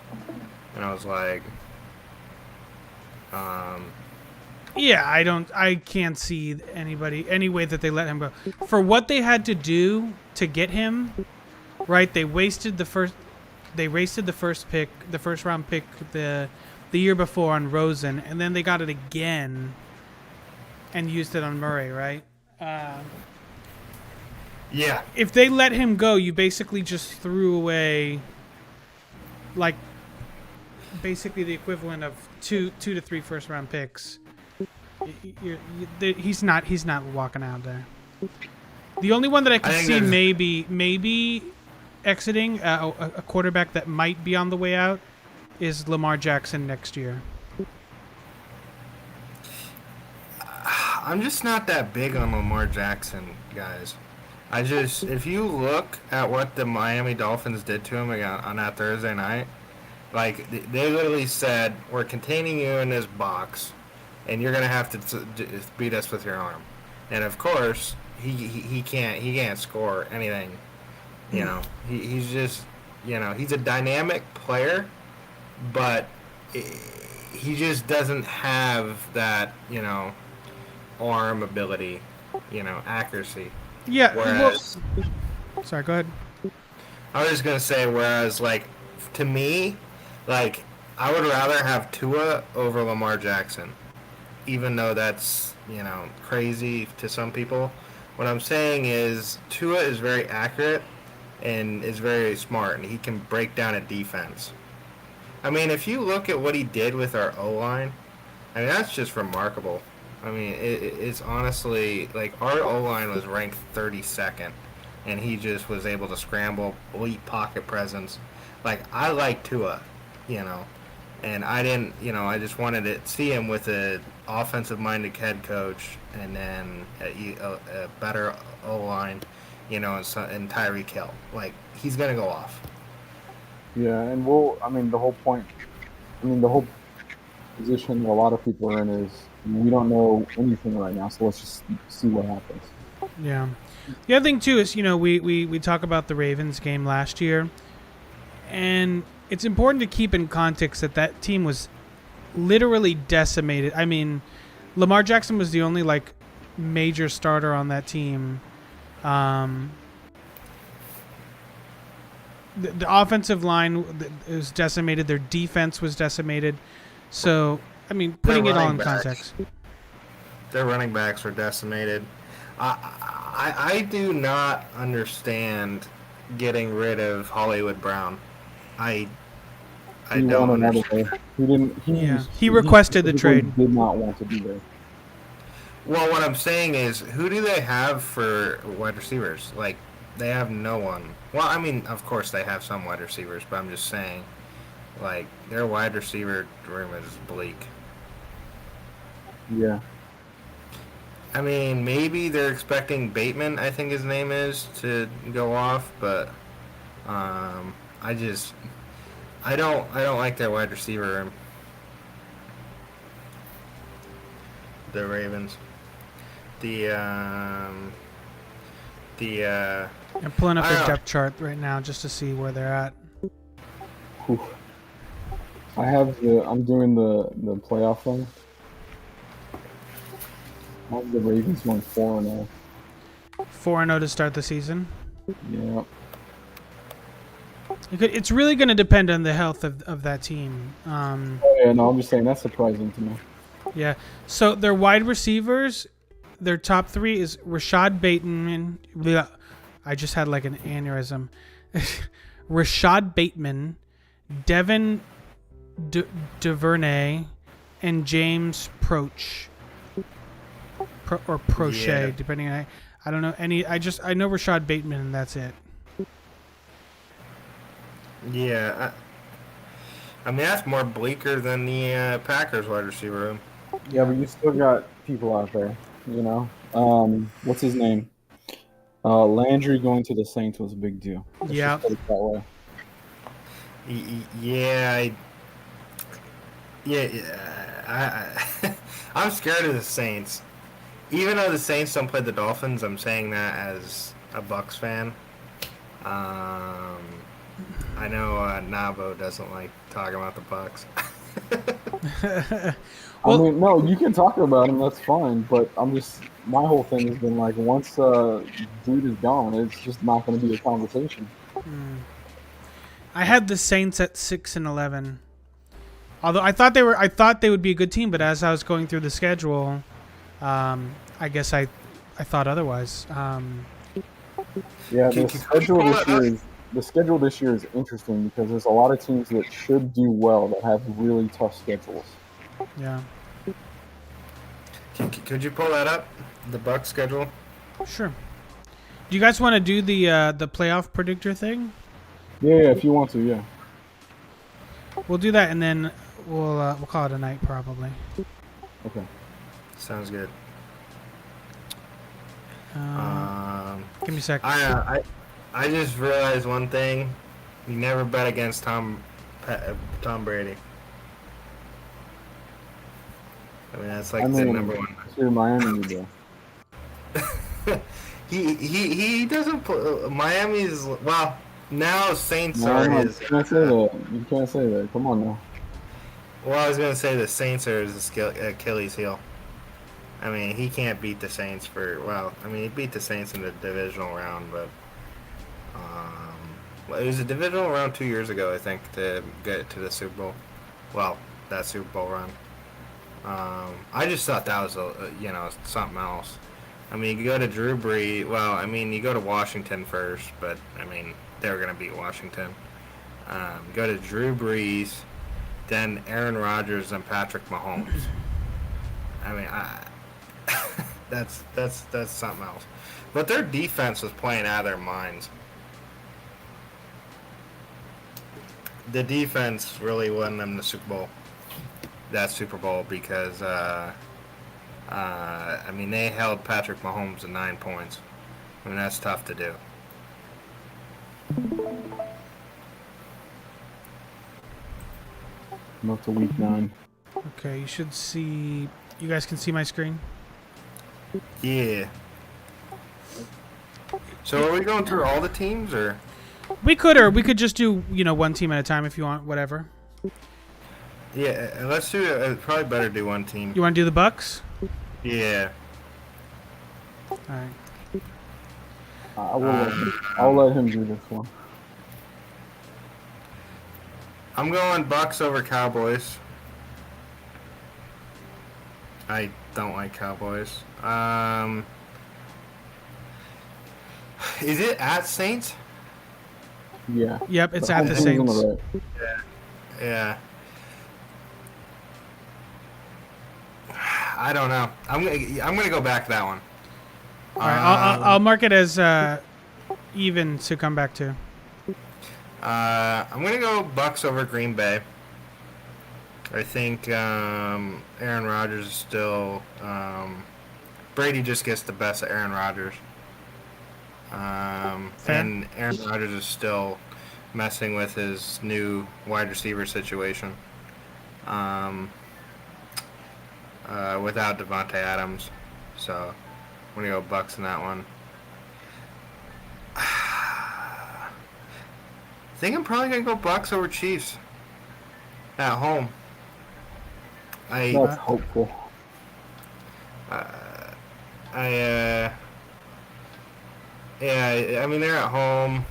and I was like, Yeah, I can't see any way that they let him go. For what they had to do to get him, right? They wasted the first round pick the year before on Rosen, and then they got it again and used it on Murray, right? Yeah. If they let him go, you basically just threw away, like, basically the equivalent of two to three first-round picks. He's not walking out there. The only one that I could see maybe exiting a quarterback that might be on the way out is Lamar Jackson next year. I'm just not that big on Lamar Jackson, guys. If you look at what the Miami Dolphins did to him on that Thursday night, like, they literally said, we're containing you in this box, and you're going to have to beat us with your arm. And, of course, he can't score anything. You know, he's just, you know, he's a dynamic player, but he just doesn't have that, you know, arm ability, you know, accuracy. Yeah. Whereas, sorry, go ahead. I was just going to say, whereas, like, to me, like, I would rather have Tua over Lamar Jackson, even though that's, you know, crazy to some people. What I'm saying is Tua is very accurate and is very smart, and he can break down a defense. I mean, if you look at what he did with our O-line, I mean, that's just remarkable. I mean, it's honestly, like, our O-line was ranked 32nd, and he just was able to scramble, elite pocket presence. Like, I like Tua, you know, and I didn't, you know, I just wanted to see him with an offensive-minded head coach and then a better O-line, you know, and Tyreek Hill. Like, he's going to go off. Yeah, and the whole position a lot of people are in is we don't know anything right now, so let's just see what happens. Yeah. The other thing, too, is, you know, we talk about the Ravens game last year, and it's important to keep in context that team was literally decimated. I mean, Lamar Jackson was the only, like, major starter on that team. The offensive line was decimated. Their defense was decimated. So, I mean, putting it all in context. Their running backs were decimated. I do not understand getting rid of Hollywood Brown. I don't understand. He requested the trade. Did not want to be there. Well, what I'm saying is, who do they have for wide receivers? Like, they have no one. Well, I mean, of course they have some wide receivers, but I'm just saying, like, their wide receiver room is bleak. Yeah. I mean, maybe they're expecting Bateman, I think his name is, to go off, but I don't like their wide receiver room. The Ravens. I'm pulling up their depth chart right now just to see where they're at. Whew. I'm doing the playoff thing. I have the Ravens going 4-0. 4-0 to start the season. Yeah. It's really going to depend on the health of that team. Oh yeah, no, I'm just saying that's surprising to me. Yeah. So their wide receivers, their top three is Rashad Bateman. I just had like an aneurysm. Rashad Bateman, Devin DuVernay, and James Proche. Or Prochet, depending on. I don't know any. I know Rashad Bateman, and that's it. Yeah, I mean, that's more bleaker than the Packers wide receiver room. Yeah, but you still got people out there, you know. What's his name? Landry going to the Saints was a big deal. Let's yeah. just put it that way. I'm scared of the Saints. Even though the Saints don't play the Dolphins, I'm saying that as a Bucs fan. I know Nabo doesn't like talking about the Bucs. I mean, no, you can talk about him. That's fine. But my whole thing has been like, once dude is gone, it's just not going to be a conversation. I had the Saints at 6-11. Although I thought they would be a good team, but as I was going through the schedule, I guess I thought otherwise. Yeah, Can you pull that up? the schedule this year is interesting because there's a lot of teams that should do well that have really tough schedules. Yeah, Could you pull that up? The Buck schedule. sure. Do you guys want to do the playoff predictor thing? Yeah, if you want to, yeah. We'll do that, and then we'll call it a night probably. Okay. Sounds good. Give me a sec. I just realized one thing. You never bet against Tom Brady. I mean, that's like the number one. You're Miami, you do. He doesn't put Miami's. Well, now Saints No, are no, his. you can't say that. You can't say that. Come on now. Well, I was gonna say the Saints are his Achilles heel. I mean, he can't beat the Saints he beat the Saints in the divisional round, but it was a divisional round 2 years ago, I think, to get to the Super Bowl. Well, that Super Bowl run. I just thought that was something else. I mean, you go to Drew Brees. Well, I mean, you go to Washington first, but I mean, they were gonna beat Washington. Go to Drew Brees, then Aaron Rodgers and Patrick Mahomes. I mean, that's something else. But their defense was playing out of their minds. The defense really won them the Super Bowl. That Super Bowl because I mean, they held Patrick Mahomes to 9 points. I mean, that's tough to do. I'm up to week 9. Okay, you should see. You guys can see my screen. Yeah. So are we going through all the teams, or? We could just do one team at a time if you want. Whatever. Yeah, let's do it. Probably better do one team. You want to do the Bucks? Yeah. All right. I'll let him do this one. I'm going Bucks over Cowboys. I don't like Cowboys. Is it at Saints? Yeah. Yep, it's The at home the team's on Saints. the right. Yeah. I don't know. I'm gonna go back to that one. All right, I'll mark it as even to come back to. I'm gonna go Bucks over Green Bay. I think Aaron Rodgers is still. Brady just gets the best of Aaron Rodgers. And Aaron Rodgers is still messing with his new wide receiver situation. Without Devontae Adams, so I'm gonna go Bucks in that one. I think I'm probably gonna go Bucks over Chiefs at home. That's hopeful. Yeah, I mean, they're at home.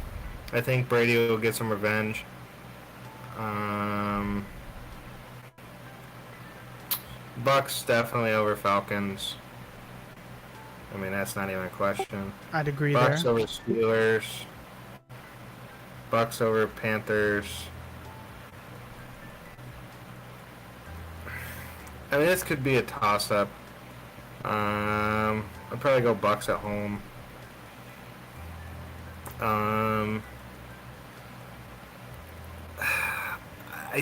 I think Brady will get some revenge. Bucks definitely over Falcons. I mean, that's not even a question. I'd agree Bucks there. over Steelers. Bucks over Panthers. I mean, this could be a toss-up. I'd probably go Bucks at home. I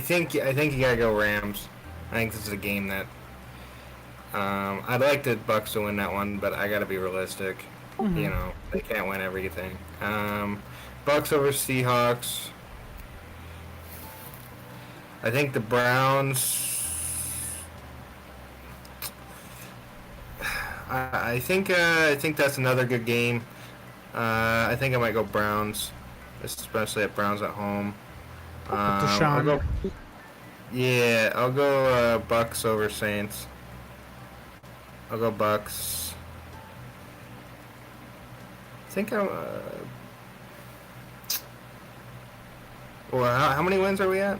think you gotta go Rams. I think this is a game that I'd like the Bucks to win that one, but I gotta be realistic. Mm-hmm. You know, they can't win everything. Bucks over Seahawks. I think the Browns. I think that's another good game. I think I might go Browns, especially at Browns at home. Deshaun. I'll go Bucks over Saints. I'll go Bucks. I think I'm. Well, how many wins are we at?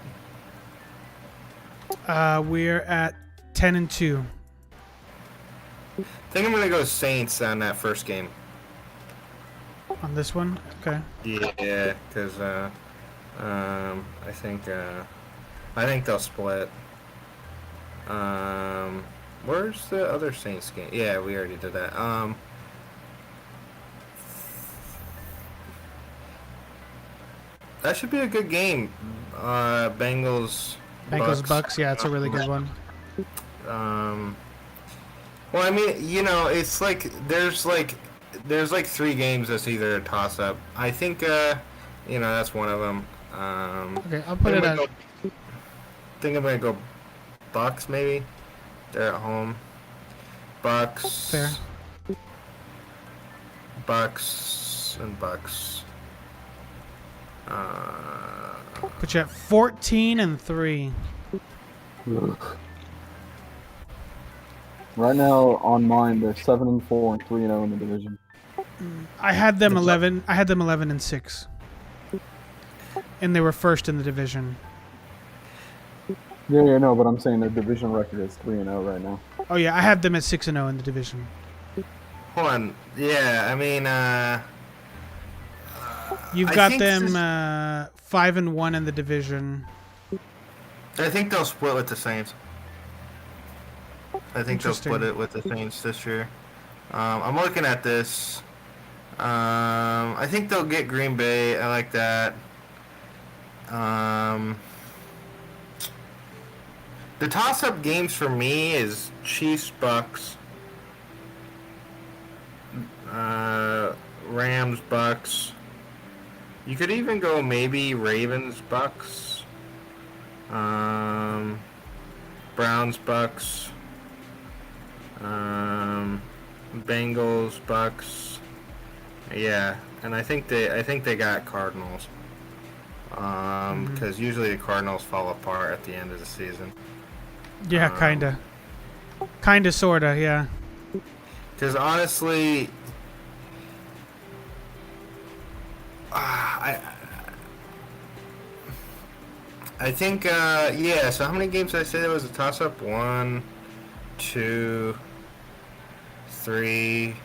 We're at 10-2. I think I'm gonna go Saints on that first game. On this one? Okay. Yeah, because I think they'll split. Where's the other Saints game? Yeah, we already did that. That should be a good game. Bengals. Bucks. Yeah, it's a really good one. Well, I mean, you know, it's like there's like 3 games that's either a toss-up. I think that's one of them. Okay, I'll put it at. I think I'm gonna go Bucks maybe. They're at home. Bucks. Fair. Bucks and Bucks. Put you at 14-3. Right now on mine, they're 7-4 and 3-0 in the division. I had them 11. I had them 11-6, and they were first in the division. Yeah, no, but I'm saying their division record is 3-0 right now. Oh yeah, I have them at 6-0 in the division. Hold on. Yeah, I mean, You've got them 5-1 in the division. I think they'll split with the Saints. I think they'll Interesting. split it with the Saints this year. I'm looking at this. I think they'll get Green Bay. I like that. The toss-up games for me is Chiefs, Bucks, Rams, Bucks. You could even go maybe Ravens, Bucks, Browns, Bucks, Bengals, Bucks. Yeah, and I think they got Cardinals. Because usually the Cardinals fall apart at the end of the season. Yeah, kinda, sorta. Yeah. Because honestly, I think yeah. So how many games did I say there was a toss-up? 1, 2, 3,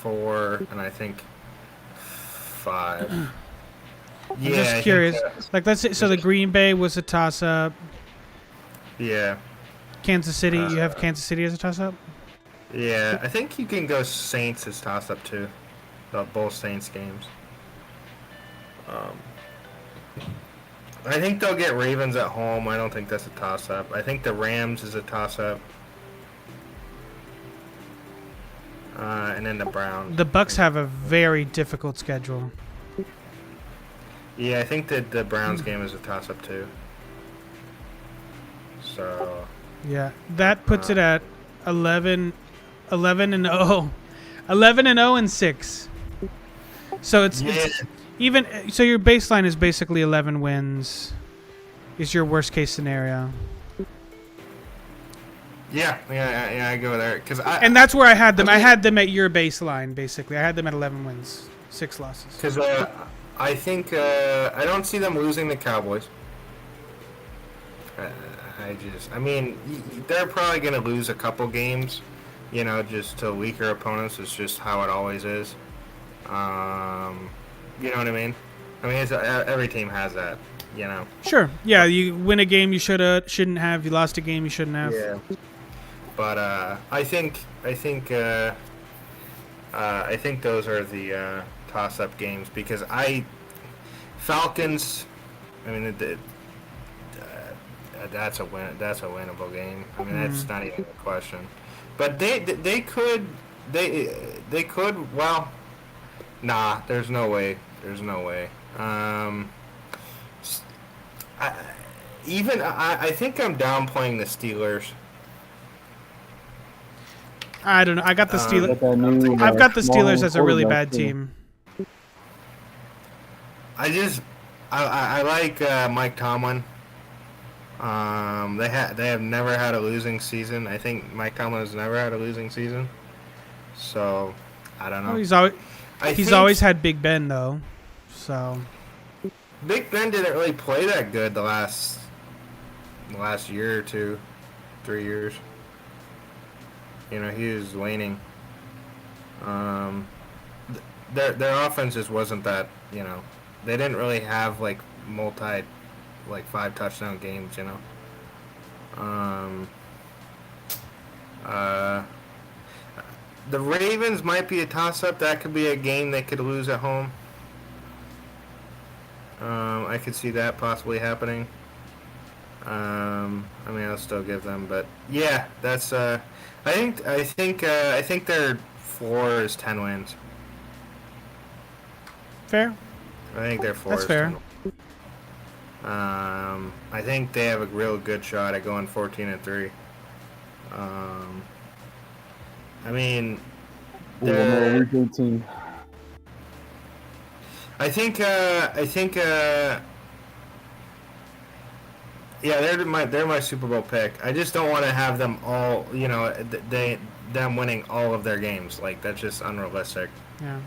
4, and I think 5. I'm just curious. Like, let's say, so the Green Bay was a toss-up. Yeah. Kansas City, you have Kansas City as a toss-up? Yeah, I think you can go Saints as toss-up too. Both Saints games. I think they'll get Ravens at home. I don't think that's a toss-up. I think the Rams is a toss-up. And then the Browns. The Bucks have a very difficult schedule. Yeah, I think that the Browns game is a toss-up too. So. Yeah, that puts it at 11-0. 11-0-6. So it's even so your baseline is basically 11 wins. Is your worst case scenario? Yeah, I go there and that's where I had them. I had them at your baseline basically. I had them at 11 wins, 6 losses. Because I think I don't see them losing the Cowboys. I mean, they're probably going to lose a couple games, just to weaker opponents. It's just how it always is. You know what I mean? I mean, every team has that, Sure. Yeah, you win a game you shouldn't have. You lost a game you shouldn't have. Yeah. But I think those are the toss-up games because Falcons. I mean, that's a win. That's a winnable game. I mean, that's not even a question. But they could. Well, nah. There's no way. There's no way. I think I'm downplaying the Steelers. I don't know. I got the Steelers. I've got the Steelers as a really bad team. I like Mike Tomlin. They have never had a losing season. I think Mike Tomlin has never had a losing season. So I don't know. Well, he's always had Big Ben though. So Big Ben didn't really play that good the last year or two, 3 years. he was waning. Their offense just wasn't that. They didn't really have like 5 touchdown games. The Ravens might be a toss-up. That could be a game they could lose at home. I could see that possibly happening. I'll still give them, but yeah, that's. I think their floor is 10 wins. Fair. I think their floor That's is fair. 10 wins. I think they have a real good shot at going 14-3. No, week 18. I think yeah, they're my Super Bowl pick. I just don't want to have them all, them winning all of their games. Like, that's just unrealistic. Yeah.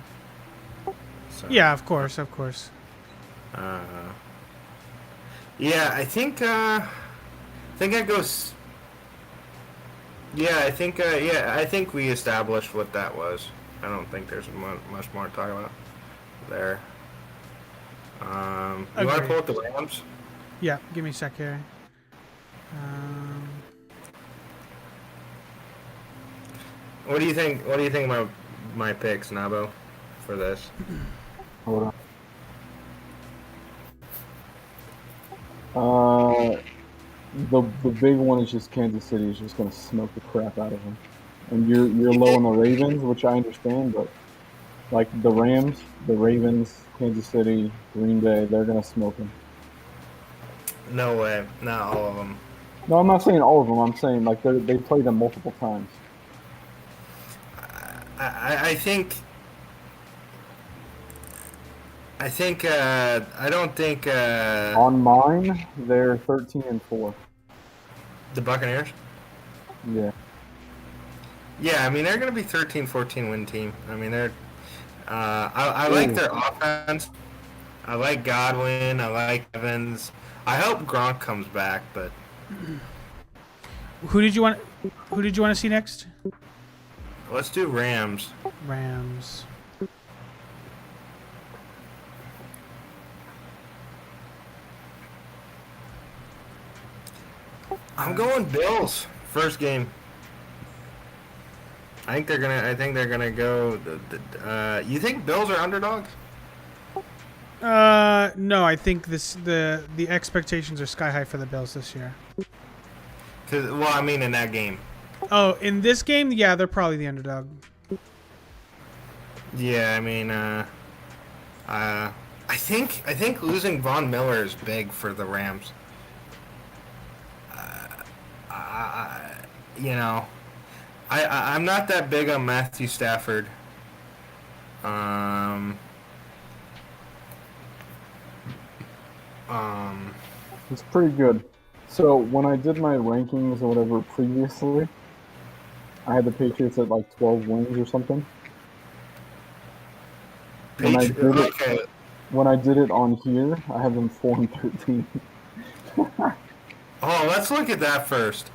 So, Yeah, of course. yeah, I think I go. Yeah, I think we established what that was. I don't think there's much more to talk about there. You want to Agreed. pull up the Rams? Yeah, give me a sec here. What do you think? What do you think about my picks, Nabo, for this? Hold on. The big one is just Kansas City is just going to smoke the crap out of them. And you're low on the Ravens, which I understand, but like the Rams, the Ravens, Kansas City, Green Bay, they're going to smoke them. No way, not all of them. No, I'm not saying all of them. I'm saying like they played them multiple times. I don't think On mine, they're 13-4. the Buccaneers. Yeah. Yeah, they're going to be 13-14 win team. They're. I like their offense. I like Godwin. I like Evans. I hope Gronk comes back, but Who did you want to see next? let's do Rams. Rams. I'm going Bills. First game. I think they're gonna go. You think Bills are underdogs? No, I think the expectations are sky high for the Bills this year. In that game. Oh, in this game, yeah, they're probably the underdog. Yeah, I think losing Von Miller is big for the Rams. I'm not that big on Matthew Stafford. It's pretty good. So when I did my rankings or whatever previously, I had the Patriots at like 12 wins or something. When I did it on here, I have them 4-13. Oh, let's look at that first.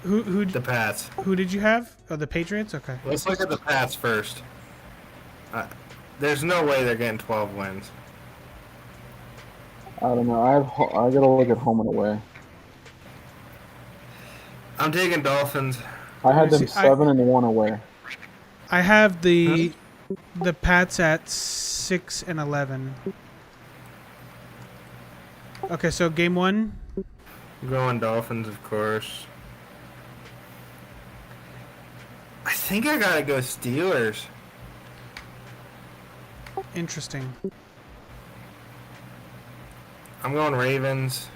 Who The Pats. Who did you have? Oh, the Patriots. Okay. Let's look at the Pats first. There's no way they're getting 12 wins. I don't know. I gotta look at home and away. I'm taking Dolphins. I had them 7-1 away. I have the Pats at 6-11. Okay, so game 1. I'm going Dolphins, of course. I think I gotta go Steelers. Interesting. I'm going Ravens.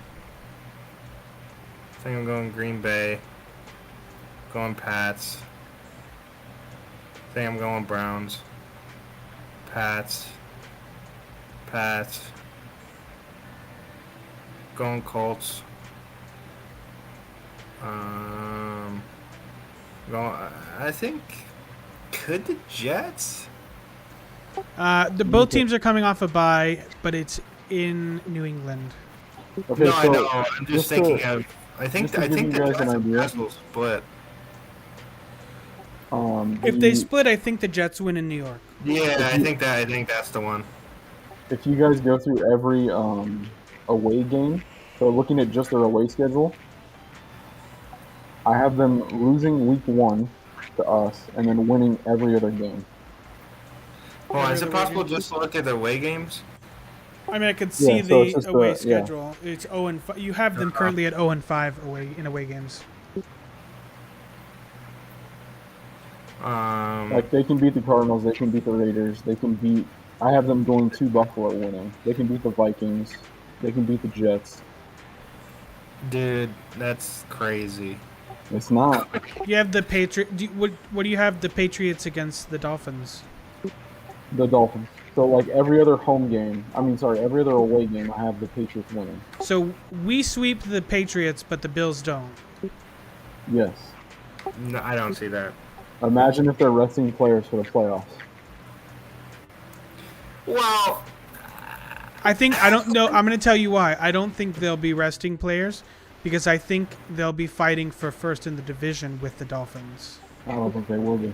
I think I'm going Green Bay. Going Pats. I think I'm going Browns. Pats. Going Colts. I think could the Jets? Both teams are coming off a bye, but it's in New England. Okay, No, so I know. I'm just thinking of. I think just to the give you guys Jets an and idea. Jets will split. If they split, I think the Jets win in New York. Yeah, I think that's the one. If you guys go through every away game, so looking at just their away schedule, I have them losing week 1 to us and then winning every other game. Hold on, is it possible just to look at the away games? I mean, I could see so it's the just away yeah. schedule. It's 0 and 5. You have them currently at 0 and 5 away games. Like they can beat the Cardinals, they can beat the Raiders, they can beat. I have them going to Buffalo winning. They can beat the Vikings, they can beat the Jets. Dude, that's crazy. It's not. You have the what do you have the Patriots against the Dolphins? The Dolphins. So like every other home game, every other away game, I have the Patriots winning. So we sweep the Patriots, but the Bills don't. Yes. No, I don't see that. Imagine if they're resting players for the playoffs. Well, I don't know. I'm going to tell you why. I don't think they'll be resting players because I think they'll be fighting for first in the division with the Dolphins. I don't think they will be.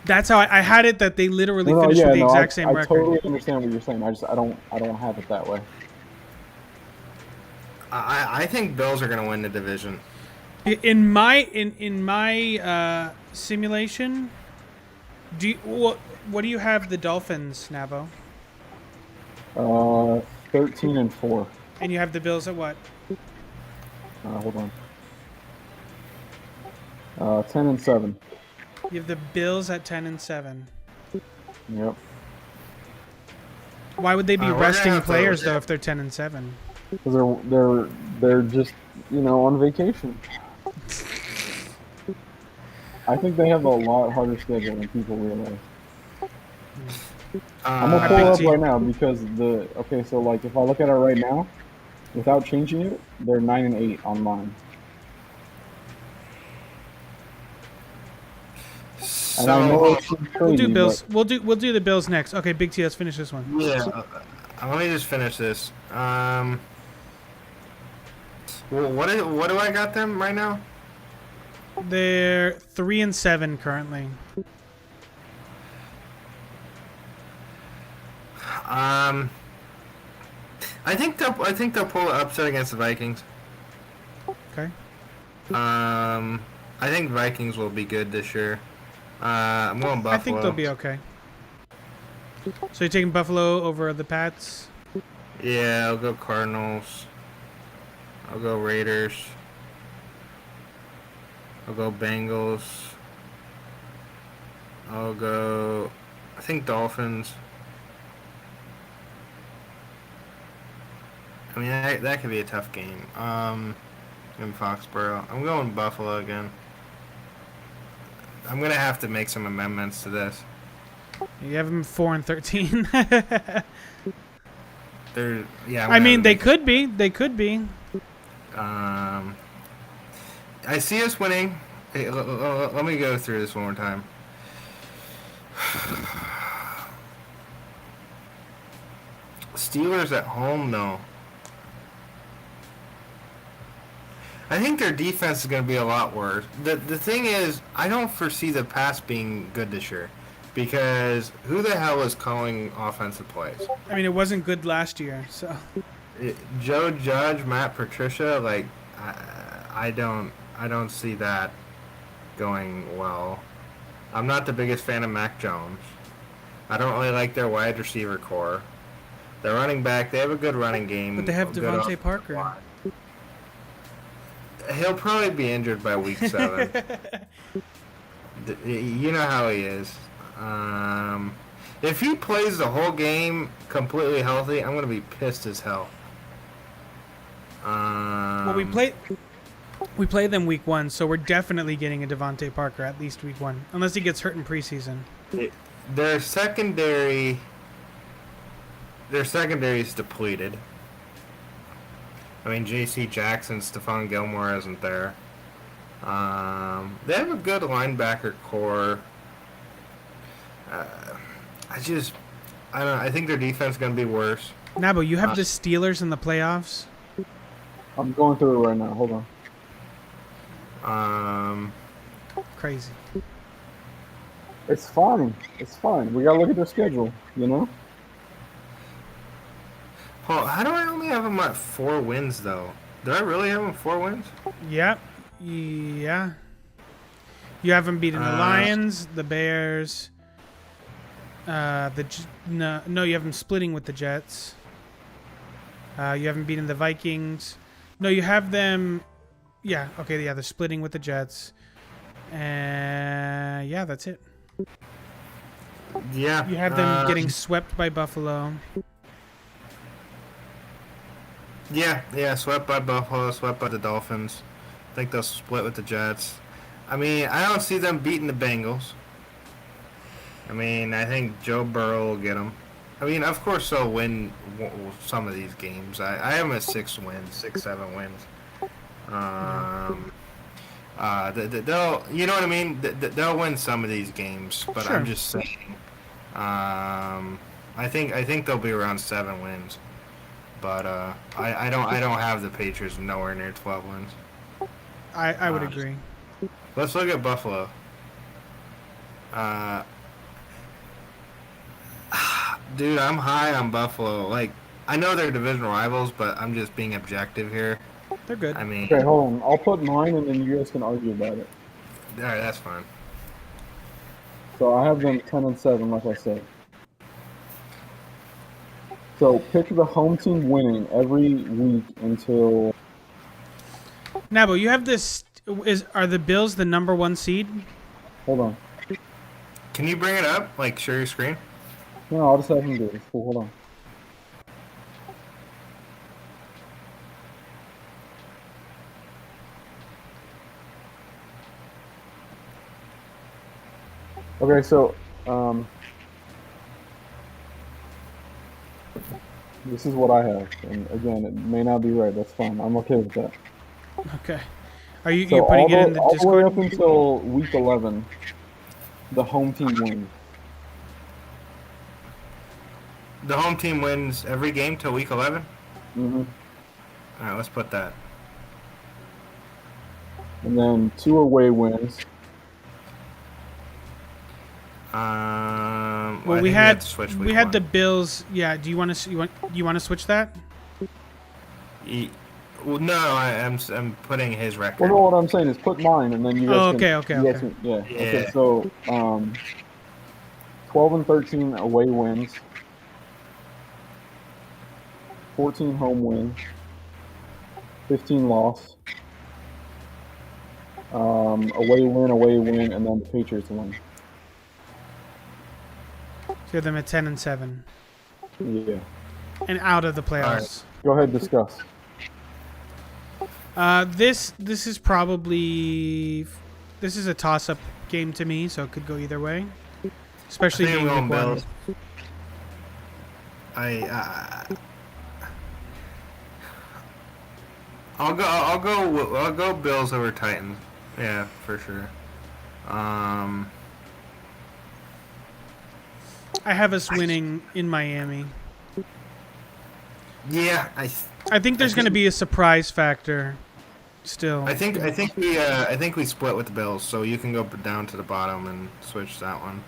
That's how I had it. That they literally finished with the exact same record. I totally understand what you're saying. I don't have it that way. I think Bills are going to win the division. In my simulation, what do you have the Dolphins, Nabo? 13-4. And you have the Bills at what? Hold on. 10-7. You have the Bills at 10-7. Yep. Why would they be resting players though if they're 10-7? Because they're just on vacation. I think they have a lot harder schedule than people realize. I'm gonna pull it up right now because so like if I look at it right now, without changing it, they're 9-8 on mine. And I know it's crazy, we'll do Bills. We'll do the Bills next. Okay, Big T. Let's finish this one. Yeah. Let me just finish this. Well, what do I got them right now? They're 3-7 currently. I think they'll pull an upset against the Vikings. Okay. I think Vikings will be good this year. I'm going Buffalo. I think they'll be okay. So you're taking Buffalo over the Pats? Yeah, I'll go Cardinals. I'll go Raiders. I'll go Bengals. I'll go, I think Dolphins. I mean, that could be a tough game. In Foxborough. I'm going Buffalo again. I'm going to have to make some amendments to this. You have them 4-13. I mean, they could be. They could be. I see us winning. Hey, let me go through this one more time. Steelers at home, no. I think their defense is going to be a lot worse. The thing is, I don't foresee the pass being good this year. Because who the hell is calling offensive plays? I mean, it wasn't good last year, so. Joe Judge, Matt Patricia, like, I don't see that going well. I'm not the biggest fan of Mac Jones. I don't really like their wide receiver core. Their running back, they have a good running game. But they have Devontae Parker. He'll probably be injured by week 7. You know how he is. If he plays the whole game completely healthy, I'm going to be pissed as hell. Well, we play them week 1, so we're definitely getting a Devontae Parker at least week 1, unless he gets hurt in preseason. Their secondary is depleted. I mean, J.C. Jackson, Stephon Gilmore isn't there. They have a good linebacker core. I don't know. I think their defense is going to be worse. Nabo, you have the Steelers in the playoffs? I'm going through it right now. Hold on. Crap. crazy. It's fine. It's fine. We gotta look at their schedule, you know? Paul, how do I only have them at 4 wins, though? Do I really have them 4 wins? Yep. Yeah. You haven't beaten the Lions, the Bears. No, you have them splitting with the Jets. You haven't beaten the Vikings. No, you have them. Yeah. Okay. Yeah, they're splitting with the Jets. And yeah, that's it. Yeah. You have them getting swept by Buffalo. Yeah, swept by Buffalo, swept by the Dolphins. I think they'll split with the Jets. I mean, I don't see them beating the Bengals. I mean, I think Joe Burrow will get them. I mean, of course they'll win some of these games. I have them at 6 wins, 6, 7 wins. They'll, you know what I mean? They'll win some of these games, but Sure. I'm just saying. I think they'll be around 7 wins. But I don't have the Patriots nowhere near 12 wins. I would agree. Let's look at Buffalo. Dude, I'm high on Buffalo. Like, I know they're divisional rivals, but I'm just being objective here. They're good. I mean, Okay, hold on. I'll put mine and then you guys can argue about it. all right, that's fine. So I have them 10-7, like I said. So pick the home team winning every week until. Nabo, you have this. Are the Bills the number 1 seed? Hold on. Can you bring it up? Like, share your screen? No, I'll just have him do it. Cool, hold on. Okay, so this is what I have, and again, it may not be right. That's fine. I'm okay with that. Okay. Are you So you're putting it in the all the way Discord? up until week 11, the home team wins. The home team wins every game till week 11? Mm-hmm. All right, let's put that. And then 2 away wins. Well, I we think had have to switch we week had 1. the Bills. Yeah. Do you want to switch that? Well, no, I'm putting his record. Well, no, what I'm saying is put mine, and then you guys Oh, can. okay. You guys can, yeah. Okay, so 12-13 away wins. 14 home wins. 15 loss. Away win, and then the Patriots win. So you have them at 10-7 Yeah. and out of the playoffs. Go ahead, discuss. This is probably a toss-up game to me, so it could go either way. Especially I think being I'm week going 1. Bills. I'll go Bills over Titans. Yeah, for sure. I have us winning in Miami. Yeah, I think there's going to be a surprise factor still. I think we split with the Bills, so you can go down to the bottom and switch that one.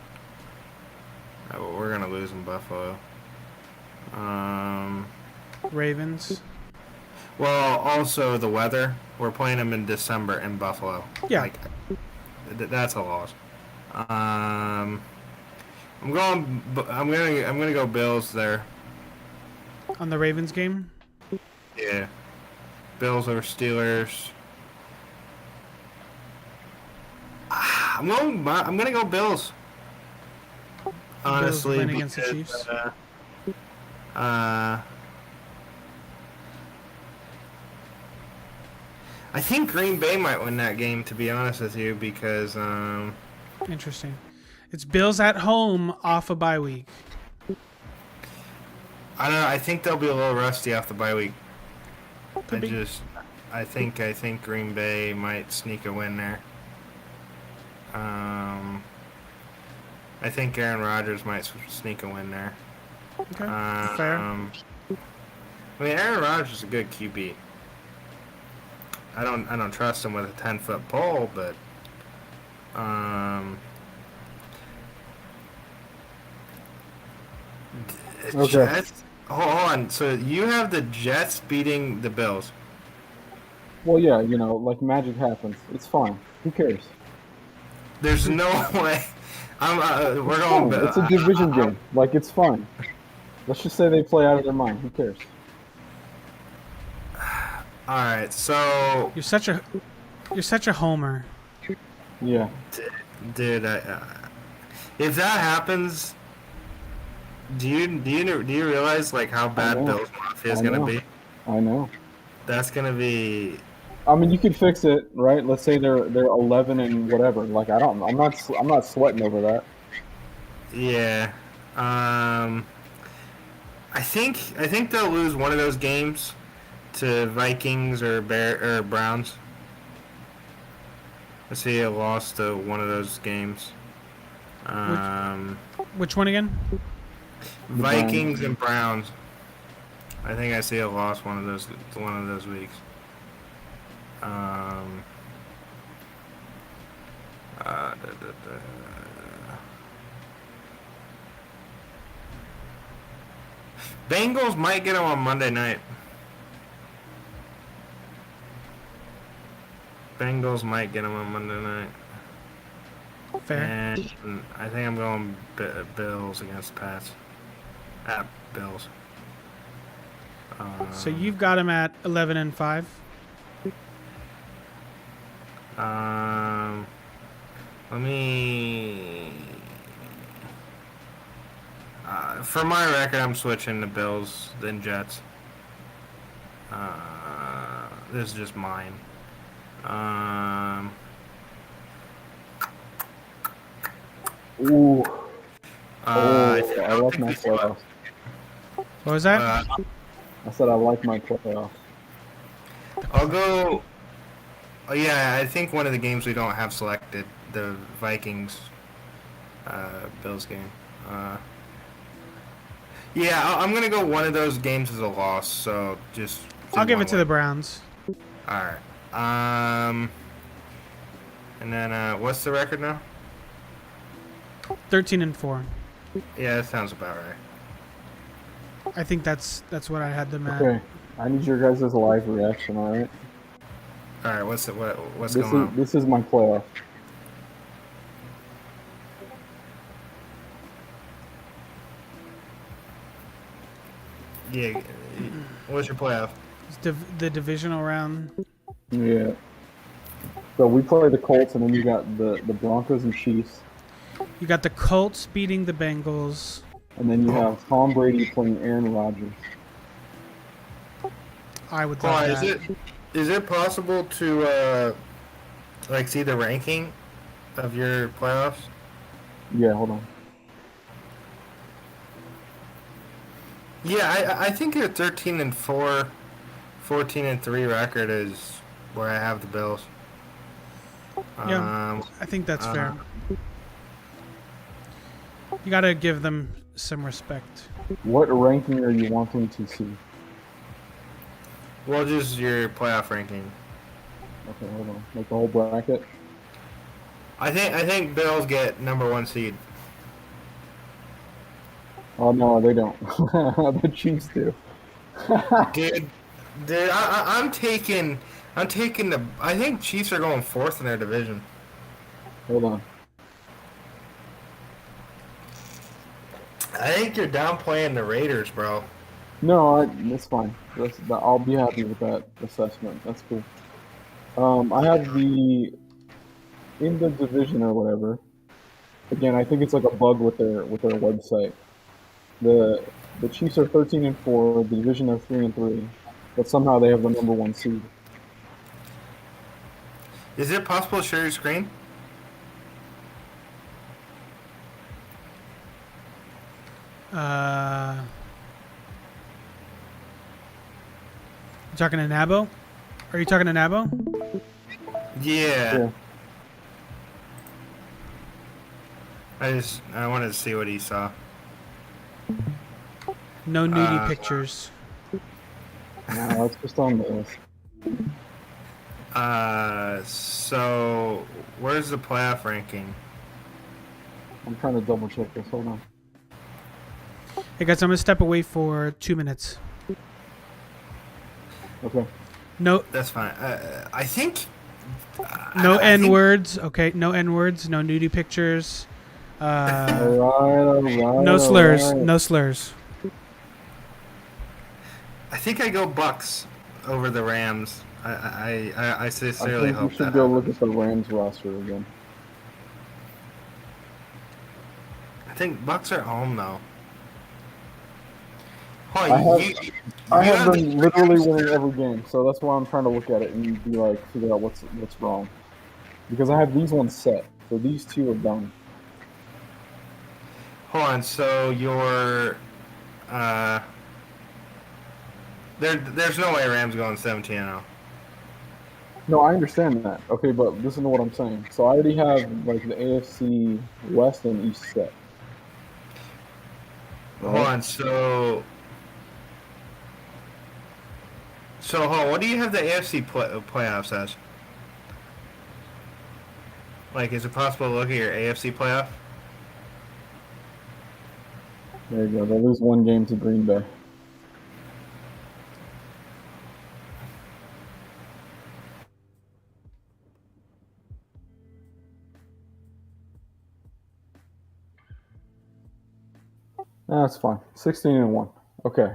We're gonna lose in Buffalo. Ravens. Well, also the weather. We're playing them in December in Buffalo. Yeah. Like, that's a loss. I'm gonna go Bills there. On the Ravens game? Yeah. Bills over Steelers. I'm gonna go Bills. Honestly, win against the because, Chiefs? I think Green Bay might win that game, to be honest with you, because Interesting. It's Bills at home off a bye week. I don't know. I think they'll be a little rusty off the bye week. Could be. I think Green Bay might sneak a win there. I think Aaron Rodgers might sneak a win there. Okay, fair. I mean, Aaron Rodgers is a good QB. I don't trust him with a 10-foot pole, but Um, Okay. Jets. Hold on. So you have the Jets beating the Bills. Well, yeah, like magic happens. It's fine. Who cares? There's no way. We're It's going. fine. It's a division game. Like, it's fine. Let's just say they play out of their mind. Who cares? All right. So, You're such a homer. dude, Yeah, if that happens, do you realize like how bad know. Bills Mafia is I gonna know. be? I know. That's gonna be. I mean, you could fix it, right? Let's say they're 11 and whatever. Like, I'm not sweating over that. Yeah. I think they'll lose one of those games to Vikings or Browns. I see a loss to one of those games. Which one again? Vikings and Browns. I think I see a loss one of those weeks. Da, da, da. Bengals might get them on Monday night. Bengals might get them on Monday night. Fair. And I think I'm going Bills against Pats. At Bills. So you've got him at 11-5. Let me. For my record, I'm switching to Bills then Jets. This is just mine. Ooh. I I don't like think my we see what- playoffs. What was that? I said I like my playoffs. I'll go. Oh yeah, I think one of the games we don't have selected, the Vikings, Bills game. Yeah, I'm gonna go one of those games as a loss. So just. I'll give it to the Browns. All right. And then what's the record now? 13-4. Yeah, that sounds about right. I think that's what I had them at. Okay, I need your guys' live reaction. All right. All right, what's This going on? This is my playoff. Yeah, what's your playoff? It's the divisional round. Yeah. So we play the Colts, and then you got the Broncos and Chiefs, You got the Colts beating the Bengals. and then you have Tom Brady playing Aaron Rodgers. I would Hold love on, that. is it possible to like see the ranking of your playoffs? Yeah, hold on. Yeah, I think your 13-4, 14-3 record is where I have the Bills. Yeah, I think that's fair. You got to give them some respect. What ranking are you wanting to see? Well, just your playoff ranking. Okay, hold on. Like the whole bracket? I think Bills get number 1 seed. Oh no, they don't. The Chiefs do. Dude, I'm taking the. I think Chiefs are going 4th in their division. Hold on. I think you're downplaying the Raiders, bro. No, that's fine. I'll be happy with that assessment. That's cool. I have in the division or whatever. Again, I think it's like a bug with their website. The Chiefs are 13-4. The division are 3-3, but somehow they have the number 1 seed. Is it possible to share your screen? You talking to Nabo? Are you talking to Nabo? Yeah. Yeah. I wanted to see what he saw. No nudie pictures. No, it's just on the list. So where's the playoff ranking? I'm trying to double check this. Hold on. Hey guys, I'm gonna step away for 2 minutes. Okay. No, That's fine. I think. no I N think- words. Okay, no N words. No nudie pictures. All right. No slurs. all right. No slurs. I think I go Bucks over the Rams. I I sincerely think we hope should that go happens. look at the Rams roster again. I think Bucks are home though. I Oh, have- I you have the them literally Rams? winning every game, so that's why I'm trying to look at it and be like, figure out what's wrong. Because I have these ones set, so these two are done. Hold on. So you're. There's no way Rams going 17-0. No, I understand that. Okay, but listen to what I'm saying. So I already have like the AFC West and East set. Hold on. So hold on, what do you have the AFC playoffs as? Like, is it possible to look at your AFC playoff? There you go. They lose one game to Green Bay. That's fine. 16-1. Okay.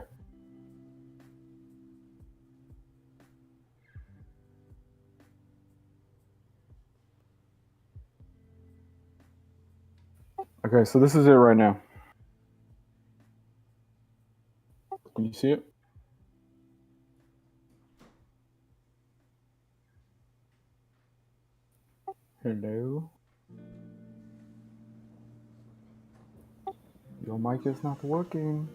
Okay, so this is it right now. Can you see it? Hello? Your mic is not working.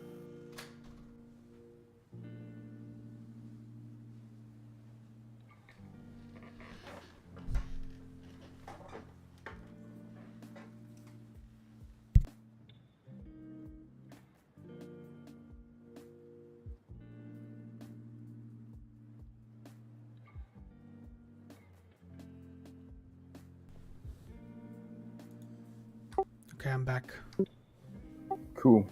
Okay, I'm back. Cool.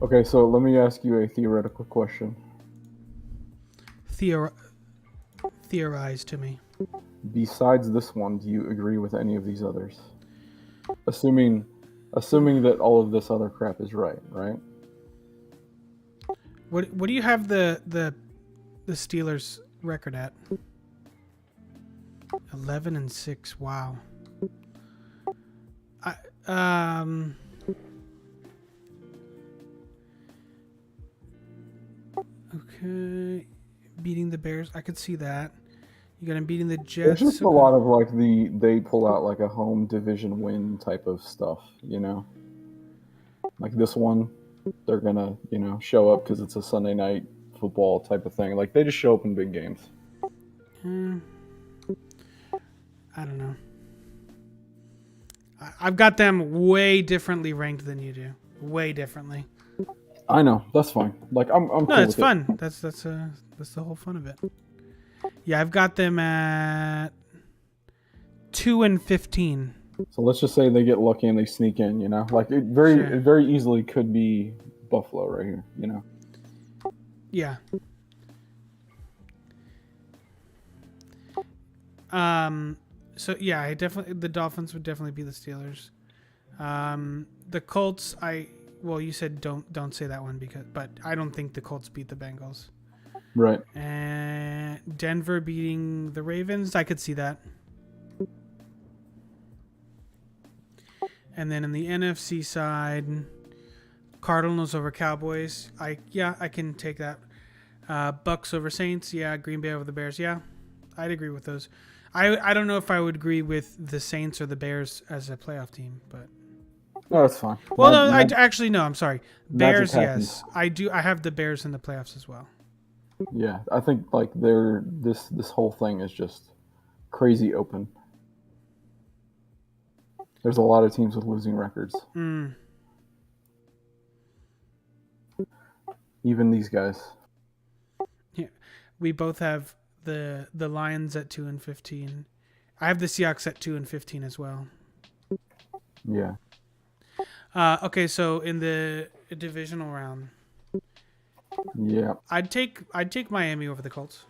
Okay, so let me ask you a theoretical question. Theorize to me. Besides this one, do you agree with any of these others? Assuming that all of this other crap is right? What do you have the Steelers record at? 11-6. Wow. Okay, beating the Bears. I could see that. You got him beating the Jets. There's just a lot of like they pull out like a home division win type of stuff, you know. Like this one, they're gonna show up because it's a Sunday night football type of thing. Like they just show up in big games. I don't know. I've got them way differently ranked than you do. Way differently. I know, that's fine. Like I'm No, cool it's with fun. That's the whole fun of it. Yeah, I've got them at 2-15. So let's just say they get lucky and they sneak in, you know? Like it Sure. very easily could be Buffalo right here, you know? Yeah. So yeah, the Dolphins would definitely be the Steelers. The Colts, you said don't say that one but I don't think the Colts beat the Bengals. Right. And Denver beating the Ravens, I could see that. And then in the NFC side, Cardinals over Cowboys. I can take that. Bucks over Saints. Yeah. Green Bay over the Bears. Yeah. I'd agree with those. I don't know if I would agree with the Saints or the Bears as a playoff team, but No, that's fine. well, Mag- no, mag- actually no. I'm sorry. Magic Bears, happens. yes, I do. I have the Bears in the playoffs as well. Yeah, I think like this whole thing is just crazy open. There's a lot of teams with losing records. Even these guys. Yeah, we both have the Lions at 2-15. I have the Seahawks at 2-15 as well. Yeah. Okay, so in the divisional round, Yeah. I'd take Miami over the Colts.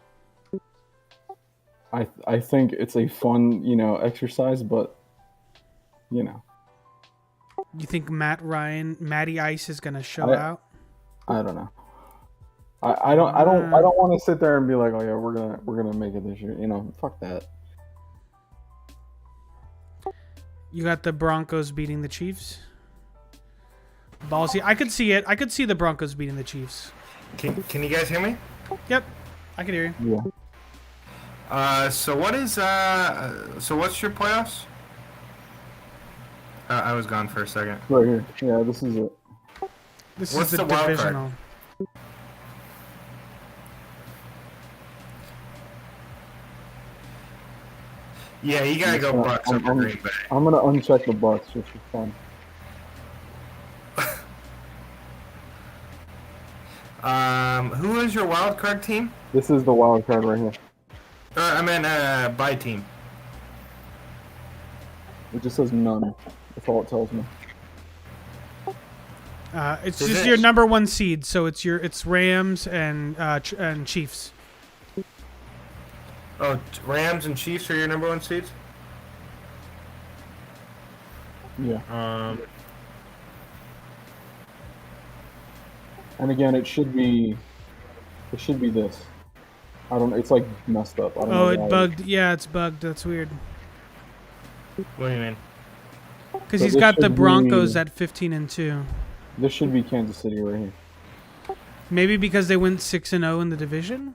I think it's a fun, exercise, but You think Matty Ice is gonna show out? I don't know. I don't want to sit there and be like, oh yeah, we're gonna make it this year. Fuck that. You got the Broncos beating the Chiefs. Ballsy. I could see it. I could see the Broncos beating the Chiefs. Can you guys hear me? Yep, I can hear you. Yeah. So what's your playoffs? I was gone for a second. Right here. Yeah, this is it. This What's is the the wild card? divisional. Yeah, you gotta go Bucks over Green Bay. I'm gonna uncheck the Bucks just for fun. Who is your wild card team? This is the wild card right here. I meant bye team. It just says none. That's all it tells me. It's Is just it- your number one seed, so it's Rams and Chiefs. Oh, Rams and Chiefs are your number one seeds? Yeah. And again, it should be this. I don't. It's like messed up. I don't know Oh, it why. bugged. Yeah, it's bugged. That's weird. What do you mean? Because So he's this got the should be- Broncos at 15-2. This should be Kansas City right here. Maybe because they went 6-0 in the division.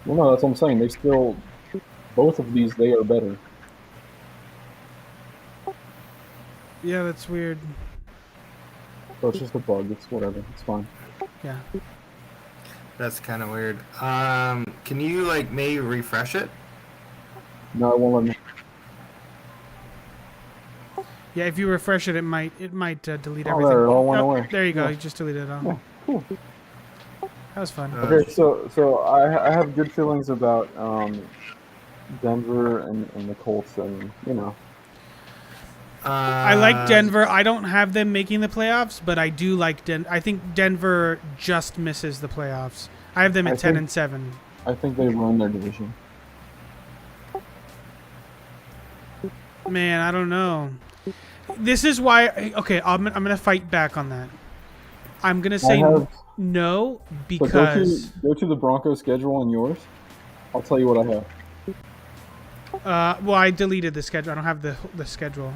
Well, no, that's what I'm saying. They still, both of these, they are better. Yeah, that's weird. So it's just a bug. It's whatever. It's fine. Yeah. That's kind of weird. Can you maybe refresh it? No, it won't let me. Yeah, if you refresh it, it might delete Oh, everything. there, it all went away. There you go. Yeah. You just deleted it all. Yeah, cool. That was fun. Okay, so I have good feelings about Denver and the Colts, and I like Denver. I don't have them making the playoffs, but I do like I think Denver just misses the playoffs. I have them at 10-7. I think they run their division. Man, I don't know. This is why. Okay, I'm gonna fight back on that. I'm gonna say no But because go to the Broncos schedule on yours. I'll tell you what I have. well, I deleted the schedule. I don't have the schedule.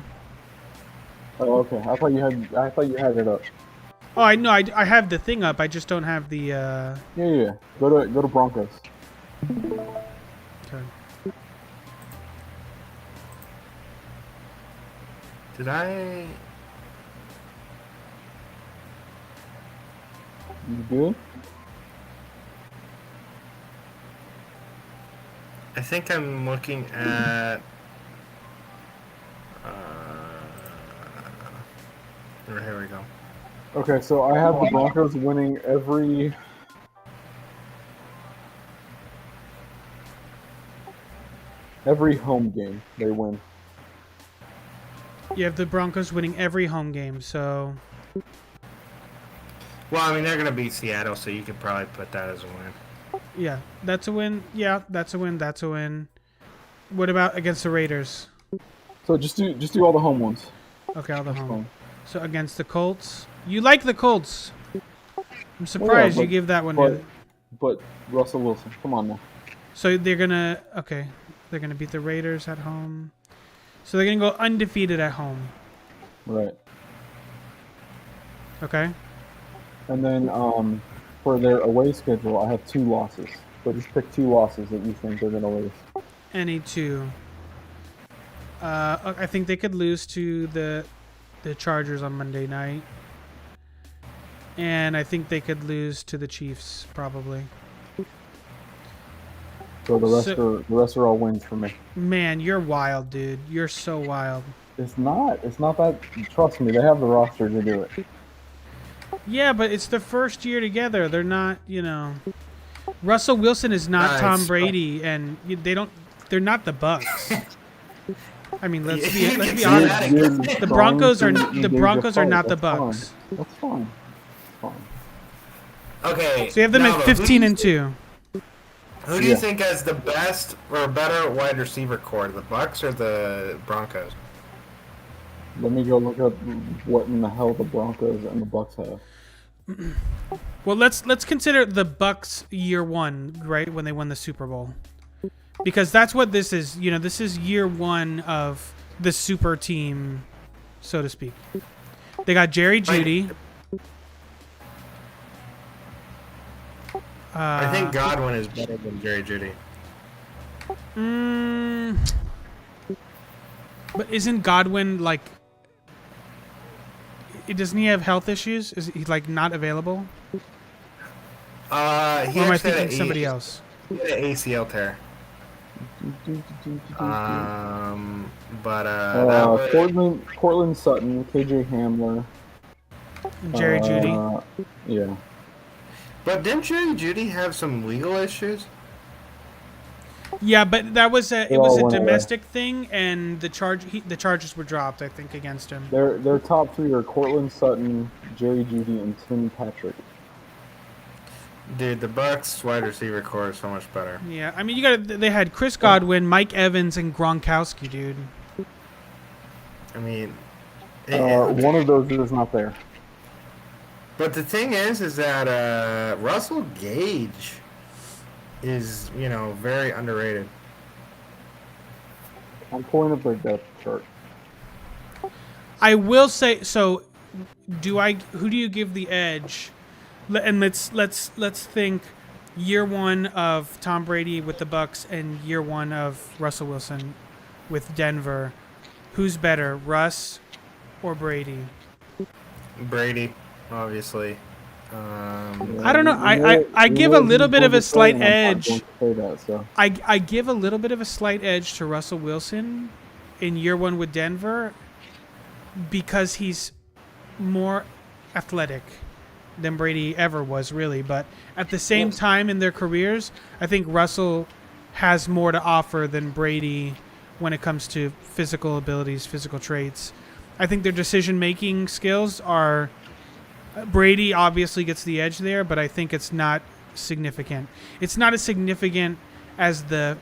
Oh, okay. I thought you had it up. Oh, I know. I have the thing up. I just don't have the. Yeah. Go to Broncos. Okay. Did I? You good? I think I'm looking at. Here we go. Okay, so I have the Broncos winning every home game they win. You have the Broncos winning every home game, so. Well, I mean they're gonna beat Seattle, so you could probably put that as a win. Yeah, that's a win. Yeah, that's a win. That's a win. What about against the Raiders? So just do all the home ones. Okay, all the That's home. fine. So against the Colts, you like the Colts. I'm surprised you but- give that one. But Russell Wilson, come on now. So they're gonna they're gonna beat the Raiders at home. So they're gonna go undefeated at home. Right. Okay. And then for their away schedule, I have 2 losses. So just pick 2 losses that you think they're gonna lose. Any two. I think they could lose to the Chargers on Monday night. And I think they could lose to the Chiefs probably. So the rest are all wins for me. Man, you're wild, dude. You're so wild. It's not that. Trust me, they have the roster to do it. Yeah, but it's the first year together. They're not, Russell Wilson is not Tom Nice. Brady, and they're not the Bucks. I mean, let's be Yeah, honest. you're The Broncos are not the Bucks. That's fine. Fine. Okay. So you have them now, at 15-2. Who do you Yeah. think has the best or better wide receiver core, the Bucks or the Broncos? Let me go look up what in the hell the Broncos and the Bucks have. Well, let's consider the Bucks year one, right, when they won the Super Bowl, because that's what this is. You know, this is year one of the super team, so to speak. They got Jerry Jeudy. I think Godwin is better than Jerry Jeudy. But isn't Godwin like? Doesn't he have health issues? Is he like not available? He Or am I actually had thinking a- somebody else? He had an ACL tear. But that was, Cortland Sutton, KJ Hamler, Jerry Jeudy. Yeah. but didn't Jerry Jeudy have some legal issues? Yeah, but that was it They was all a went away. domestic thing, and the charges were dropped, I think, against him. Their top three are Cortland Sutton, Jerry Jeudy, and Tim Patrick. Dude, the Bucks wide receiver core is so much better. Yeah, I mean, they had Chris Godwin, Mike Evans, and Gronkowski, dude. I mean, One of those is not there. but the thing is that Russell Gage is, very underrated. I'm pulling up their depth chart. I will say so. Who do you give the edge? And let's think year one of Tom Brady with the Bucks and year one of Russell Wilson with Denver. Who's better, Russ or Brady? Brady, obviously. I don't know. I give a little bit of a slight edge. I give a little bit of a slight edge to Russell Wilson in year one with Denver because he's more athletic than Brady ever was, really. But at the same time in their careers, I think Russell has more to offer than Brady when it comes to physical abilities, physical traits. I think their decision-making skills are... Brady obviously gets the edge there, but I think it's not significant. It's not as significant as the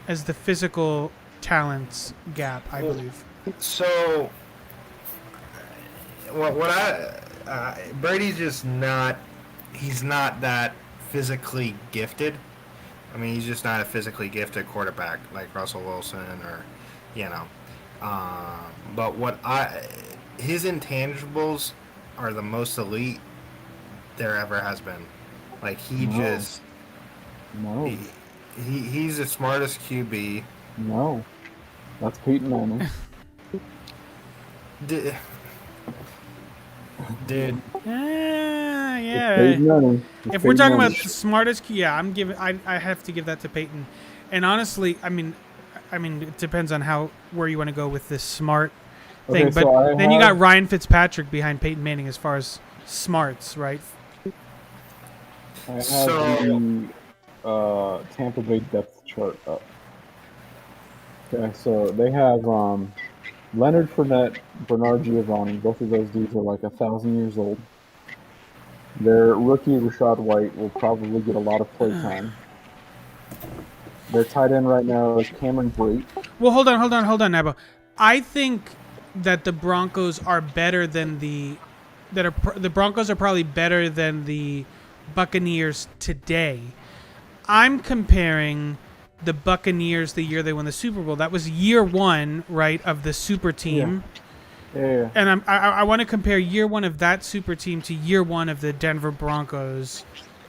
physical talents gap, I believe. So, Brady's just not. He's not that physically gifted. I mean, he's just not a physically gifted quarterback like Russell Wilson or, But his intangibles are the most elite there ever has been. Like he's the smartest QB. No, that's Peyton Manning. Dude. Yeah. Peyton Manning. If we're talking about the smartest, I have to give that to Peyton. And honestly, I mean, it depends on where you want to go with this smart thing. Okay, But so then you got Ryan Fitzpatrick behind Peyton Manning as far as smarts, right? I have the Tampa Bay depth chart up. Okay, so they have Leonard Fournette, Bernard Giovanni. Both of those dudes are like 1,000 years old. Their rookie Rashad White will probably get a lot of play time. Their tight end right now is Cameron Brate. Well, hold on, Nabo. I think that the Broncos are better than the Broncos are probably better than the Buccaneers today. I'm comparing the Buccaneers the year they won the Super Bowl. That was year one, right, of the super team. Yeah. And I want to compare year one of that super team to year one of the Denver Broncos,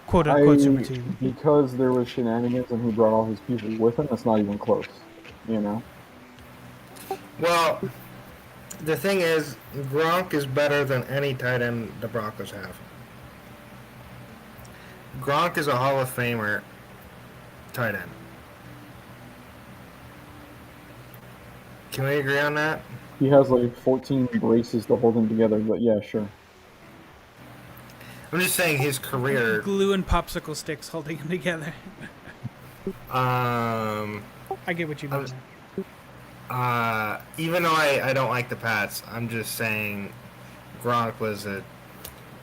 quote unquote, super team. Because there was shenanigans and he brought all his people with him, it's not even close. Well, the thing is, Gronk is better than any tight end the Broncos have. Gronk is a Hall of Famer tight end. Can we agree on that? He has like 14 braces to hold him together, but yeah, sure. I'm just saying his career. Glue and popsicle sticks holding him together. Um, I get what you mean. even though I don't like the Pats, I'm just saying Gronk was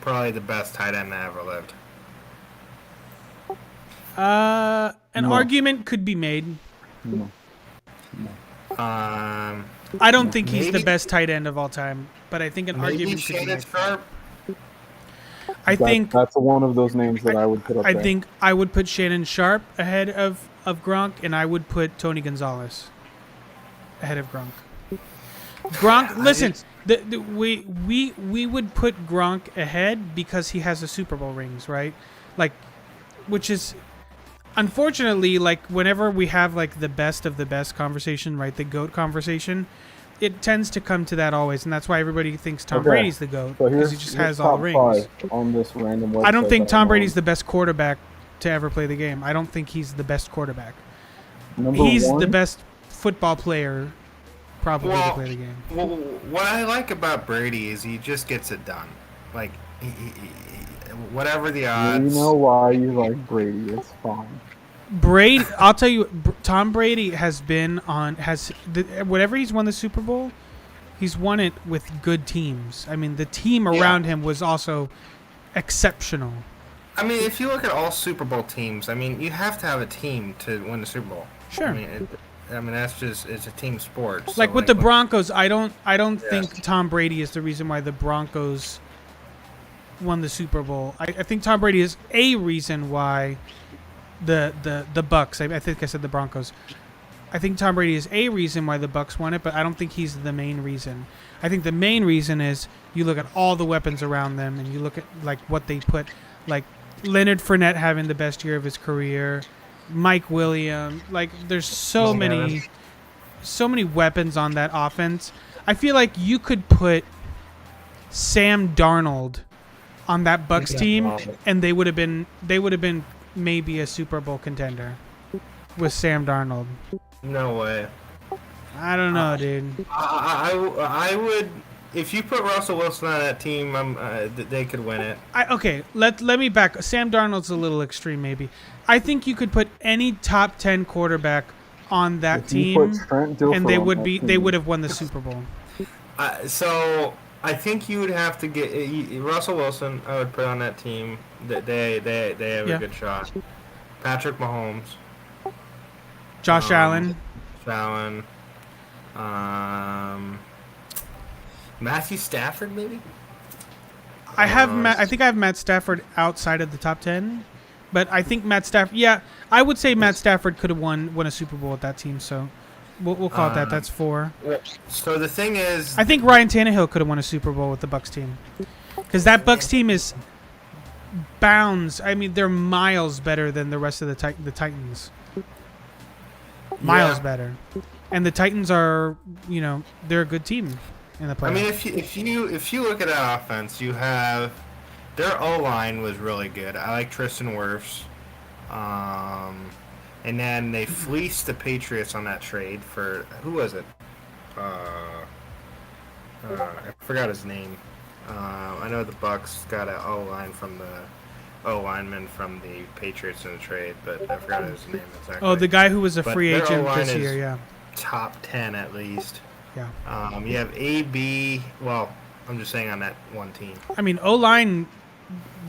probably the best tight end that ever lived. An No. argument could be made. No. I don't think he's the Maybe- best tight end of all time, but I think an Maybe argument could be Shannon made. Sharp. That's one of those names that I would put up I there. think I would put Shannon Sharp ahead of Gronk, and I would put Tony Gonzalez ahead of Gronk. Gronk, listen, we would put Gronk ahead because he has the Super Bowl rings, right? Like, which is unfortunately, like, whenever we have like the best of the best conversation, right, the GOAT conversation, it tends to come to that always, and that's why everybody thinks Tom Okay. Brady's the GOAT So because here's, he just here's has all the top rings. 5 on this random website. I don't think that Tom I'm Brady's on. the best quarterback to ever play the game. I don't think he's the best quarterback. Number He's one, the best football player probably to Well, play the game. Well, what I like about Brady is he just gets it done. Like, whatever the We odds. know why you like Brady. It's fine. Brady, I'll tell you, Tom Brady has been on whatever he's won the Super Bowl, he's won it with good teams. I mean, the team around him was also exceptional. I mean, if you look at all Super Bowl teams, I mean, you have to have a team to win the Super Bowl. Sure. I mean, it's a team sport. So Like with the when- Broncos, I don't Yes. think Tom Brady is the reason why the Broncos won the Super Bowl. I think Tom Brady is a reason why the Bucks. I think I said the Broncos. I think Tom Brady is a reason why the Bucks won it, but I don't think he's the main reason. I think the main reason is you look at all the weapons around them, and you look at like what they put, like Leonard Fournette having the best year of his career, Mike Williams. Like there's so Mike many, Evans. so many weapons on that offense. I feel like you could put Sam Darnold on that Bucks Yeah. team, and they would have been maybe a Super Bowl contender with Sam Darnold. No way. I don't know, dude. I would. If you put Russell Wilson on that team, they could win it. Okay, let me back. Sam Darnold's a little extreme, maybe. I think you could put any top 10 quarterback on that If you team, put Trent Dilfer and they on would that be team, they would have won the Super Bowl. So I think you would have to get Russell Wilson. I would put on that team. They have Yeah. a good shot. Patrick Mahomes, Josh Allen. Allen, Matthew Stafford, maybe. I think I have Matt Stafford outside of the top 10, but I think Matt Stafford. Yeah, I would say Matt Stafford could have won a Super Bowl with that team. So we'll call it that. That's 4. So the thing is, I think Ryan Tannehill could have won a Super Bowl with the Bucks team, because that Bucks team is bounds. I mean, they're miles better than the rest of the Titans. Miles Yeah. better, and the Titans are, they're a good team in the playoffs. I mean, if you look at that offense, you have their O line was really good. I like Tristan Wirfs, and then they fleeced the Patriots on that trade for who was it? I forgot his name. I know the Bucks got an O line from the O lineman from the Patriots in the trade, but I forgot his name exactly. Oh, the guy who was a But free their agent O-line this is year, yeah. top 10 at least. Yeah. You have AB. Well, I'm just saying on that one team. I mean, O-line,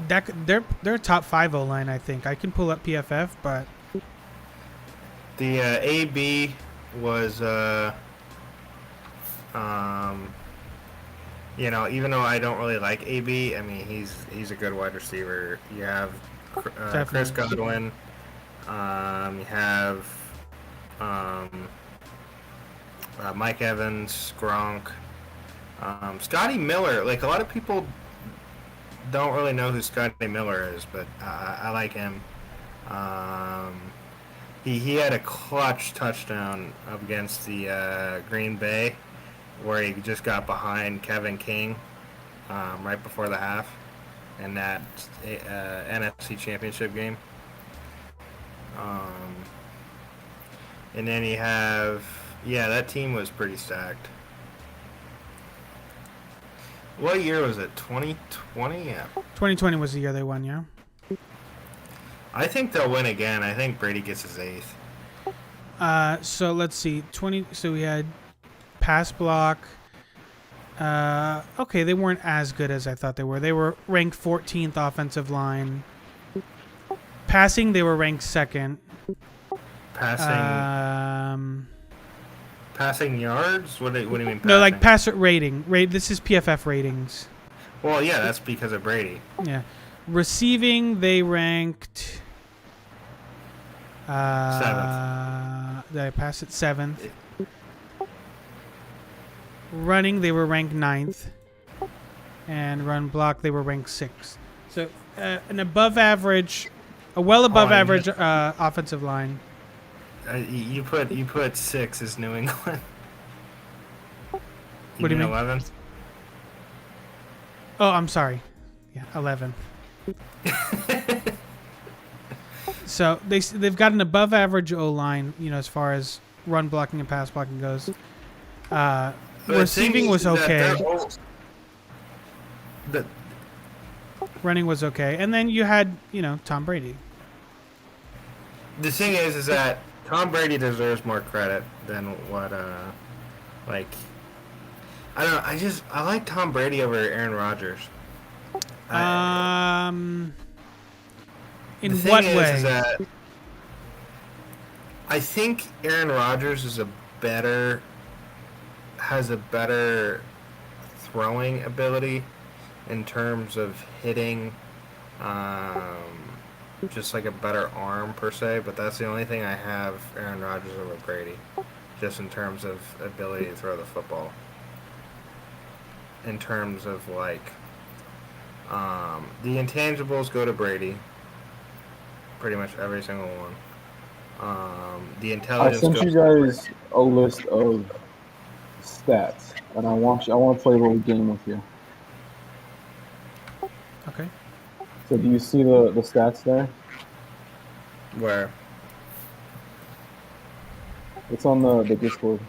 they're a top 5 O-line, I think. I can pull up PFF, but The AB was, even though I don't really like AB, I mean he's a good wide receiver. You have Chris Definitely. Godwin. You have Mike Evans, Gronk, Scotty Miller. Like a lot of people don't really know who Scotty Miller is, but I like him. He had a clutch touchdown up against the Green Bay, where he just got behind Kevin King right before the half in that NFC Championship game. And then you have, that team was pretty stacked. What year was it? 2020? Yeah. 2020 was the year they won, yeah? I think they'll win again. I think Brady gets his 8th. So let's see. So we had pass block. Okay, they weren't as good as I thought they were. They were ranked 14th offensive line. Passing, they were ranked 2nd. Passing yards? What do you mean passing? No, like passer rating. This is PFF ratings. Well, yeah, that's because of Brady. Yeah. Receiving, they ranked... 7th. Did I pass it? 7th. Running, they were ranked 9th. And run block, they were ranked 6th. So an above average, a well above average offensive line. You put 6 as New England. What do you mean? 11th? Oh, I'm sorry. Yeah, 11th. So they've got an above average O line, as far as run blocking and pass blocking goes. Receiving was okay. Running was okay, and then you had Tom Brady. The thing is that Tom Brady deserves more credit than what I don't know. I like Tom Brady over Aaron Rodgers. In what way? Is that I think Aaron Rodgers has a better throwing ability in terms of hitting, just like a better arm per se. But that's the only thing I have Aaron Rodgers over Brady, just in terms of ability to throw the football. In terms of the intangibles go to Brady. Pretty much every single one. The intelligence. I sent you guys a list of stats, and I want to play a little game with you. Okay. So do you see the stats there? Where? It's on the Discord.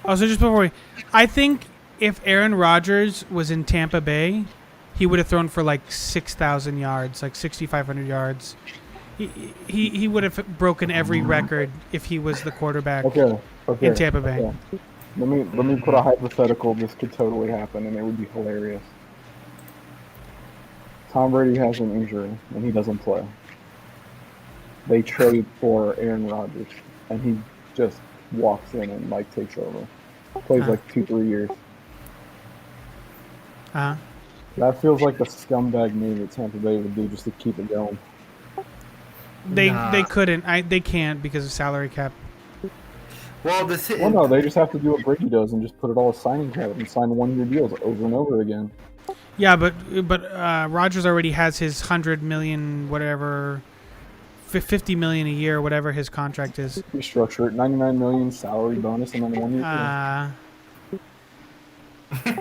Oh, so just before I think if Aaron Rodgers was in Tampa Bay, he would have thrown for like 6,000 yards, like 6,500 yards. He would have broken every record if he was the quarterback in Tampa Bay. Okay. Let me put a hypothetical. This could totally happen, and it would be hilarious. Tom Brady has an injury, and he doesn't play. They trade for Aaron Rodgers, and he just walks in and takes over. Plays 2-3 years. That feels like the scumbag move that Tampa Bay would do just to keep it going. They couldn't. They can't because of salary cap. Well, no, they just have to do what Brady does and just put it all as signing cap and sign 1-year deals over and over again. Yeah, but Rodgers already has his $100 million, whatever, $50 million a year, whatever his contract is. Restructure it, $99 million salary bonus, and then 1 year.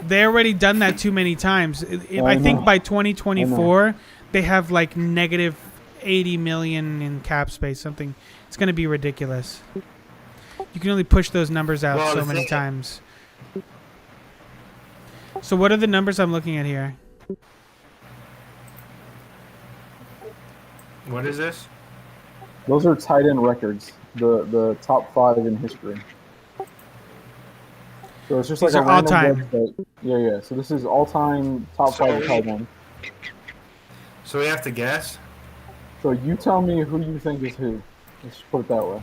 They already done that too many times. I think by 2024 they have negative $80 million in cap space. Something. It's going to be ridiculous. You can only push those numbers out so many times. So what are the numbers I'm looking at here? What is this? Those are tight end records. The top 5 in history. So it's just These like are all time. Yeah. So this is all time top 5 tight end. So we have to guess. So you tell me who you think is who. Let's put it that way.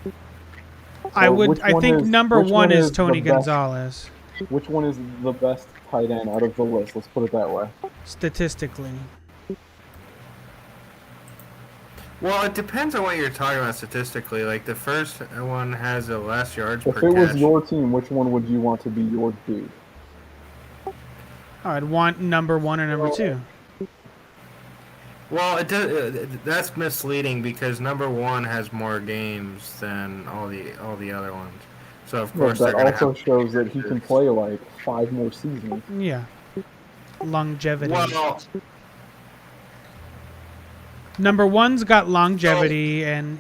I think number 1 is Tony Gonzalez. Which one is the best tight end out of the list? Let's put it that way. Statistically. Well, it depends on what you're talking about statistically. Like, the first one has a less yards per catch. If it was your team, which one would you want to be your dude? I'd want number 1 or number 2. Well, that's misleading because number 1 has more games than all the other ones. So of course that also shows that he can play 5 more seasons. Yeah. Longevity. Well, number 1's got longevity and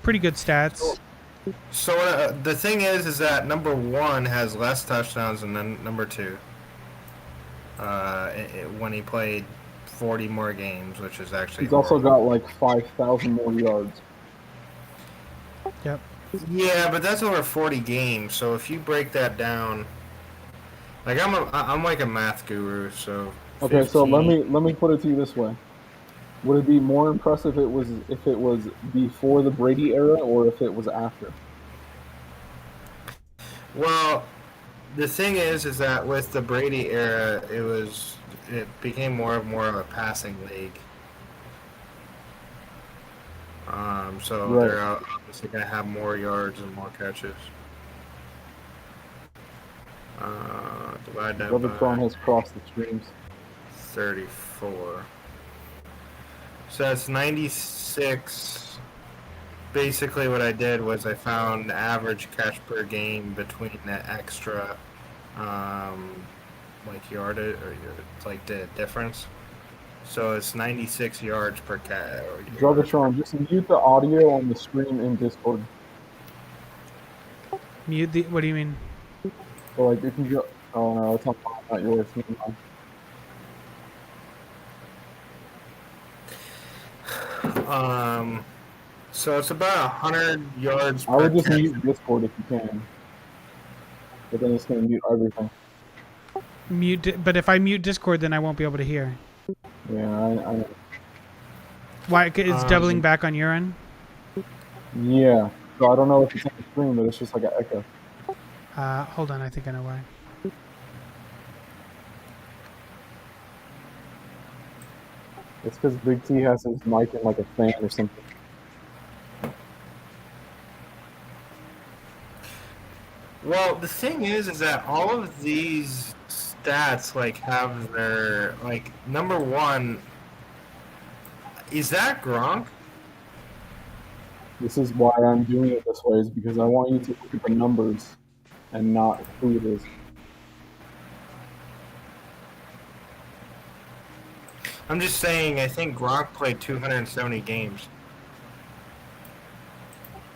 pretty good stats. So the thing is that number 1 has less touchdowns than number 2. when he played 40 more games, which is actually He's also horrible. got like 5,000 more yards. Yep. Yeah, but that's over 40 games. So if you break that down, like I'm like a math guru, so Okay, so 15. let me put it to you this way: would it be more impressive if it was before the Brady era or if it was after? Well, the thing is that with the Brady era, it became more of a passing league. So Right. they're obviously going to have more yards and more catches. Divide that Levitron by has crossed the streams. 34. So that's 96. Basically, what I did was I found the average catch per game between the extra, like yardage or like the difference. So it's 96 yards per cat. Drugotron, just mute the audio on the stream in Discord. Mute the. What do you mean? So like if you go, oh no, it's not yours. Never mind. So it's about 100 yards I per would just catch. mute Discord if you can, but then it's gonna mute everything. But if I mute Discord, then I won't be able to hear. Yeah, I Why? It's doubling back on your end. yeah. So I don't know if it's on the stream, but it's just like an echo. Hold on. I think I know why. It's because Big T has his mic in like a fan or something. Well, the thing is that all of these stats like have their like number one. Is that Gronk? This is why I'm doing it this way, is because I want you to look at the numbers and not who it is. I'm just saying. I think Gronk played 270 games.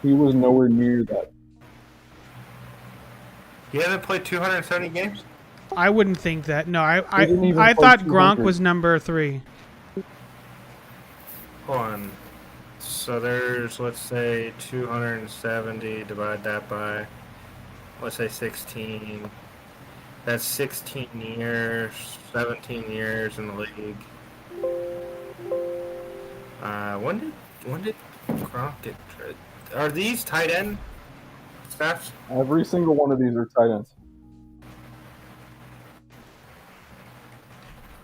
He was nowhere near that. He hasn't played 270 games. I wouldn't think that. No, He didn't even I play thought Gronk 200. was number 3. Hold on. So there's, let's say, 270. Divide that by, let's say, 16. That's 16 years, 17 years in the league. When did Gronk get? Are these tight end stats? Every single one of these are tight ends.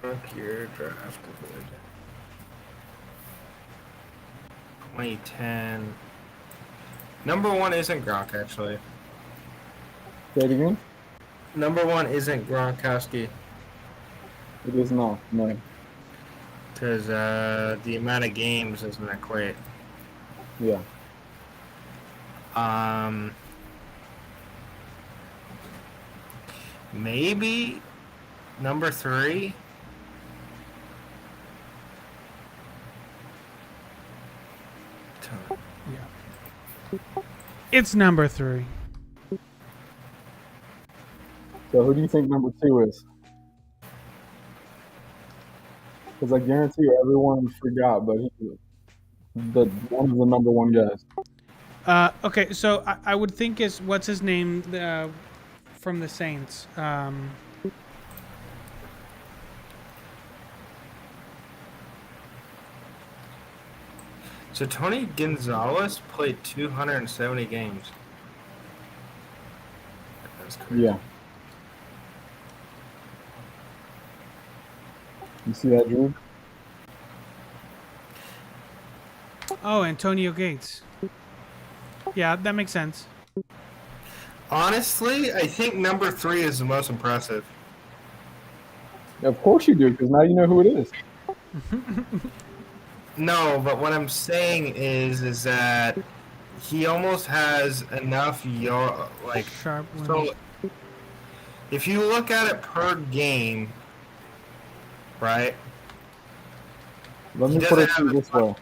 Gronk year drafted. 2010. Number one isn't Gronk, actually. Say it again? Number one isn't Gronkowski. It is not. No. Because the amount of games doesn't equate. Yeah. Maybe number 3. Yeah. It's number 3. So who do you think number 2 is? Because I guarantee you everyone forgot, but he's one of the number 1 guys. Okay, so I would think is what's his name from the Saints. So Tony Gonzalez played 270 games. That's crazy. Yeah. You see that, Drew? Oh, Antonio Gates. Yeah, that makes sense. Honestly, I think number 3 is the most impressive. Of course you do, because now you know who it is. No, but what I'm saying is that he almost has enough like Sharp. so. If you look at it per game, right? Let me put it to you this way.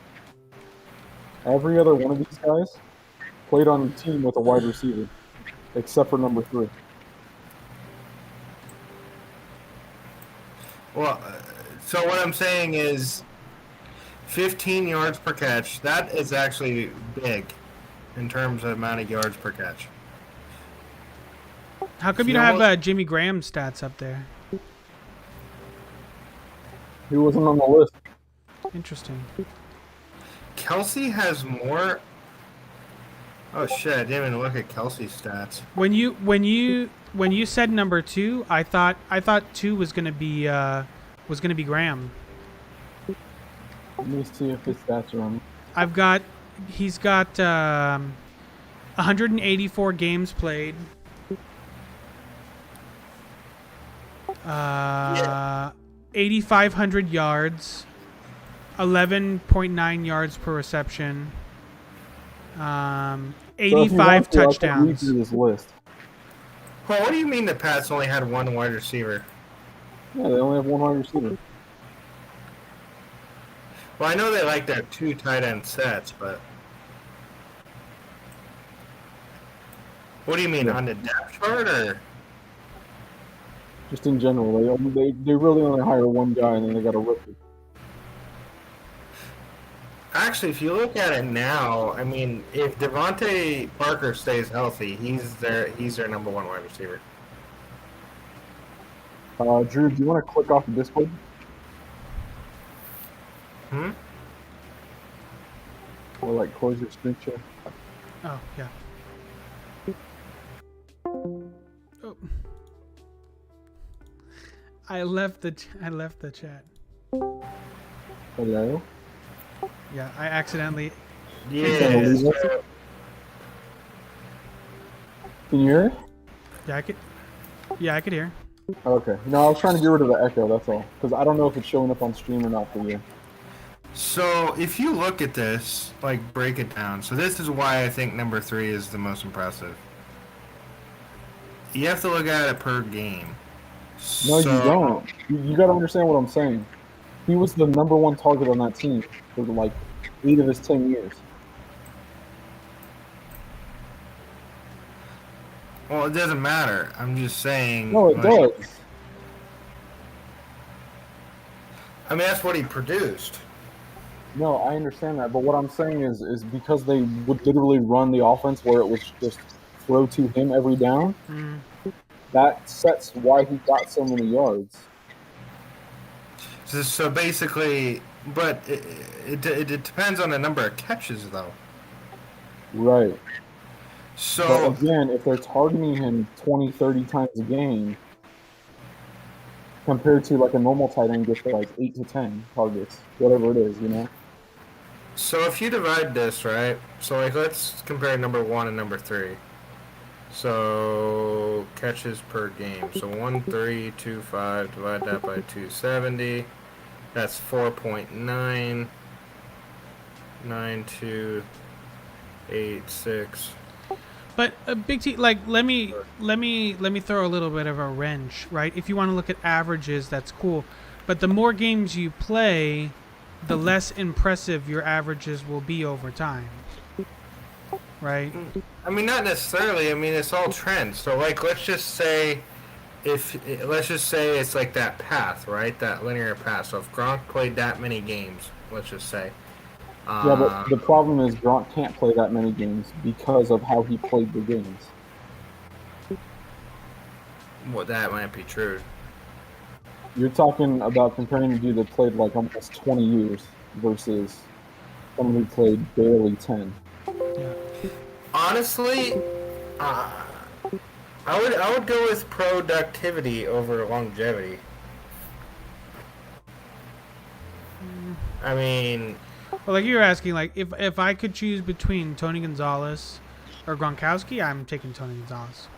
Every other one of these guys played on a team with a wide receiver, except for number 3. Well, so what I'm saying is 15 yards per catch. That is actually big in terms of amount of yards per catch. How come you He don't have almost- Jimmy Graham stats up there? He wasn't on the list. Interesting. Kelsey has more. Oh shit! I didn't even look at Kelsey's stats. When you said number 2, I thought 2 was gonna be Graham. Let me see if his stats are on. He's got 184 games played. 8,500 yards, 11.9 yards per reception, So if 85 you want to, I can read touchdowns. through this list. Well, what do you mean the Pats only had one wide receiver? Yeah, they only have one wide receiver. Well, I know they like their 2 tight end sets, but what do you mean on the depth chart or? Just in general, they really only hire one guy and then they got a rookie. Actually, if you look at it now, I mean, if Devontae Parker stays healthy, he's their number 1 wide receiver. Drew, do you want to click off the Discord? Or like close your screen share? Oh yeah. Oh. I left the chat. Hello? Yeah, I accidentally. Yeah. Can you hear it? Yeah, I could hear. Okay. No, I was trying to get rid of the echo, that's all. Because I don't know if it's showing up on stream or not for you. So if you look at this, like break it down. So this is why I think number 3 is the most impressive. You have to look at it per game. No, you don't. You got to understand what I'm saying. He was the number 1 target on that team for like 8 of his 10 years. Well, it doesn't matter. I'm just saying. No, it does. I mean, that's what he produced. No, I understand that, but what I'm saying is because they would literally run the offense where it was just throw to him every down, that sets why he got so many yards. So basically, but it depends on the number of catches, though. Right. So But again, if they're targeting him 20, 30 times a game, compared to like a normal tight end gets like 8 to 10 targets, whatever it is, you know? So if you divide this, right? So like let's compare number 1 and number 3. So catches per game. So 1,325 divide that by 270. That's 4.99286. But a big T, like let me throw a little bit of a wrench, right? If you want to look at averages, that's cool. But the more games you play, the less impressive your averages will be over time. Right? I mean, not necessarily. I mean, it's all trends. So, like, let's just say it's like that path, right? That linear path. So, if Gronk played that many games, let's just say. Yeah, but the problem is Gronk can't play that many games because of how he played the games. Well, that might be true. You're talking about comparing a dude that played like almost 20 years versus someone who played barely 10. Yeah. Honestly, I would go with productivity over longevity. I mean, Well, like you were asking, like if I could choose between Tony Gonzalez or Gronkowski, I'm taking Tony Gonzalez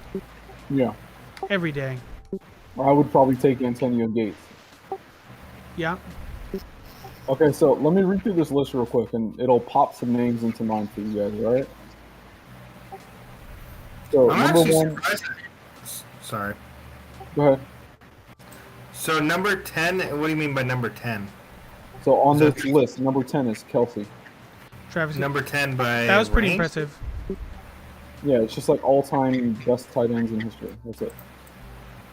Yeah. every day. I would probably take Antonio Gates. Yeah. Okay, so let me read through this list real quick, and it'll pop some names into mind for you guys, all right? So, I'm number actually 1... surprised. Sorry. Go ahead. So number 10. What do you mean by number 10? So on So- this list, number 10 is Kelsey. Travis. Number 10 by. That was pretty range? impressive. Yeah, it's just like all-time best tight ends in history. That's it.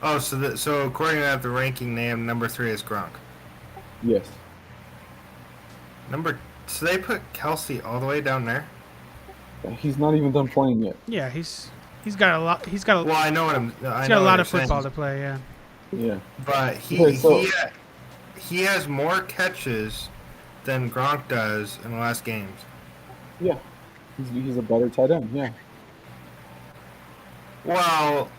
Oh, so according to that, the ranking name number 3 is Gronk. Yes. So they put Kelsey all the way down there. He's not even done playing yet. Yeah, he's got a lot. Well, I know what I'm. I He's got know a what lot you're of football saying, to play. Yeah. Yeah. but Okay, so- he has more catches than Gronk does in the last games. Yeah. He's a better tight end. Yeah. Well,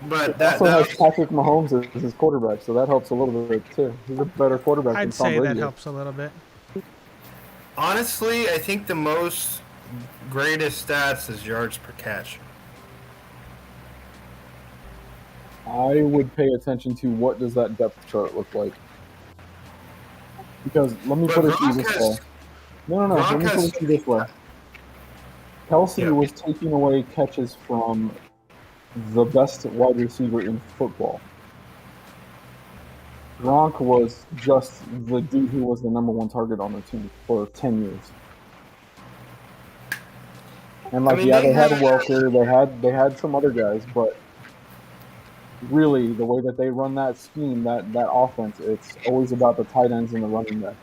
but He that also has that Patrick Mahomes as his quarterback, so that helps a little bit too. He's a better quarterback than I'd Tom say Brady. that is. helps a little bit. honestly, I think the most greatest stats is yards per catch. I would pay attention to what does that depth chart look like. Because let me But put it to you Gronk this has way. No. Let Gronk me put has it to you this way. Kelsey Yeah. was taking away catches from the best wide receiver in football. Gronk was just the dude who was the number 1 target on the team for 10 years. And like, I mean, yeah, they they had had- Welker, they had some other guys, but really the way that they run that scheme, that offense, it's always about the tight ends and the running back.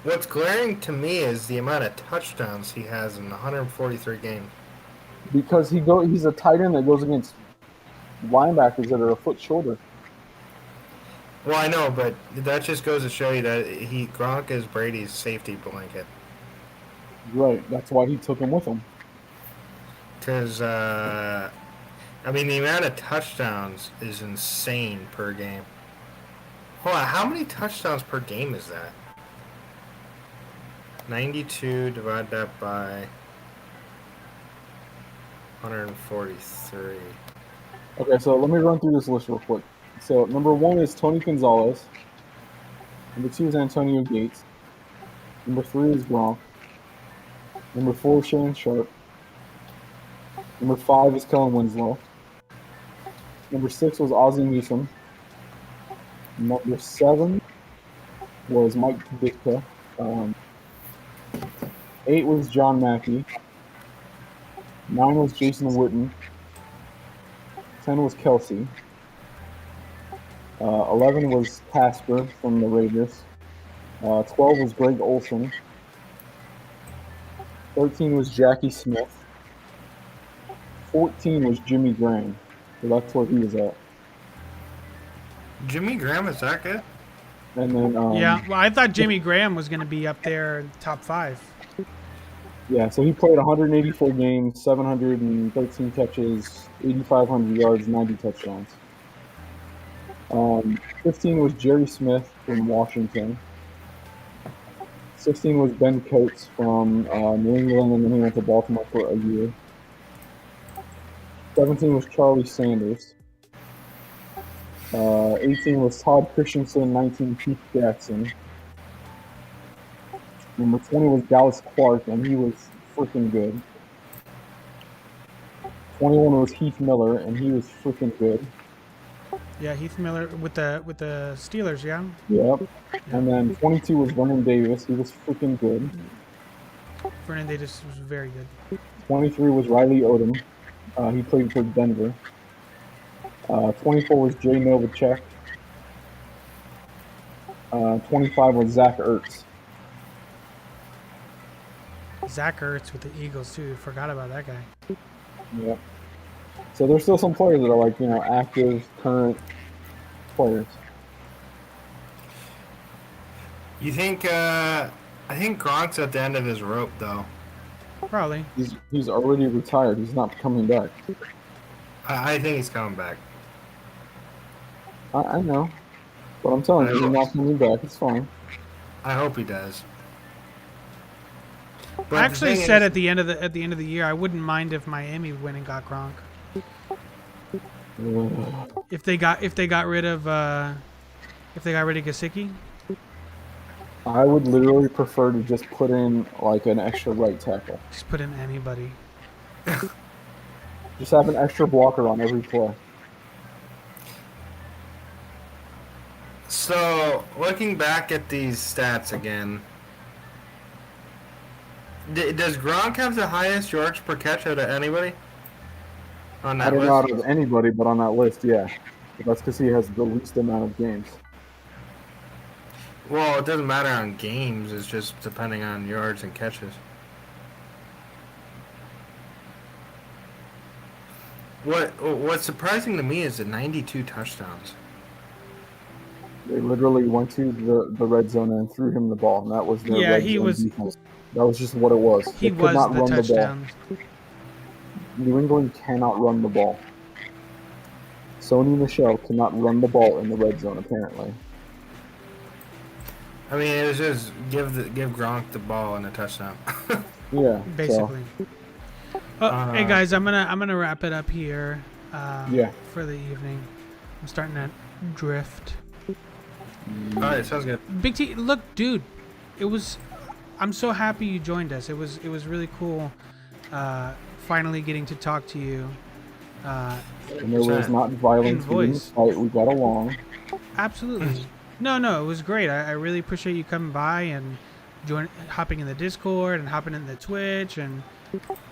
What's glaring to me is the amount of touchdowns he has in 143 games. Because he's a tight end that goes against linebackers that are a foot shorter. Well, I know, but that just goes to show you that Gronk is Brady's safety blanket. Right, that's why he took him with him. Because, I mean, the amount of touchdowns is insane per game. Hold on, how many touchdowns per game is that? 92 divided that by 143. Okay, so let me run through this list real quick. So number 1 is Tony Gonzalez. Number 2 is Antonio Gates. Number 3 is Gronk. Number 4 is Shannon Sharp. Number 5 is Kellen Winslow. Number 6 was Ozzie Newsome. Number 7 was Mike Ditka. 8 was John Mackey. 9 was Jason Witten. 10 was Kelsey. 11 was Casper from the Raiders. 12 was Greg Olson. 13 was Jackie Smith. 14 was Jimmy Graham. So that's where he was at. Jimmy Graham is that good? And then Yeah. Well, I thought Jimmy Graham was going to be up there in top 5. yeah, so he played 184 games, 713 catches, 8,500 yards, 90 touchdowns. 15 was Jerry Smith from Washington. 16 was Ben Coates from New England, and then he went to Baltimore for a year. 17 was Charlie Sanders. 18 was Todd Christensen. 19 Keith Jackson. Number 20 was Dallas Clark, and he was freaking good. 21 was Heath Miller, and he was freaking good. Yeah, Heath Miller with the Steelers. Yeah. Yep. And then 22 was Vernon Davis. He was freaking good. Fernandez was very good. 23 was Riley Odom. He played for Denver. 24 was Jay Novacek. 25 was Zach Ertz. Zach Ertz with the Eagles too. Forgot about that guy. Yep. So there's still some players that are like, active, current players. You think, I think Gronk's at the end of his rope, though. Probably. He's already retired. He's not coming back. I think he's coming back. I know. But I'm telling you, he's not coming back. It's fine. I hope he does. But I actually the thing said is- at the end of the year, I wouldn't mind if Miami went and got Gronk. If they got rid of Gesicki. I would literally prefer to just put in like an extra right tackle. Just put in anybody. Just have an extra blocker on every play. So, looking back at these stats again, does Gronk have the highest yards per catch out of anybody? on I that don't know out list? of anybody, but on that list, yeah. But that's because he has the least amount of games. Well, it doesn't matter on games. It's just depending on yards and catches. What's surprising to me is the 92 touchdowns. They literally went to the red zone and threw him the ball, and that was their Yeah, red zone defense. That was just what it was. he They could was not the run the ball. touchdowns. New England cannot run the ball. Sony Michel cannot run the ball in the red zone, apparently. I mean, it was just give Gronk the ball and a touchdown. Yeah, Basically. Hey guys, I'm gonna wrap it up here. Yeah. For the evening. I'm starting to drift. All right, sounds good. Big T, look, dude, I'm so happy you joined us. It was really cool. Finally getting to talk to you. And there was not violence In in the voice. fight. We got along. Absolutely. No, it was great. I really appreciate you coming by and hopping in the Discord and hopping in the Twitch, and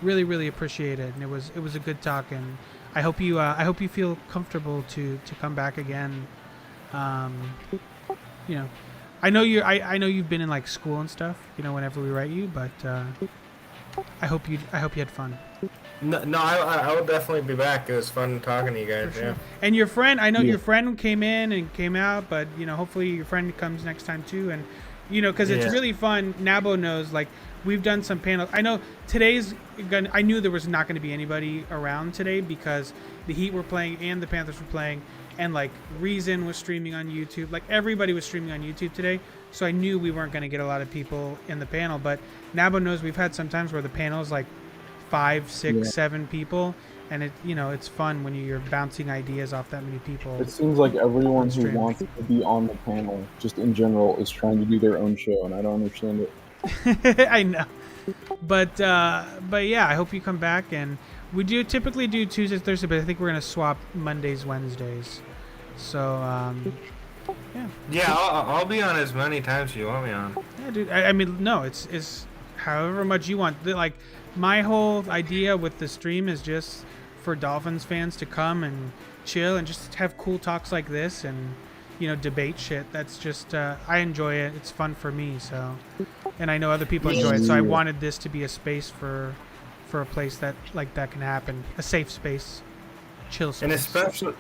really appreciate it. And it was a good talk, and I hope you feel comfortable to come back again. You know, I know you've been in like school and stuff, you know, whenever we write you, but I hope you had fun. No, I will definitely be back. It was fun talking to you guys. For sure. Yeah. And your friend, I know Yeah. your friend came in and came out, but you know, hopefully your friend comes next time too. And you know, because it's Yeah. really fun. Nabo knows, like, we've done some panels. I know I knew there was not going to be anybody around today because the Heat were playing and the Panthers were playing, and like Reason was streaming on YouTube. Like everybody was streaming on YouTube today, so I knew we weren't going to get a lot of people in the panel. But Nabo knows we've had some times where the panel is like 5, 6, Yeah. 7 people, and it's fun when you're bouncing ideas off that many people. It seems like everyone who Stream. wants to be on the panel, just in general, is trying to do their own show, and I don't understand it. I know, but yeah, I hope you come back. And we do typically do Tuesdays, Thursdays, but I think we're gonna swap Mondays, Wednesdays. So yeah. Yeah, I'll be on as many times as you want me on. Yeah, dude. I mean, no, it's however much you want. Like, my whole idea with the stream is just for Dolphins fans to come and chill and just have cool talks like this and, you know, debate shit. That's just, I enjoy it. It's fun for me. So, and I know other people enjoy it. So I wanted this to be a space for a place that like that can happen, a safe space, chill space. And especially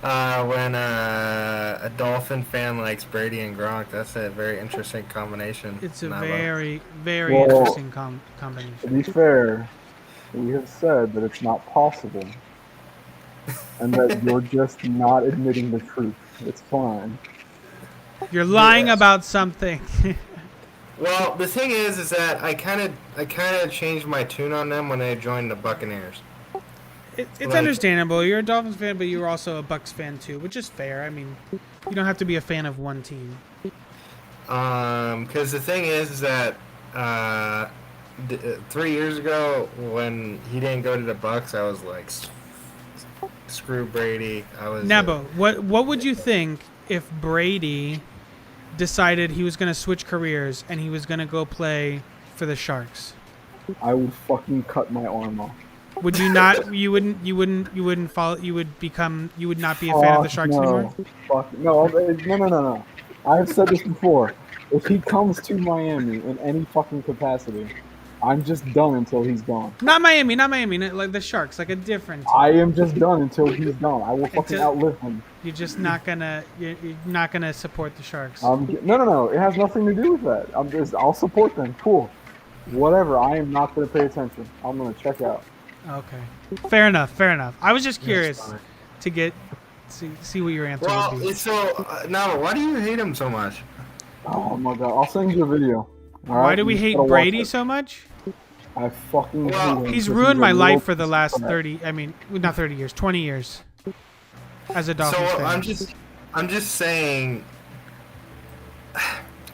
when a Dolphin fan likes Brady and Gronk, that's a very interesting combination. It's a Nabo. very Well, interesting combination. To be fair, we have said that it's not possible, and that you're just not admitting the truth. It's fine. You're lying Yes. about something. Well, the thing is that I kind of changed my tune on them when they joined the Buccaneers. It's Like- understandable. You're a Dolphins fan, but you're also a Bucks fan too, which is fair. I mean, you don't have to be a fan of one team. Because the thing is that 3 years ago when he didn't go to the Bucks, I was like, screw Brady. I was Nabo, what would you think if Brady decided he was going to switch careers and he was going to go play for the Sharks? I would fucking cut my arm off. Would you not? You wouldn't follow. You would not be a fan of the Sharks anymore. Fuck no. I've said this before. If he comes to Miami in any fucking capacity, I'm just done until he's gone. Not Miami, like the Sharks, like a different team. I am just done until he's gone. I will fucking Until- outlive him. You're just not gonna. You're not gonna support the Sharks. No. It has nothing to do with that. I'll support them. Cool. Whatever. I am not going to pay attention. I'm going to check out. Okay. Fair enough. I was just curious fine. to get see what your answer Well, would be. so Nabo, why do you hate him so much? Oh my god. I'll send you a video. All Why right? do we You hate gotta watch Brady it. so much? I fucking Well, hate him He's because ruined a my little life for the last crap. 30. I mean, not 30 years, 20 years. As a Dolphins So fan. I'm just saying.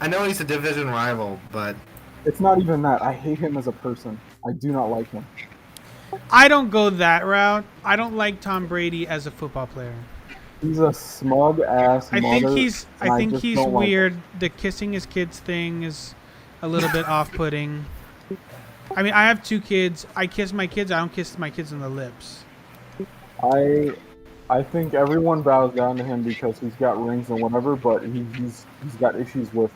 I know he's a division rival, but It's not even that. I hate him as a person. I do not like him. I don't go that route. I don't like Tom Brady as a football player. He's a smug ass. I think mother, he's and just don't like him. weird. The kissing his kids thing is a little bit off-putting. I mean, I have 2 kids. I kiss my kids. I don't kiss my kids on the lips. I think everyone bows down to him because he's got rings and whatever, but he's got issues with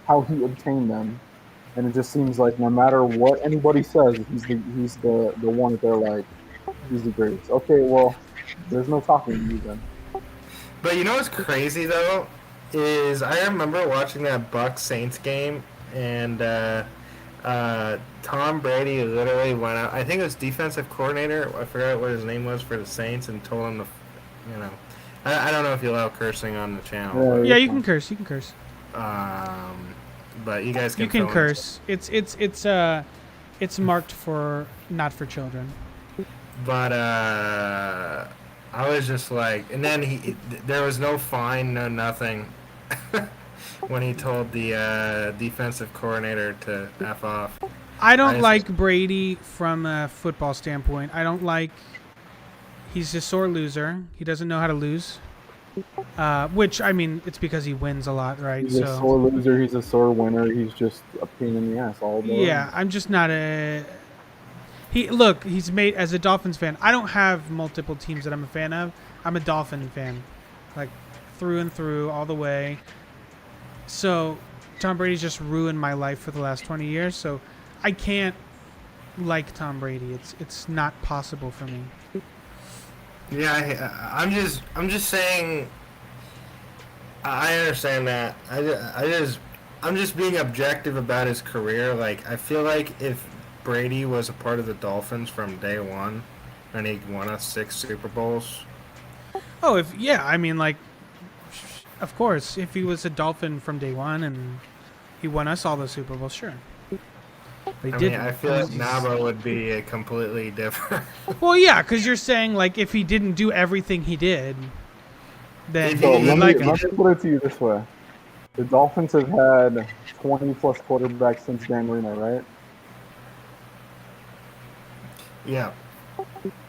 how he obtained them, and it just seems like no matter what anybody says, he's the one that they're like, he's the greatest. Okay, well, there's no talking to you then. But you know what's crazy though is I remember watching that Bucks Saints game, and Tom Brady literally went out. I think it was defensive coordinator. I forgot what his name was for the Saints, and told him to, you know, I don't know if you allow cursing on the channel. Yeah, you can curse. You can curse. But you guys can. You can curse. It's marked for not for children. But I was just like, and then there was no fine, no nothing, when he told the defensive coordinator to F off. I don't like Brady from a football standpoint. I don't like. He's a sore loser. He doesn't know how to lose. Which, I mean, it's because he wins a lot, right? He's a sore loser. He's a sore winner. He's just a pain in the ass all day. Yeah, I'm just not a. He's made as a Dolphins fan. I don't have multiple teams that I'm a fan of. I'm a Dolphin fan, like through and through, all the way. So, Tom Brady's just ruined my life for the last 20 years. So, I can't like Tom Brady. It's not possible for me. Yeah, I'm just saying. I understand that. I'm just being objective about his career. Like, I feel like if Brady was a part of the Dolphins from day one, and he won us 6 Super Bowls. Oh, I mean, like, of course, if he was a Dolphin from day one and he won us all the Super Bowls, sure. But he I feel like Nabo would be a completely different. Well, yeah, because you're saying, like, if he didn't do everything he did, then So you'd let like me him. put it to you this way: the Dolphins have had 20+ quarterbacks since Dan Marino, right? Yeah.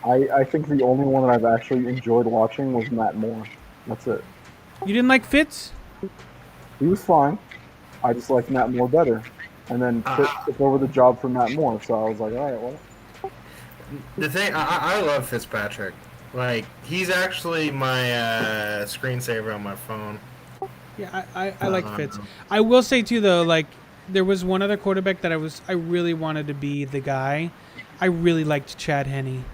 I think the only one that I've actually enjoyed watching was Matt Moore. That's it. You didn't like Fitz? He was fine. I just liked Matt Moore better. And then Fitz took over the job for Matt Moore, so I was like, all right, well. The thing, I love Fitzpatrick. Like, he's actually my screensaver on my phone. Yeah, I like Fitz. I will say, too, though, like, there was one other quarterback that I really wanted to be the guy. I really liked Chad Henne.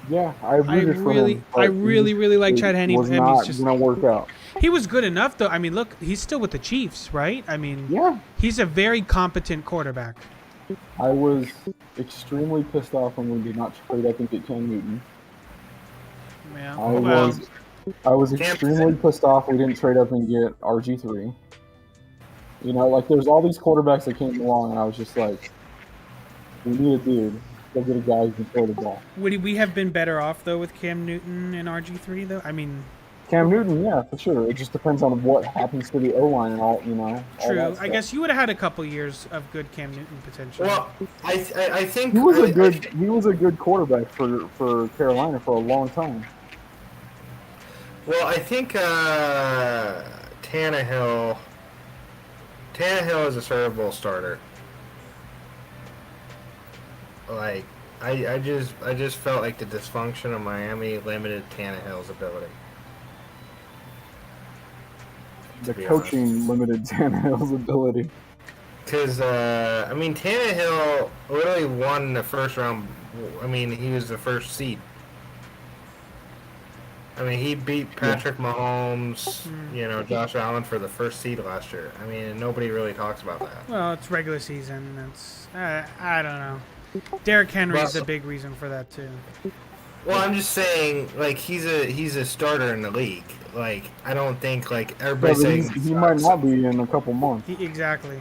Yeah, I really like Chad Henne. Was not going to work out. He was good enough, though. I mean, look, he's still with the Chiefs, right? I mean, yeah, he's a very competent quarterback. I was extremely pissed off when we did not trade up and get Cam Newton. Yeah, I was extremely pissed off we didn't trade up and get RG3. You know, like, there's all these quarterbacks that came along, and I was just like, we need a dude. Go get a guy who can throw the ball. Would we have been better off, though, with Cam Newton and RG3, though? I mean... Cam Newton, yeah, for sure. It just depends on what happens to the O-line and all, you know. True. I guess you would have had a couple years of good Cam Newton potential. Well, I think... He was a good quarterback for Carolina for a long time. Well, I think Tannehill is a servable starter. Like, I just felt like the dysfunction of Miami limited Tannehill's ability. The coaching limited Tannehill's ability. Because, I mean, Tannehill literally won the first round. I mean, he was the first seed. I mean, he beat Patrick Mahomes, you know, Josh Allen for the first seed last year. I mean, nobody really talks about that. Well, it's regular season. It's I don't know. Derrick Henry is a big reason for that too. Well, I'm just saying, like, he's a starter in the league. Like, I don't think, like, everybody's saying he might not be in a couple months. Exactly.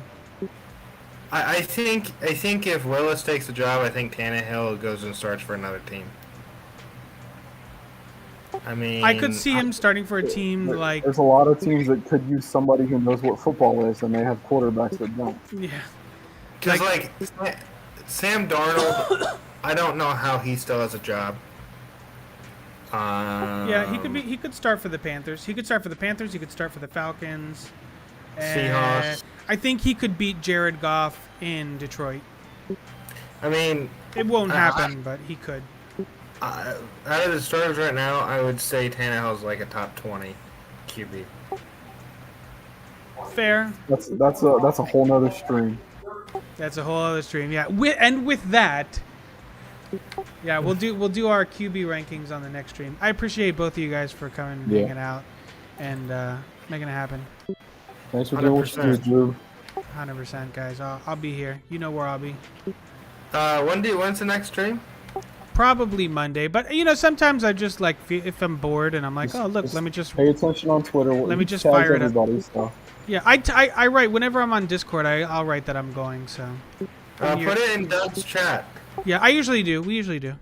I think if Willis takes the job, I think Tannehill goes and starts for another team. I mean, I could see him starting for a team like... There's a lot of teams that could use somebody who knows what football is, and they have quarterbacks that don't. Yeah. Because, like, Sam Darnold, I don't know how he still has a job. Yeah, he could start for the Panthers. He could start for the Panthers. He could start for the Falcons. Seahawks. I think he could beat Jared Goff in Detroit. I mean, It won't happen, but he could. out of the starters right now, I would say Tannehill's like a top 20 QB. Fair. That's a whole nother stream. That's a whole other stream. Yeah. With that, yeah, we'll do our QB rankings on the next stream. I appreciate both of you guys for coming and hanging out and making it happen. Thanks for doing what you do, Drew. 100%, guys. I'll be here. You know where I'll be. When's the next stream? Probably Monday, but sometimes I just like if I'm bored and I'm like, oh look, let me just pay attention on Twitter. Let me just fire it up. So. Yeah, I write whenever I'm on Discord. I'll write that I'm going. So put it in Doug's chat. Yeah, I usually do. We usually do.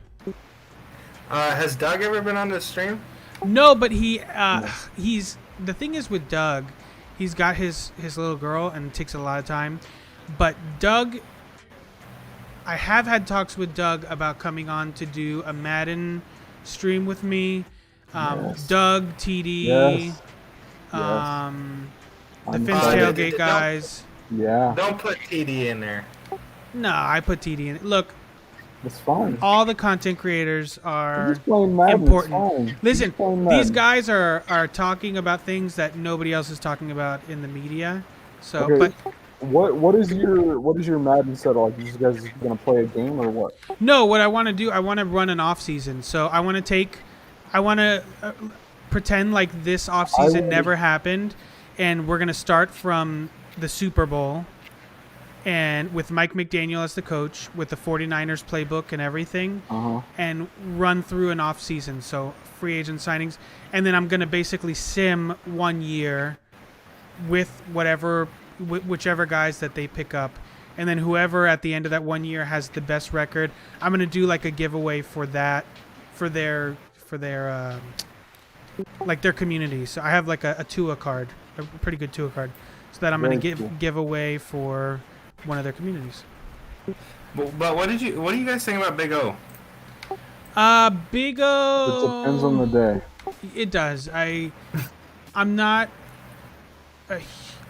Has Doug ever been on this stream? No, but he's the thing is with Doug, he's got his little girl and it takes a lot of time. But Doug, I have had talks with Doug about coming on to do a Madden stream with me. Doug, TD, the Fins Tailgate guys. Yeah. Don't put TD in there. No, I put TD in it. Look, it's fine. All the content creators are Madden, important. Listen, these guys are talking about things that nobody else is talking about in the media. So, okay. But what is your Madden set like? You guys gonna play a game or what? No, what I want to do, I want to run an off season. So I want to pretend like this off season never happened, and we're gonna start from the Super Bowl. And with Mike McDaniel as the coach, with the 49ers playbook and everything, and run through an off season, so free agent signings, and then I'm gonna basically sim 1 year with whichever guys that they pick up, and then whoever at the end of that 1 year has the best record, I'm gonna do like a giveaway for that, for their like their community. So I have like a Tua card, a pretty good Tua card, so that I'm gonna give away for one of their communities. But what do you guys think about Big O? Big O. It depends on the day. It does. I'm not.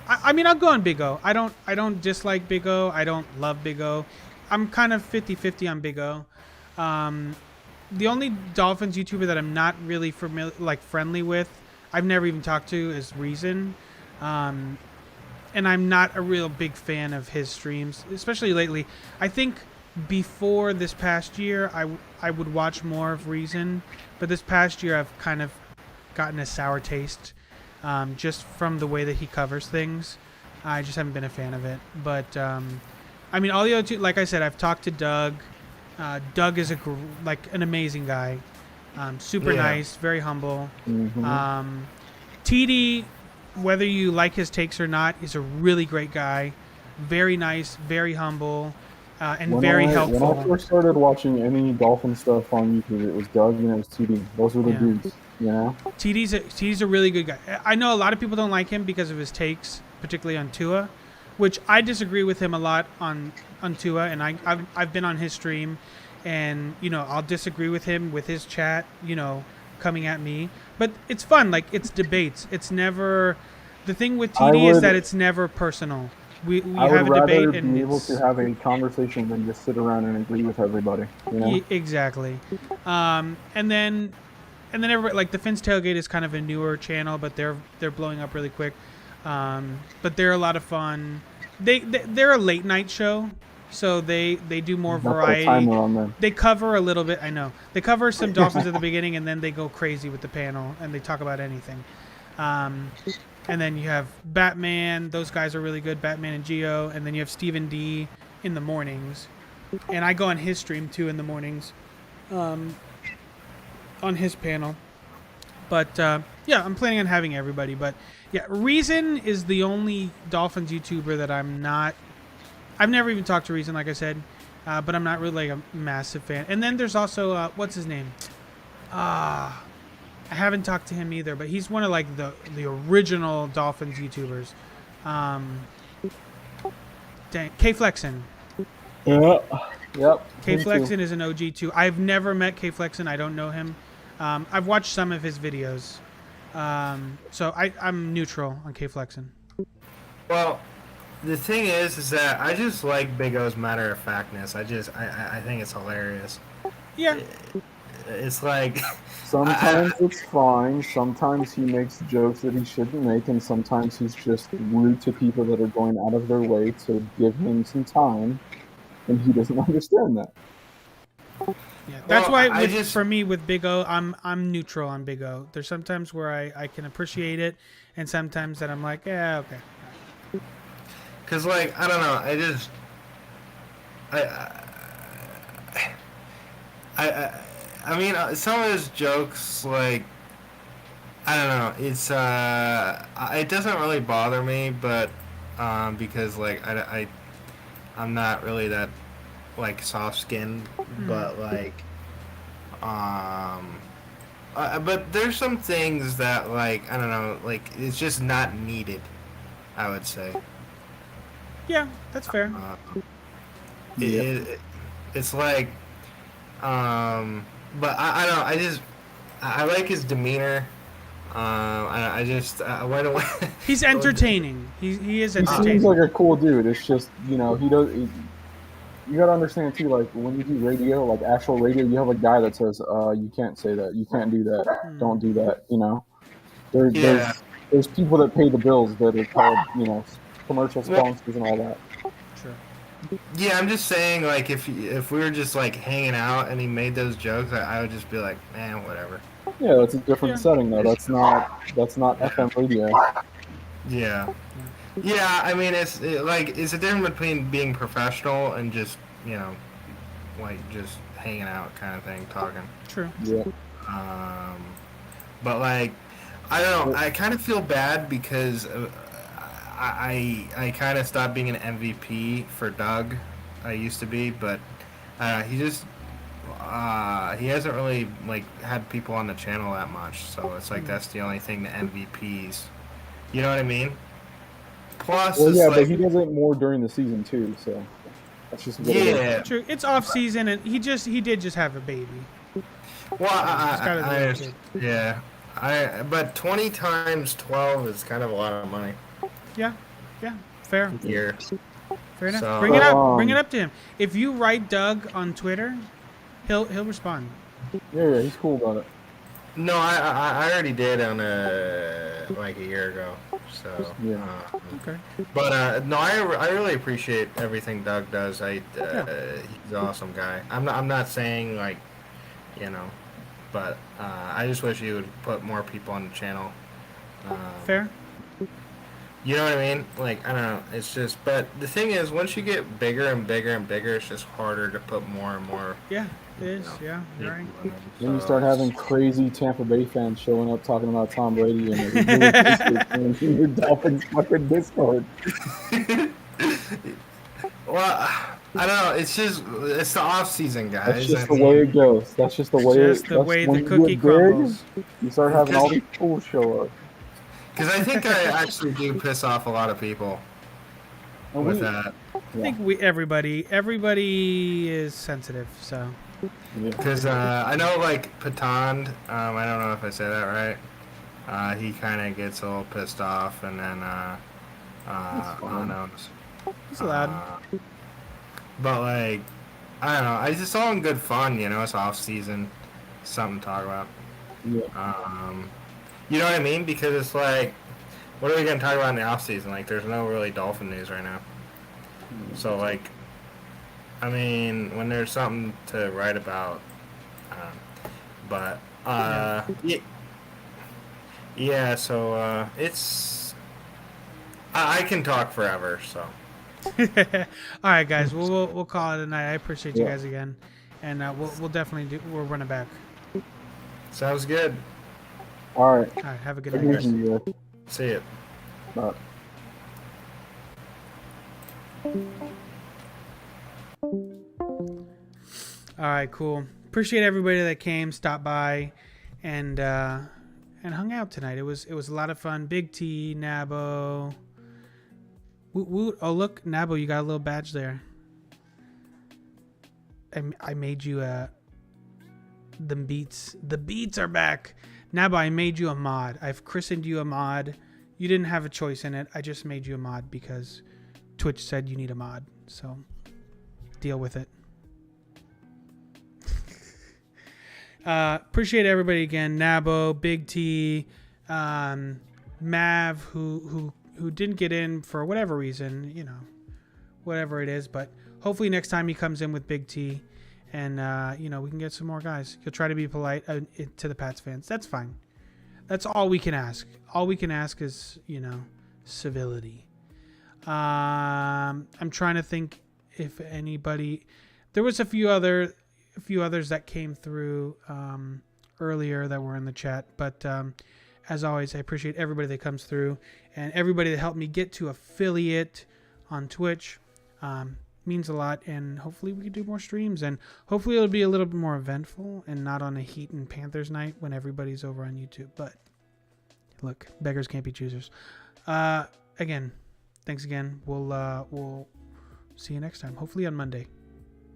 I mean, I'll go on Big O. I don't dislike Big O. I don't love Big O. I'm kind of 50-50 on Big O. The only Dolphins YouTuber that I'm not really friendly with, I've never even talked to, is Reason. And I'm not a real big fan of his streams, especially lately. I think before this past year, I would watch more of Reason, but this past year I've kind of gotten a sour taste, just from the way that he covers things. I just haven't been a fan of it. But I mean, all the other two, like I said, I've talked to Doug. Doug is an amazing guy, super nice, very humble. TD. Whether you like his takes or not, is a really great guy. Very nice, very humble, and very helpful. When I first started watching any Dolphin stuff on YouTube, it was Doug and it was TD. Those were the dudes, you know? TD's a really good guy. I know a lot of people don't like him because of his takes, particularly on Tua, which I disagree with him a lot on Tua, and I've been on his stream, and, I'll disagree with him with his chat, coming at me, but it's fun. Like, it's debates. It's never the thing with TD is that it's never personal. We have a debate and be able to have a conversation than just sit around and agree with everybody. You know? Exactly. And then everybody, like the Fins Tailgate is kind of a newer channel, but they're blowing up really quick. But they're a lot of fun. They're a late night show. So they do more variety. They cover a little bit. I know they cover some Dolphins at the beginning, and then they go crazy with the panel, and they talk about anything. And then you have Batman. Those guys are really good, Batman and Geo. And then you have Stephen D in the mornings, and I go on his stream too in the mornings, on his panel. But yeah, I'm planning on having everybody. But yeah, Reason is the only Dolphins YouTuber that I'm not. I've never even talked to Reason, like I said, but I'm not really like a massive fan. And then there's also what's his name? I haven't talked to him either, but he's one of like the original Dolphins YouTubers. K-Flexin. Yeah. Yep. K-Flexin is an OG too. I've never met K-Flexin. I don't know him. I've watched some of his videos. So I'm neutral on K-Flexin. Well, the thing is that I just like Big O's matter of factness. I think it's hilarious. Yeah. It's like Sometimes it's fine. Sometimes he makes jokes that he shouldn't make, and sometimes he's just rude to people that are going out of their way to give him some time, and he doesn't understand that. Yeah, that's Well, why I just for me with Big O, I'm neutral on Big O. There's sometimes where I can appreciate it, and sometimes that I'm like, yeah, okay. because like I don't know. I mean some of his jokes like I don't know. It's it doesn't really bother me, but because like I'm not really that like soft skinned, but like um but there's some things that like I don't know, like it's just not needed, I would say. Yeah, that's fair. It's like but I don't know, I like his demeanor. I just why don't He's entertaining. He is He entertaining. seems like a cool dude. It's just, you know, you gotta understand too, like when you do radio, like actual radio, you have a guy that says, you can't say that, you can't do that, don't do that, you know. yeah. There's people that pay the bills that are called, you know, commercial Well, sponsors and all that. Sure. yeah, I'm just saying, like, if we were just like hanging out and he made those jokes, I would just be like, man, whatever. Yeah, that's a different Yeah. setting though. That's not FM radio. Yeah, yeah. I mean, it's a difference between being professional and just like just hanging out kind of thing, talking. True. Yeah. But like, I don't know. I kind of feel bad because I kind of stopped being an MVP for Doug. I used to be, but he just he hasn't really like had people on the channel that much. So it's like that's the only thing the MVPs. You know what I mean? Plus, Well, it's yeah, like, but he does it more during the season too, so that's just what it is. yeah. True. It's off season, and he did just have a baby. Well, He's got a little kid. yeah. But 20 times 12 is kind of a lot of money Yeah. Yeah. Fair. a year. Fair enough. So- Bring it up. Um, Bring it up to him. If you write Doug on Twitter, he'll respond. Yeah, he's cool about it. No, I already did on like a year ago. So Yeah. Okay. But no, I really appreciate everything Doug does. He's an awesome guy. I'm not saying like, but I just wish he would put more people on the channel. Fair. You know what I mean? Like, I don't know. It's just, but the thing is, once you get bigger and bigger and bigger, it's just harder to put more and more. Yeah. It is. Yeah. You're right. Then you start having crazy Tampa Bay fans showing up talking about Tom Brady and your Dolphins fucking Discord. Well, I don't know. It's the off season, guys. That's just the way it goes. That's just the way. Just the way the cookie crumbles. You start having all these fools show up. Because I think I actually do piss off a lot of people And with we- that. I think everybody is sensitive. So. Yeah. Because I know, like, Patand, I don't know if I say that right. He kind of gets a little pissed off, and then, I don't know. It's allowed. But, like, I don't know. I just all in good fun, it's off season. Something to talk about. Yeah. You know what I mean? Because it's like, what are we going to talk about in the off season? Like, there's no really Dolphin news right now. So, like, I mean, when there's something to write about, but yeah. So it's I can talk forever. So All right, guys. We'll call it a night. I appreciate you guys again, and we'll definitely we'll run it back. sounds good. All right. All right. Have a good Good night, guys. meeting you. See it. Bye. All right, cool. Appreciate everybody that came, stopped by, and hung out tonight. It was a lot of fun. Big T, Nabo. Woot woot. Oh look, Nabo, you got a little badge there. I made you the beats. The beats are back. Nabo, I made you a mod. I've christened you a mod. You didn't have a choice in it. I just made you a mod because Twitch said you need a mod, so deal with it. Appreciate everybody again. Nabo, Big T, Mav, who didn't get in for whatever reason, you know, whatever it is. But hopefully next time he comes in with Big T, and you know, we can get some more guys. He'll try to be polite to the Pats fans. That's fine. That's all we can ask. All we can ask is, you know, civility. I'm trying to think if anybody. There was a few others that came through earlier that were in the chat, but as always, I appreciate everybody that comes through and everybody that helped me get to affiliate on Twitch. Means a lot, and hopefully we can do more streams, and hopefully it'll be a little bit more eventful and not on a Heat and Panthers night when everybody's over on YouTube. But look, beggars can't be choosers. Again, thanks again. We'll see you next time. Hopefully on Monday.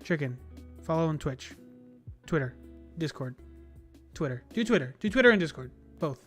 Chicken. Follow on Twitch, Twitter, Discord, Twitter. Do Twitter and Discord, both.